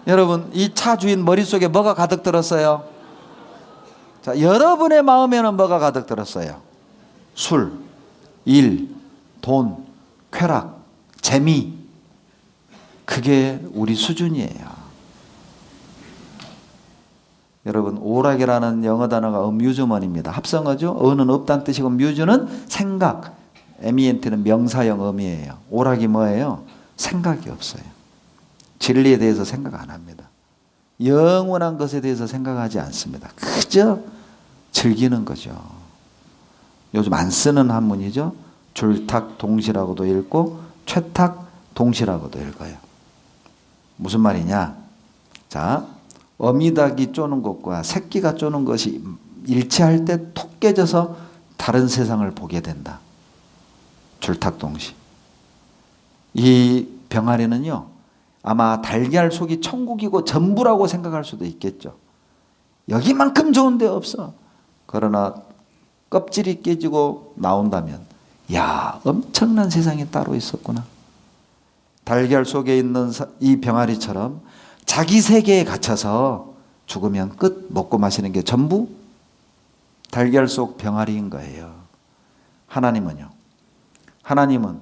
여러분 이 차 주인 머릿속에 뭐가 가득 들었어요? 자, 여러분의 마음에는 뭐가 가득 들었어요? 술, 일, 돈, 쾌락, 재미. 그게 우리 수준이에요. 여러분 오락이라는 영어 단어가 어뮤즈먼입니다. 합성어죠. 어는 없다는 뜻이고 뮤즈는 생각. MENT는 명사형 어미예요. 오락이 뭐예요? 생각이 없어요. 진리에 대해서 생각 안 합니다. 영원한 것에 대해서 생각하지 않습니다. 그저 즐기는 거죠. 요즘 안 쓰는 한문이죠. 줄탁동시라고도 읽고 최탁동시라고도 읽어요. 무슨 말이냐? 자, 어미닭이 쪼는 것과 새끼가 쪼는 것이 일치할 때 톡 깨져서 다른 세상을 보게 된다. 줄탁동시. 이 병아리는요, 아마 달걀 속이 천국이고 전부라고 생각할 수도 있겠죠. 여기만큼 좋은 데 없어. 그러나 껍질이 깨지고 나온다면, 야, 엄청난 세상이 따로 있었구나. 달걀 속에 있는 이 병아리처럼 자기 세계에 갇혀서 죽으면 끝, 먹고 마시는 게 전부 달걀 속 병아리인 거예요. 하나님은요, 하나님은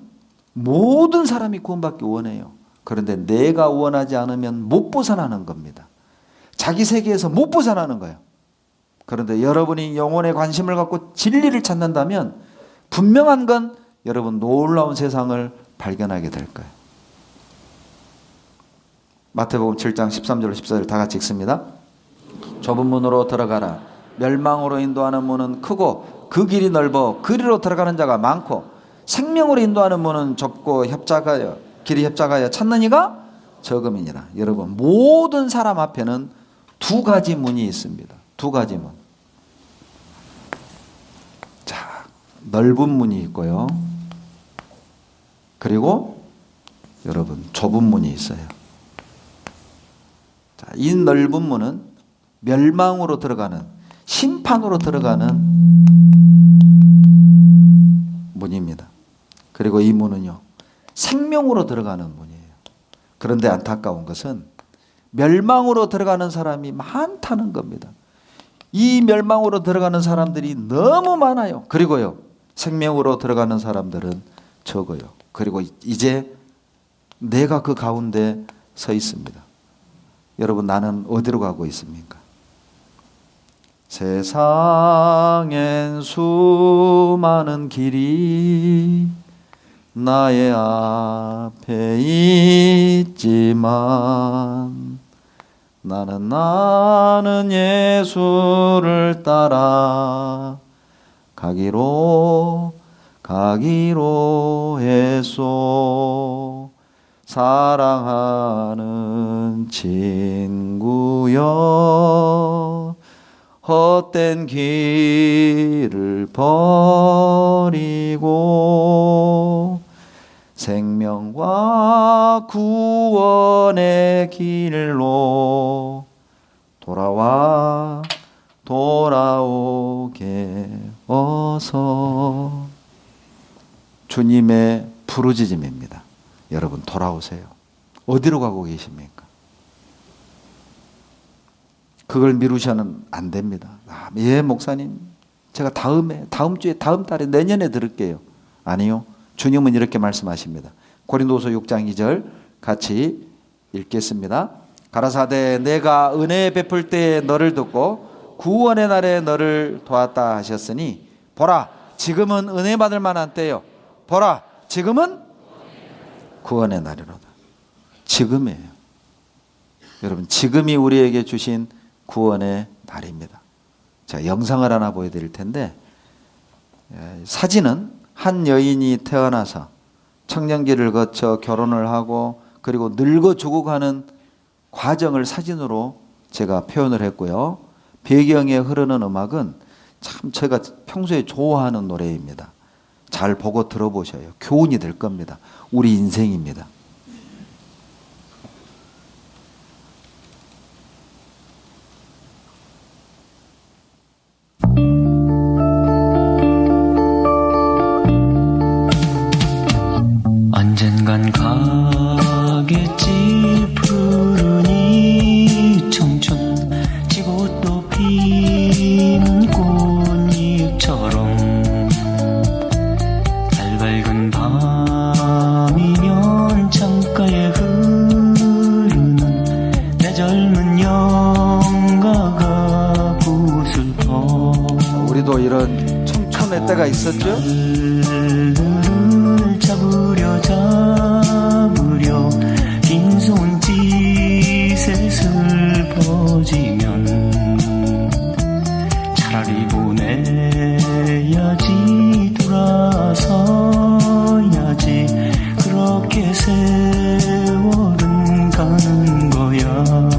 모든 사람이 구원받기 원해요. 그런데 내가 원하지 않으면 못 벗어나는 겁니다. 자기 세계에서 못 벗어나는 거예요. 그런데 여러분이 영혼에 관심을 갖고 진리를 찾는다면 분명한 건 여러분 놀라운 세상을 발견하게 될 거예요. 마태복음 7장 13절 14절 다 같이 읽습니다. 좁은 문으로 들어가라. 멸망으로 인도하는 문은 크고 그 길이 넓어 그리로 들어가는 자가 많고 생명으로 인도하는 문은 좁고 길이 협착하여 찾는 이가 적음이니라. 여러분 모든 사람 앞에는 두 가지 문이 있습니다. 두 가지 문. 자, 넓은 문이 있고요. 그리고 여러분 좁은 문이 있어요. 자, 이 넓은 문은 멸망으로 들어가는, 심판으로 들어가는 문입니다. 그리고 이 문은요, 생명으로 들어가는 문이에요. 그런데 안타까운 것은 멸망으로 들어가는 사람이 많다는 겁니다. 이 멸망으로 들어가는 사람들이 너무 많아요. 그리고요, 생명으로 들어가는 사람들은 적어요. 그리고 이제 내가 그 가운데 서 있습니다. 여러분, 나는 어디로 가고 있습니까? 세상엔 수많은 길이 나의 앞에 있지만 나는 예수를 따라 가기로 했소. 사랑하는 친구여, 헛된 길을 버리고 생명과 구원의 길로 돌아오게 어서. 주님의 부르짖음입니다. 여러분, 돌아오세요. 어디로 가고 계십니까? 그걸 미루셔는 안 됩니다. 예, 목사님, 제가 다음 주에, 다음 달에, 내년에 들을게요. 아니요. 주님은 이렇게 말씀하십니다. 고린도서 6장 2절 같이 읽겠습니다. 가라사대 내가 은혜 베풀 때에 너를 듣고 구원의 날에 너를 도왔다 하셨으니 보라, 지금은 은혜 받을 만한 때요. 보라, 지금은 구원의 날이로다. 지금이에요. 여러분, 지금이 우리에게 주신 구원의 날입니다. 자, 영상을 하나 보여드릴 텐데, 사진은 한 여인이 태어나서 청년기를 거쳐 결혼을 하고 그리고 늙어 죽어가는 과정을 사진으로 제가 표현을 했고요. 배경에 흐르는 음악은 참 제가 평소에 좋아하는 노래입니다. 잘 보고 들어보셔요. 교훈이 될 겁니다. 우리 인생입니다. 언젠간 가겠지 푸른 이 청춘 지고 또 피는 꽃잎처럼 달 밝은 밤이면 창가에 흐르는 내 젊은 영가가 구슬퍼 우리도 이런 청춘의 때가 있었죠? 잡으려 빈손 짓에 슬퍼지면 차라리 보내야지 돌아서야지 그렇게 세월은 가는 거야.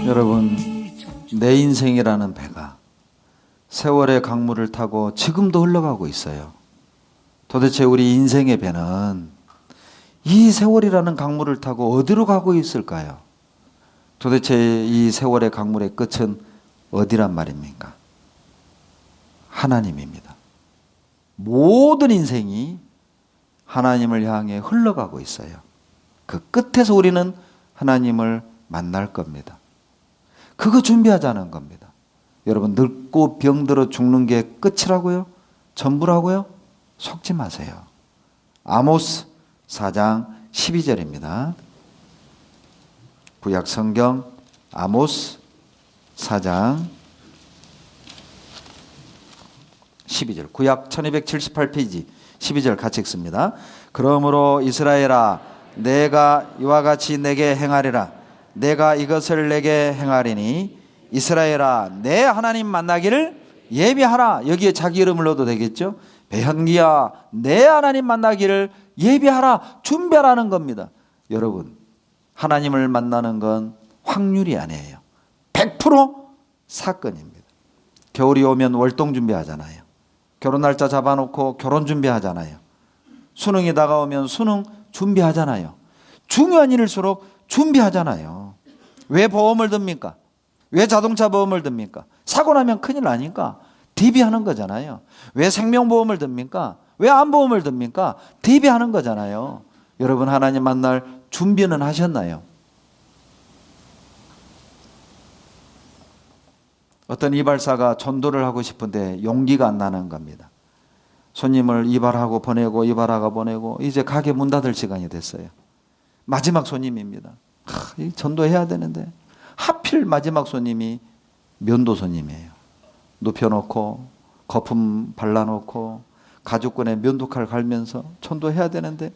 여러분, 내 인생이라는 배가 세월의 강물을 타고 지금도 흘러가고 있어요. 도대체 우리 인생의 배는 이 세월이라는 강물을 타고 어디로 가고 있을까요? 도대체 이 세월의 강물의 끝은 어디란 말입니까? 하나님입니다. 모든 인생이 하나님을 향해 흘러가고 있어요. 그 끝에서 우리는 하나님을 만날 겁니다. 그거 준비하자는 겁니다. 여러분, 늙고 병들어 죽는 게 끝이라고요? 전부라고요? 속지 마세요. 아모스 4장 12절입니다. 구약 성경 아모스 4장 12절. 구약 1278페이지 12절 같이 읽습니다. 그러므로 이스라엘아, 내가 이와 같이 내게 행하리라. 내가 이것을 내게 행하리니 이스라엘아, 내 하나님 만나기를 예비하라. 여기에 자기 이름을 넣어도 되겠죠? 배현기야, 내 하나님 만나기를 예비하라. 준비하라는 겁니다. 여러분, 하나님을 만나는 건 확률이 아니에요. 100% 사건입니다. 겨울이 오면 월동 준비하잖아요. 결혼 날짜 잡아놓고 결혼 준비하잖아요. 수능이 다가오면 수능 준비하잖아요. 중요한 일일수록 준비하잖아요. 왜 보험을 듭니까? 왜 자동차 보험을 듭니까? 사고 나면 큰일 나니까 대비하는 거잖아요. 왜 생명보험을 듭니까? 왜 암보험을 듭니까? 대비하는 거잖아요. 여러분, 하나님 만날 준비는 하셨나요? 어떤 이발사가 전도를 하고 싶은데 용기가 안 나는 겁니다. 손님을 이발하고 보내고 이발하고 보내고 이제 가게 문 닫을 시간이 됐어요. 마지막 손님입니다. 전도해야 되는데 하필 마지막 손님이 면도 손님이에요. 눕혀놓고 거품 발라놓고 가죽끈에 면도칼 갈면서 전도해야 되는데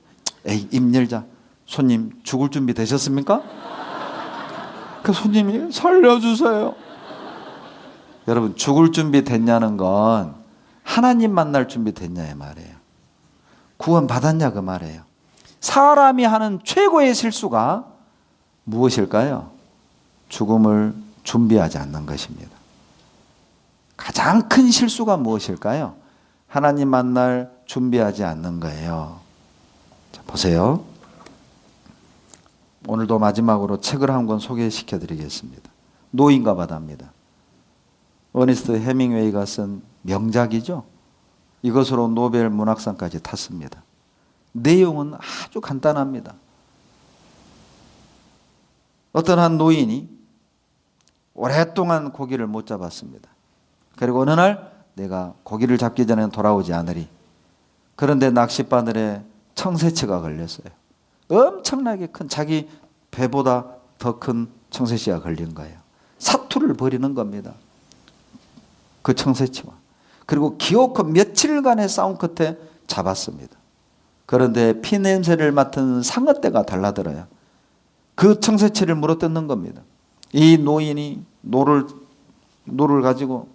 에이, 입 열자. 손님 죽을 준비 되셨습니까? 그 손님이 살려주세요. 여러분, 죽을 준비 됐냐는 건 하나님 만날 준비 됐냐의 말이에요. 구원 받았냐 그 말이에요. 사람이 하는 최고의 실수가 무엇일까요? 죽음을 준비하지 않는 것입니다. 가장 큰 실수가 무엇일까요? 하나님 만날 준비하지 않는 거예요. 자, 보세요. 오늘도 마지막으로 책을 한 권 소개시켜 드리겠습니다. 노인과 바다입니다. 어니스트 해밍웨이가 쓴 명작이죠. 이것으로 노벨 문학상까지 탔습니다. 내용은 아주 간단합니다. 어떤 한 노인이 오랫동안 고기를 못 잡았습니다. 그리고 어느 날 내가 고기를 잡기 전에 돌아오지 않으리. 그런데 낚싯바늘에 청새치가 걸렸어요. 엄청나게 큰, 자기 배보다 더 큰 청새치가 걸린 거예요. 사투를 벌이는 겁니다. 그 청새치와. 그리고 기어코 며칠간의 싸움 끝에 잡았습니다. 그런데 피 냄새를 맡은 상어떼가 달라들어요. 그 청새치를 물어뜯는 겁니다. 이 노인이 노를 가지고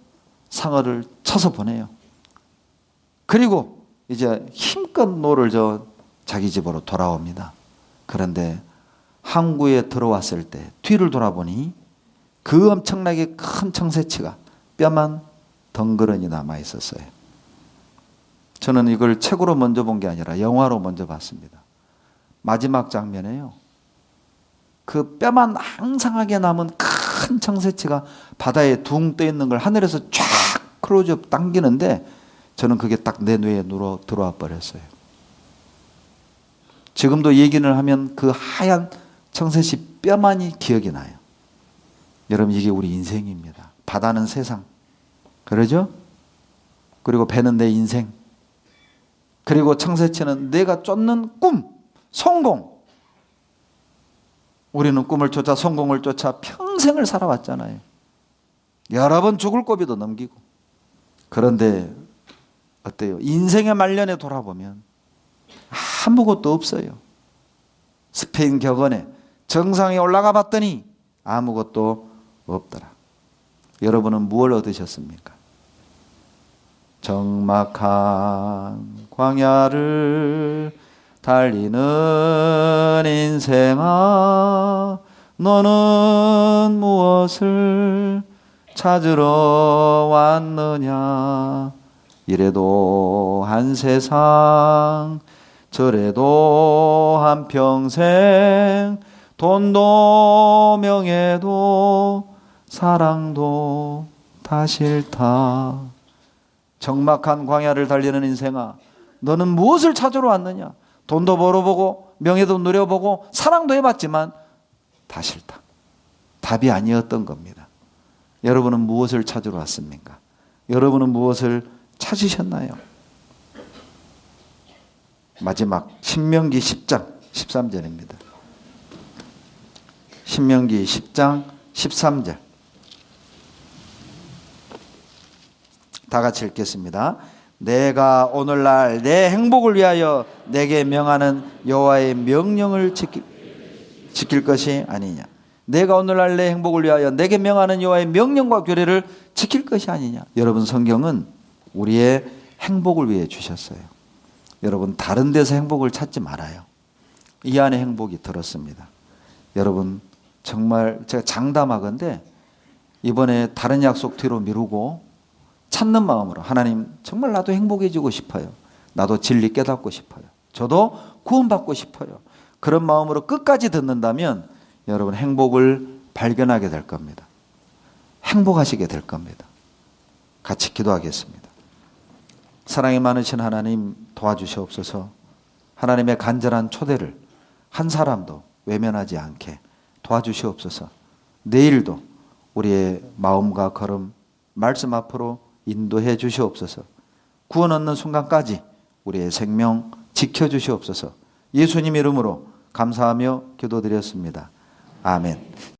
상어를 쳐서 보내요. 그리고 이제 힘껏 노를 자기 집으로 돌아옵니다. 그런데 항구에 들어왔을 때 뒤를 돌아보니 그 엄청나게 큰 청새치가 뼈만 덩그러니 남아 있었어요. 저는 이걸 책으로 먼저 본 게 아니라 영화로 먼저 봤습니다. 마지막 장면에요. 그 뼈만 항상하게 남은 큰 청새치가 바다에 둥 떠 있는 걸 하늘에서 쫙 클로즈업 당기는데 저는 그게 딱 내 뇌에 들어와 버렸어요. 지금도 얘기를 하면 그 하얀 청새치 뼈만이 기억이 나요. 여러분, 이게 우리 인생입니다. 바다는 세상, 그러죠? 그리고 배는 내 인생, 그리고 청새치는 내가 쫓는 꿈, 성공. 우리는 꿈을 쫓아 성공을 쫓아 평생을 살아왔잖아요. 여러 번 죽을 고비도 넘기고. 그런데 어때요? 인생의 말년에 돌아보면 아무것도 없어요. 스페인 격언에 정상에 올라가 봤더니 아무것도 없더라. 여러분은 무엇을 얻으셨습니까? 적막한 광야를 달리는 인생아, 너는 무엇을 찾으러 왔느냐. 이래도 한 세상, 저래도 한 평생, 돈도 명예도 사랑도 다 싫다. 적막한 광야를 달리는 인생아, 너는 무엇을 찾으러 왔느냐. 돈도 벌어보고 명예도 누려보고 사랑도 해봤지만 다 싫다. 답이 아니었던 겁니다. 여러분은 무엇을 찾으러 왔습니까? 여러분은 무엇을 찾으셨나요? 마지막 신명기 10장 13절입니다. 신명기 10장 13절. 다 같이 읽겠습니다. 내가 오늘날 내 행복을 위하여 내게 명하는 여호와의 명령을 지킬 것이 아니냐. 내가 오늘날 내 행복을 위하여 내게 명하는 여호와의 명령과 규례를 지킬 것이 아니냐. 여러분, 성경은 우리의 행복을 위해 주셨어요. 여러분, 다른 데서 행복을 찾지 말아요. 이 안에 행복이 들었습니다. 여러분, 정말 제가 장담하건대 이번에 다른 약속 뒤로 미루고 찾는 마음으로, 하나님 정말 나도 행복해지고 싶어요. 나도 진리 깨닫고 싶어요. 저도 구원받고 싶어요. 그런 마음으로 끝까지 듣는다면 여러분, 행복을 발견하게 될 겁니다. 행복하시게 될 겁니다. 같이 기도하겠습니다. 사랑이 많으신 하나님, 도와주시옵소서. 하나님의 간절한 초대를 한 사람도 외면하지 않게 도와주시옵소서. 내일도 우리의 마음과 걸음, 말씀 앞으로 인도해 주시옵소서. 구원 얻는 순간까지 우리의 생명 지켜주시옵소서. 예수님 이름으로 감사하며 기도드렸습니다. 아멘.